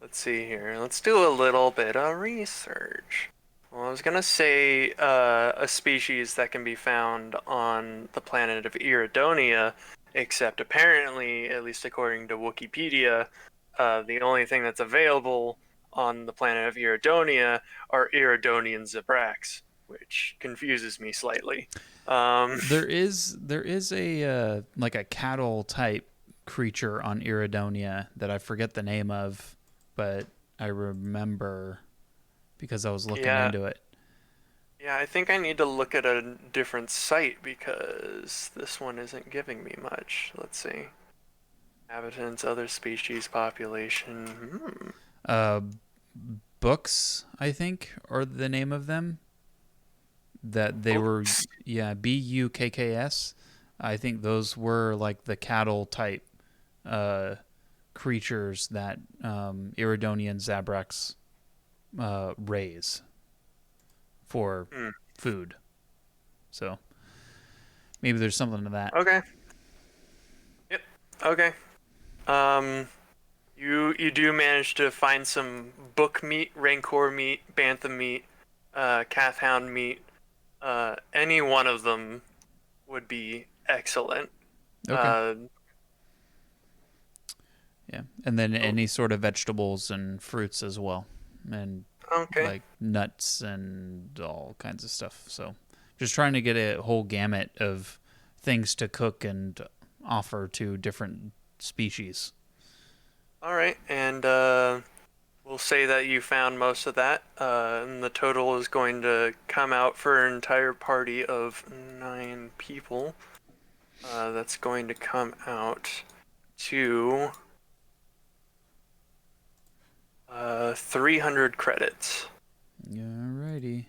let's see here. Let's do a little bit of research. Well, I was gonna say a species that can be found on the planet of Iridonia, except apparently, at least according to Wikipedia, the only thing that's available on the planet of Iridonia are Iridonian Zabraks, which confuses me slightly. there is a like a cattle type creature on Iridonia that I forget the name of, but I remember because I was looking into it. Yeah, I think I need to look at a different site because this one isn't giving me much. Let's see. Inhabitants, other species, population. Books, I think, are the name of them. That they Books? Bukks. I think those were like the cattle type creatures that Iridonian Zabraks raise for food. So maybe there's something to that. Okay. Yep. Okay. You do manage to find some book meat, Rancor meat, Bantha meat, Cathhound meat. Any one of them would be excellent. Okay. Yeah, and then any sort of vegetables and fruits as well, and like nuts and all kinds of stuff. So just trying to get a whole gamut of things to cook and offer to different species. All right, and we'll say that you found most of that, and the total is going to come out for an entire party of 9 people. That's going to come out to 300 credits. Alrighty.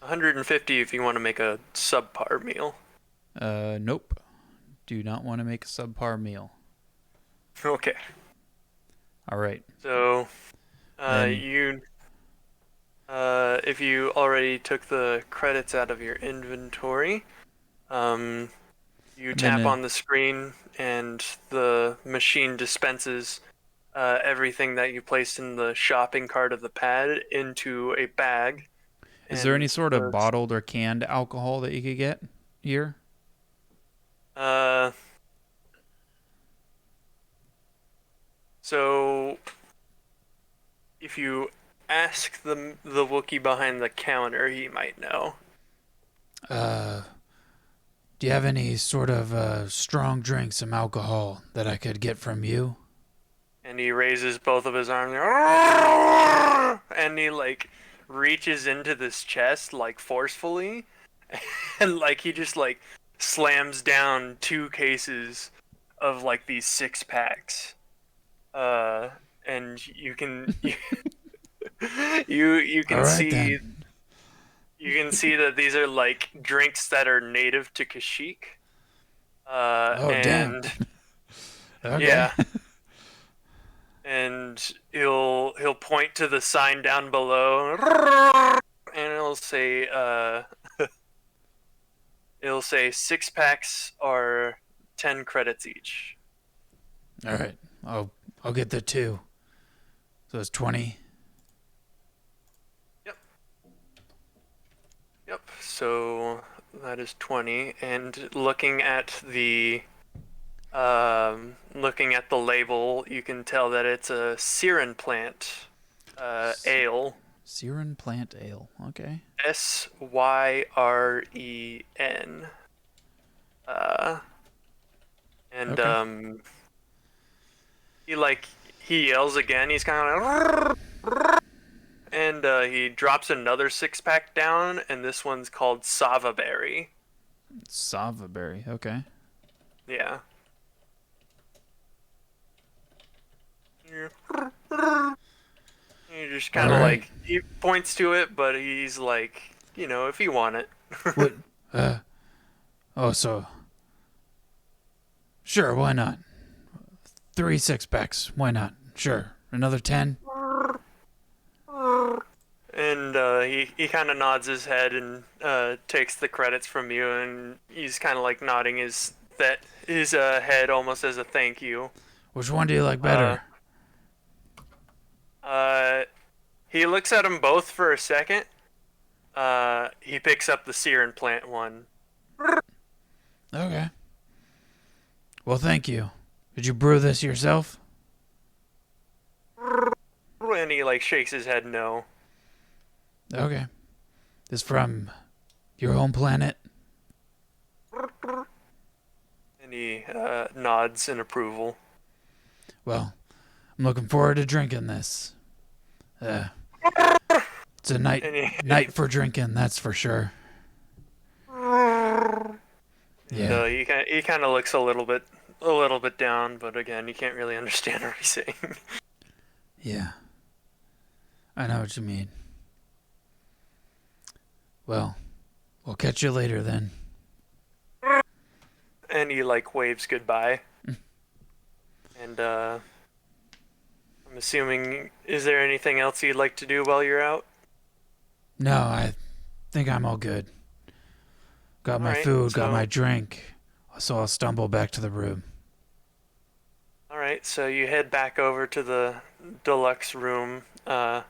$150 if you want to make a subpar meal. Nope. Do not want to make a subpar meal. Okay. All right. So, Then- if you already took the credits out of your inventory, you And tap then, on the screen and the machine dispenses everything that you placed in the shopping cart of the pad into a bag. Is there any And sort of bottled or canned alcohol that you could get here? So if you ask the Wookiee behind the counter, he might know. Do you have any sort of strong drink, some alcohol that I could get from you? And he raises both of his arms, and he like reaches into this chest like forcefully, and like he just like slams down 2 cases of like these 6 packs. And you can you can All right, see then. you can see that these are like drinks that are native to Kashyyyk. Oh, damn. And Okay. yeah. And he'll point to the sign down below, and it'll say it'll say 6 packs are 10 credits each. All right. I'll get the 2. So it's 20. Yep. So that is 20. And looking at the label, you can tell that it's a Siren plant ale. Siren plant ale. Okay. Syren. And Okay. he yells again. He's kind of like, and he drops another 6 pack down, and this one's called Sava Berry. Sava berry. Okay. Yeah. He just kind of Alright. like he points to it, but he's like, if you want it. What? Oh, so. Sure, why not? 3 6-packs. Why not? Sure. Another 10? And he kind of nods his head and takes the credits from you, and he's kind of like nodding his head almost as a thank you. Which one do you like better? He looks at them both for a second. He picks up the Siren plant one. Okay. Well, thank you. Did you brew this yourself? And he like shakes his head no. Okay. This from your home planet? And he nods in approval. Well, I'm looking forward to drinking this. It's a night for drinking, that's for sure. Yeah. He kind of looks a little bit down, but again, you can't really understand what he's saying. Yeah. I know what you mean. Well, we'll catch you later then. And he like waves goodbye. And I'm assuming, is there anything else you'd like to do while you're out? No, I think I'm all good. Got my Alright, food, got so- my drink, so I'll stumble back to the room. Alright, so you head back over to the deluxe room. A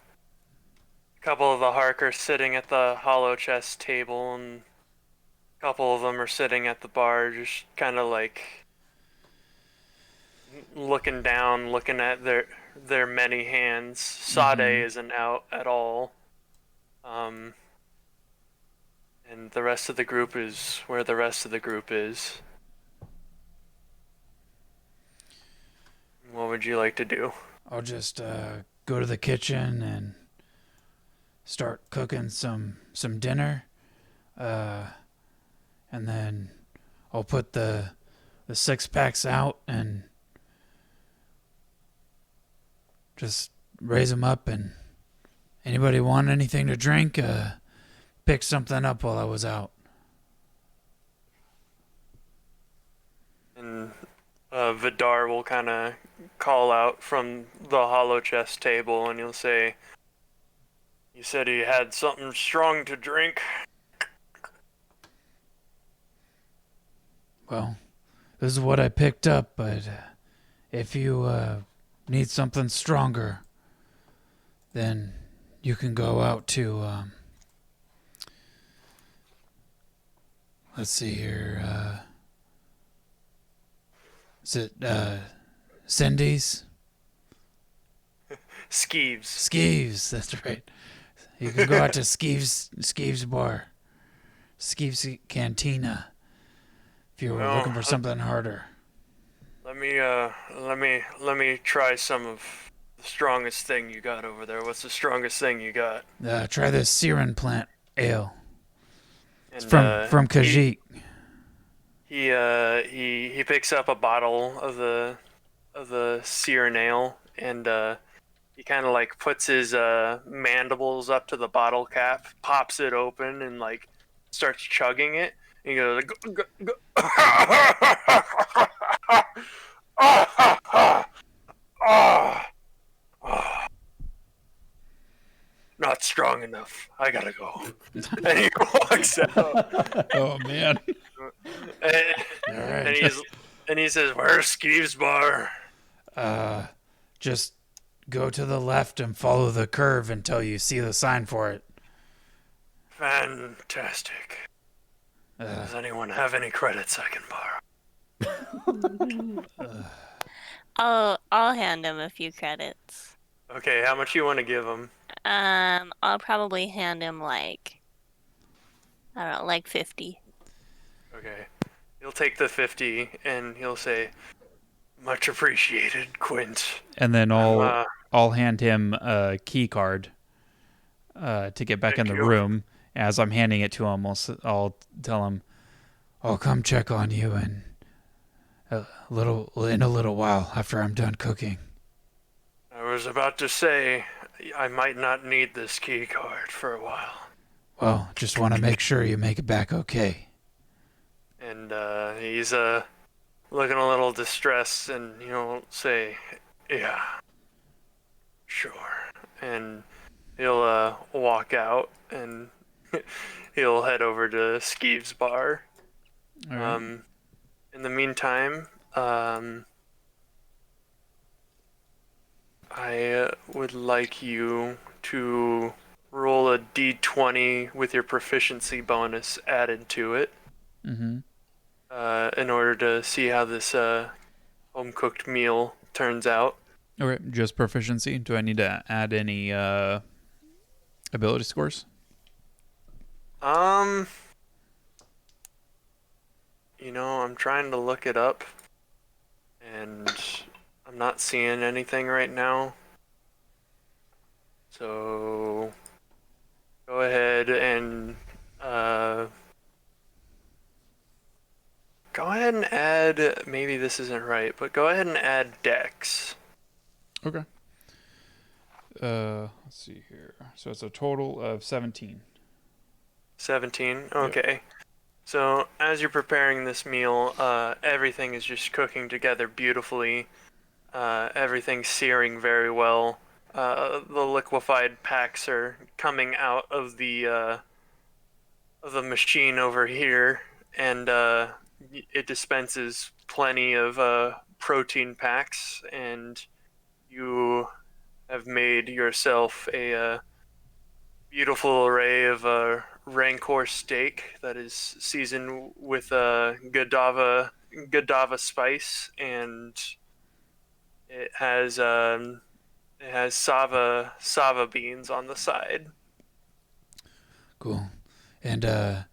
couple of the Harkers sitting at the hollow chest table, and a couple of them are sitting at the bar, just kind of like looking down, looking at their many hands. Sade isn't out at all. And the rest of the group is where the rest of the group is. What would you like to do? I'll just go to the kitchen and start cooking some dinner. And then I'll put the 6-packs out and just raise them up, and anybody want anything to drink, pick something up while I was out. And Vidar will kind of call out from the hollow chest table, and he'll say, "You said he had something strong to drink." Well, this is what I picked up, but if you need something stronger, then you can go out to, let's see here, is it, Cindy's? Skeeves. Skeeves, that's right. You can go out to Skeeves Bar. Skeeves Cantina. If you were Well, looking for something harder. Let me try some of the strongest thing you got over there. What's the strongest thing you got? Try this Siren Plant Ale. It's And from Khajiit. he picks up a bottle of the sear nail, and he kind of like puts his mandibles up to the bottle cap, pops it open, and like starts chugging it. And he goes, not strong enough. I gotta go. And he walks out. Oh, man. And, All right. and he says, "Where's Skeeves Bar?" Just go to the left and follow the curve until you see the sign for it. Fantastic. Does anyone have any credits I can borrow? I'll hand him a few credits. Okay, how much you want to give him? I'll probably hand him like, I don't know, like 50. Okay. He'll take the 50 and he'll say, "Much appreciated, Quint." And then I'll hand him a key card to get back in Thank the you. room. As I'm handing it to him, I'll tell him, I'll come check on you in a little while after I'm done cooking. I was about to say, I might not need this key card for a while. Well, just want to make sure you make it back okay. And he's looking a little distressed, and he'll say, "Yeah, sure." And he'll walk out, and he'll head over to Skeeves Bar. all right. In the meantime, I would like you to roll a d20 with your proficiency bonus added to it, Mm-hmm. in order to see how this home-cooked meal turns out. Okay, just proficiency. Do I need to add any ability scores? I'm trying to look it up, and I'm not seeing anything right now. So go ahead and add. Maybe this isn't right, but go ahead and add Dex. Okay. Let's see here. So it's a total of 17. 17. Okay. So as you're preparing this meal, everything is just cooking together beautifully. Everything's searing very well. The liquefied packs are coming out of the machine over here, and it dispenses plenty of protein packs, and you have made yourself a beautiful array of Rancor steak that is seasoned with Godiva spice, and it has Sava beans on the side. Cool. And There's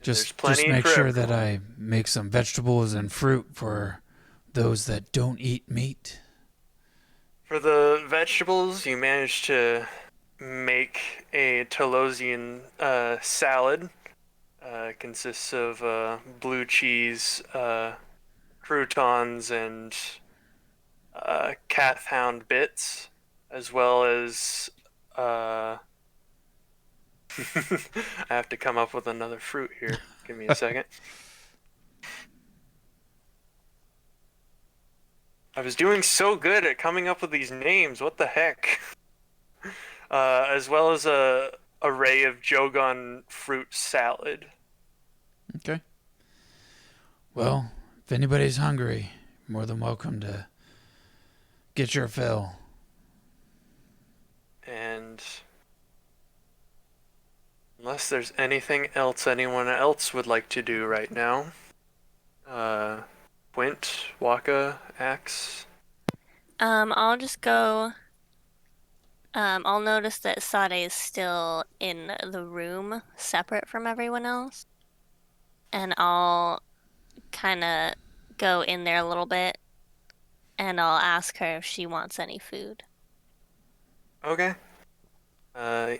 just plenty make for sure that everyone. I make some vegetables and fruit for those that don't eat meat. For the vegetables, you managed to make a Tolosian salad. Consists of blue cheese, croutons, and calf hound bits, as well as I have to come up with another fruit here. Give me a second. I was doing so good at coming up with these names. What the heck? As well as a array of Jogon fruit salad. Okay. Well, if anybody's hungry, more than welcome to get your fill. And unless there's anything else anyone else would like to do right now, Quint, Waka, Axe. I'll just go. I'll notice that Sade is still in the room, separate from everyone else, and I'll kind of go in there a little bit, and I'll ask her if she wants any food. Okay.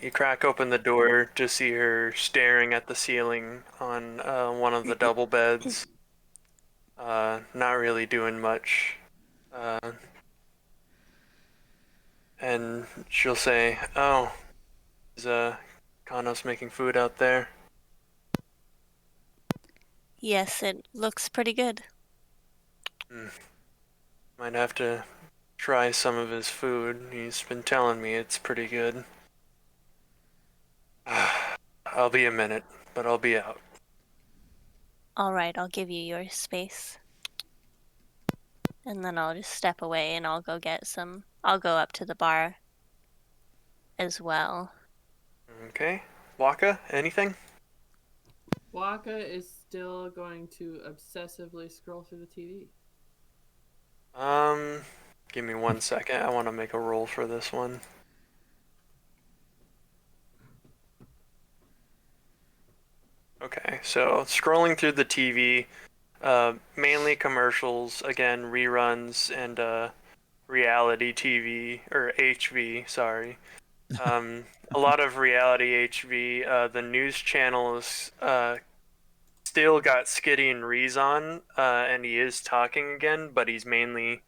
You crack open the door to see her staring at the ceiling on one of the double beds. Not really doing much. And she'll say, "Oh, is Kanos making food out there?" Yes, it looks pretty good. Might have to try some of his food. He's been telling me it's pretty good. I'll be a minute, but I'll be out. All right, I'll give you your space. And then I'll just step away and I'll go get some. I'll go up to the bar as well. Okay. Waka, anything? Waka is still going to obsessively scroll through the TV. Give me 1 second. I want to make a roll for this one. Okay, so scrolling through the TV, mainly commercials, again, reruns, and reality TV, or HV, sorry. A lot of reality HV. The news channels still got Skitty and Reese on, and he is talking again, but he's mainly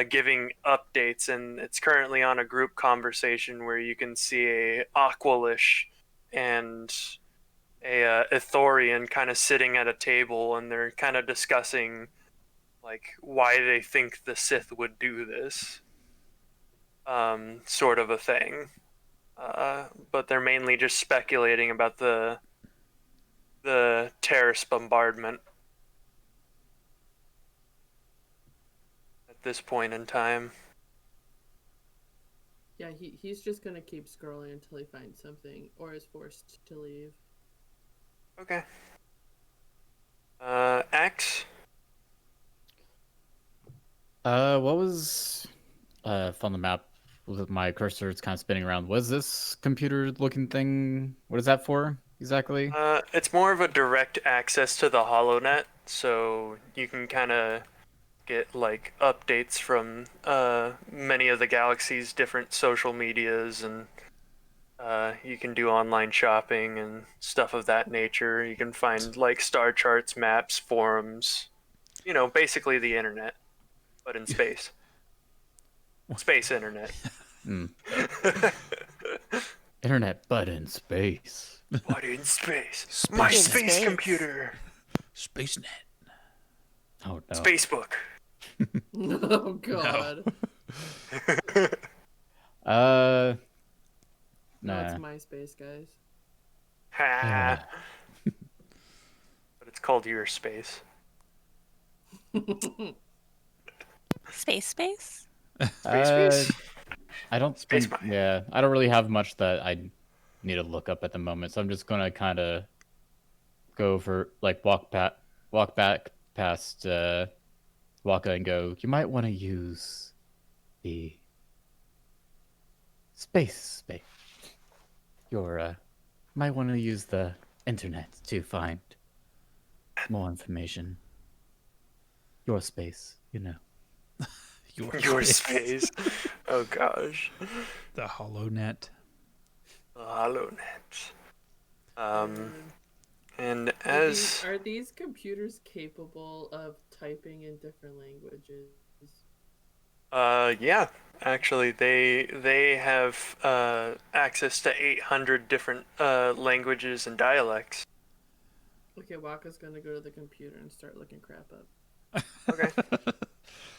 giving updates, and it's currently on a group conversation where you can see a Aqualish and a Ithorian kind of sitting at a table, and they're kind of discussing like why they think the Sith would do this, sort of a thing. But they're mainly just speculating about the terrorist bombardment at this point in time. Yeah, he's just gonna keep scrolling until he finds something or is forced to leave. Okay. Axe? What was from the map with my cursor? It's kind of spinning around. Was this computer-looking thing? What is that for exactly? It's more of a direct access to the HoloNet, so you can kind of get like updates from many of the galaxy's different social medias, and you can do online shopping and stuff of that nature. You can find like star charts, maps, forums, basically the internet, but in space. Space internet. Internet, but in space. But in space. My In space space. computer. SpaceNet. Oh no. Spacebook. Oh god. No. No, it's MySpace, guys. Ha. But it's called your space. Space? Space? I don't Space think, Mine. yeah, I don't really have much that I need to look up at the moment, so I'm just gonna kind of go for like walk back past Waka and go. You might want to use the space. Might want to use the internet to find more information. Your space, Your space. Oh gosh. The HoloNet. The HoloNet. And Are as these computers capable of typing in different languages? yeah, actually they have access to 800 different languages and dialects. Okay, Waka's gonna go to the computer and start looking crap up. Okay.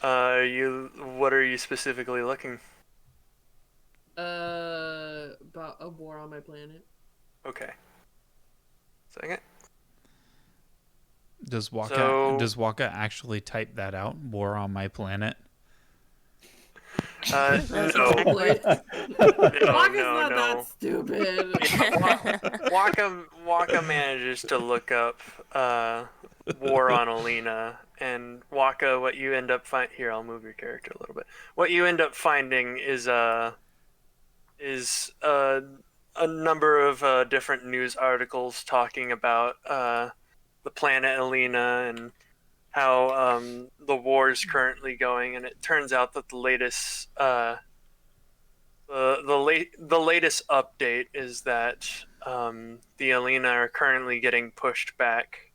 What are you specifically looking? About a war on my planet. Okay. Second. Does So- Waka actually type that out? War on my planet. That's No. Probably. No, Waka's no, not no. that stupid. Waka manages to look up War on Alina, and Waka, what you end up here, I'll move your character a little bit. What you end up finding is a number of different news articles talking about the planet Alina and how the war is currently going, and it turns out that the latest the latest update is that the Alina are currently getting pushed back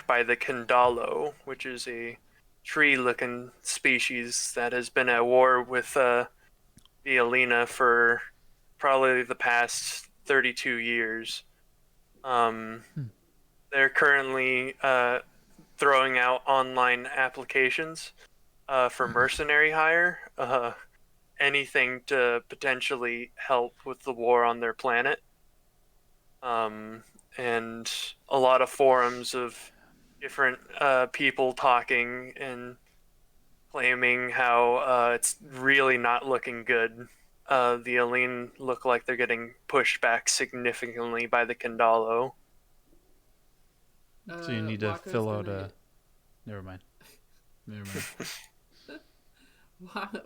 by the Kandalo, which is a tree-looking species that has been at war with the Alina for probably the past 32 years. They're currently throwing out online applications for mercenary hire, anything to potentially help with the war on their planet. And a lot of forums of different people talking and claiming how it's really not looking good. The Aline look like they're getting pushed back significantly by the Kandalo. So you need to Waka's fill out gonna- a. Never mind.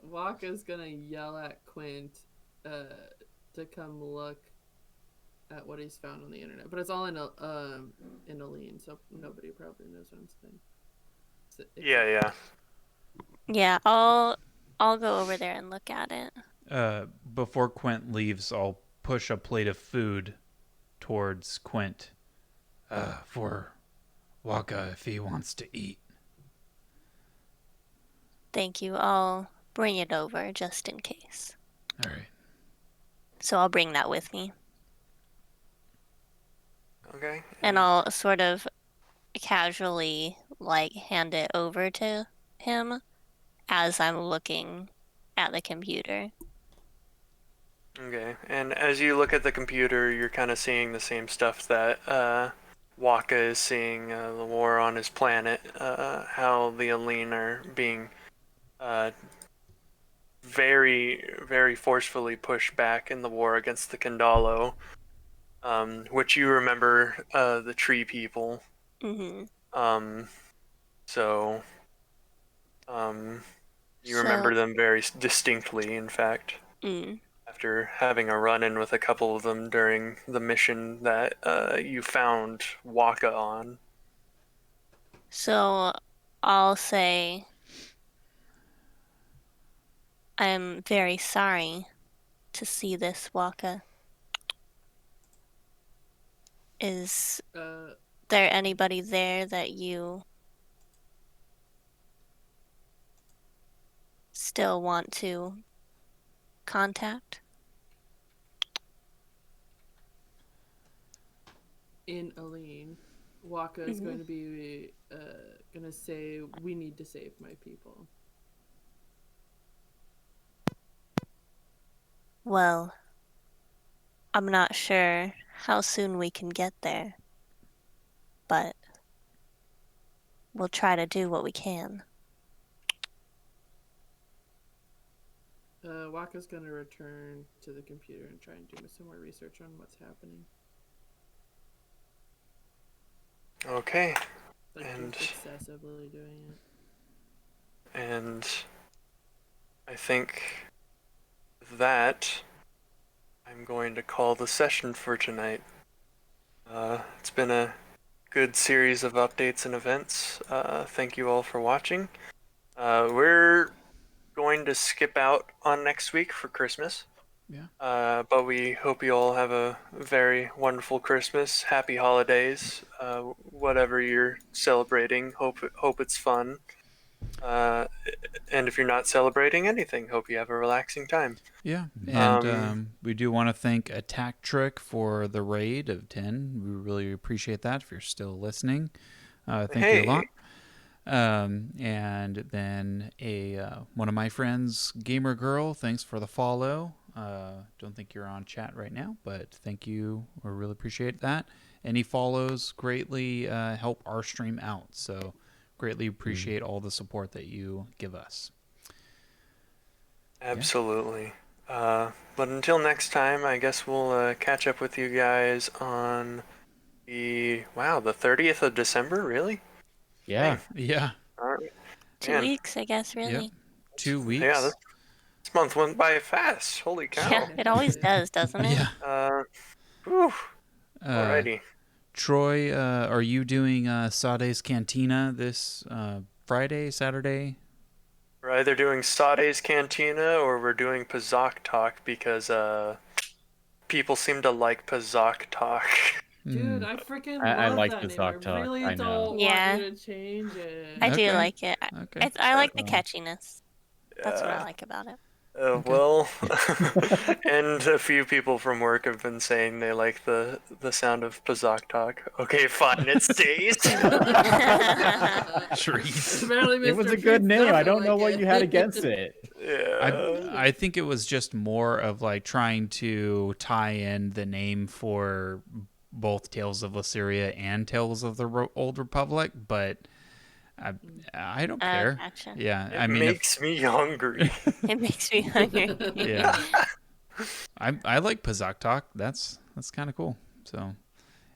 Waka's gonna yell at Quint to come look at what he's found on the internet, but it's all in Aline, so nobody probably knows what I'm saying. Yeah. Yeah, I'll go over there and look at it. Before Quint leaves, I'll push a plate of food towards Quint. For Waka if he wants to eat. Thank you. I'll bring it over just in case. All right. So I'll bring that with me. Okay. And I'll sort of casually hand it over to him as I'm looking at the computer. Okay, and as you look at the computer, you're kind of seeing the same stuff that Waka is seeing, the war on his planet, how the Aline are being very, very forcefully pushed back in the war against the Kandalo, which you remember the tree people. Mm-hmm. So you remember them very distinctly, in fact. After having a run-in with a couple of them during the mission that you found Waka on. So I'll say, I'm very sorry to see this, Waka. Is there anybody there that you still want to contact? In Aline, Waka is going to be gonna say, "We need to save my people." Well, I'm not sure how soon we can get there, but we'll try to do what we can. Waka's gonna return to the computer and try and do some more research on what's happening. Okay. And just excessively doing it. And I think that I'm going to call the session for tonight. It's been a good series of updates and events. Thank you all for watching. We're going to skip out on next week for Christmas. Yeah. But we hope you all have a very wonderful Christmas. Happy holidays. Whatever you're celebrating, hope it's fun. And if you're not celebrating anything, hope you have a relaxing time. Yeah, and we do want to thank Attack Trick for the raid of 10. We really appreciate that if you're still listening. Thank you a lot. And then one of my friends, Gamer Girl, thanks for the follow. Don't think you're on chat right now, but thank you. I really appreciate that. Any follows greatly help our stream out. So greatly appreciate all the support that you give us. Absolutely. But until next time, I guess we'll catch up with you guys on the 30th of December, really? Yeah. Yeah. All right. 2 Man. weeks, I guess, really. Yep. 2 weeks. Yeah, this month went by fast. Holy cow. Yeah, it always does, doesn't it? Yeah. Whew. Uh, Alrighty. Troy, are you doing Sade's Cantina this Friday, Saturday? We're either doing Sade's Cantina or we're doing Pazak Talk because people seem to like Pazak Talk. Dude, I freaking I love like that the name. Sock I Talk, really I know. don't Yeah. want you to change it. I do Okay. like it. Okay. I like the Uh, catchiness. That's what I like about it. Well, and a few people from work have been saying they like the sound of Pazak Talk. Okay, fine, it stays. Trees. Apparently, It was Mr. a good Treats name. I doesn't don't know like what it. you had against it. Yeah. I think it was just more of like trying to tie in the name for both Tales of Lyciria and Tales of the Old Republic, but I don't care. Gotcha. Yeah, It I mean, makes me hungry. It makes me hungry. yeah, I like Pazak Talk. That's kind of cool. So,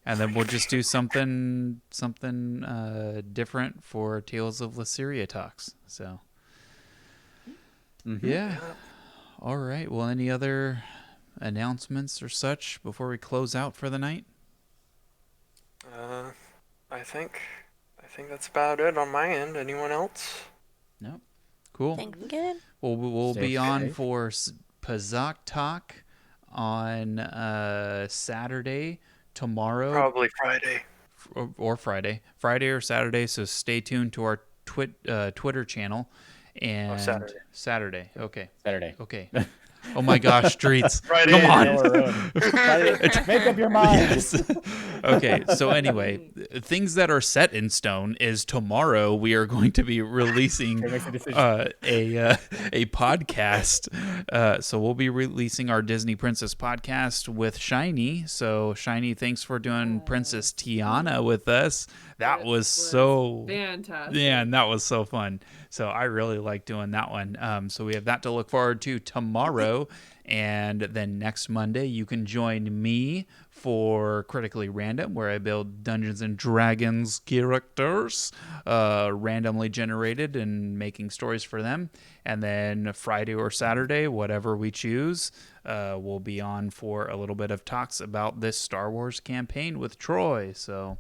and then we'll just do something different for Tales of Lyciria talks. So, yeah. All right. Well, any other announcements or such before we close out for the night? I think that's about it on my end. Anyone else? No. Cool. Think good. Well, we'll Stay be on safe. for Pazak Talk on Saturday, tomorrow, Probably Friday. or Friday or Saturday. So stay tuned to our Twitter channel. And Saturday. Okay. Saturday. Okay. Oh my gosh, streets. Friday. Come on. Friday. Make up your mind. Yes. Okay, so anyway, things that are set in stone is tomorrow we are going to be releasing Okay, make the decision. a podcast. So we'll be releasing our Disney Princess podcast with Shiny. So Shiny, thanks for doing Princess Tiana with us. That It was so fantastic. yeah, and that was so fun. So I really like doing that one. So we have that to look forward to tomorrow. And then next Monday, you can join me for Critically Random, where I build Dungeons and Dragons characters, randomly generated and making stories for them. And then Friday or Saturday, whatever we choose, we'll be on for a little bit of talks about this Star Wars campaign with Troy. So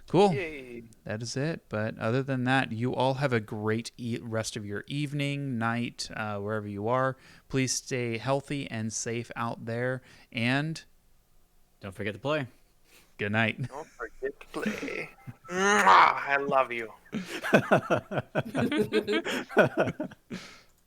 cool. Yay. That is it. But other than that, you all have a great rest of your evening, night, wherever you are. Please stay healthy and safe out there. And Don't forget to play. good night. Don't forget to play. Mwah, I love you.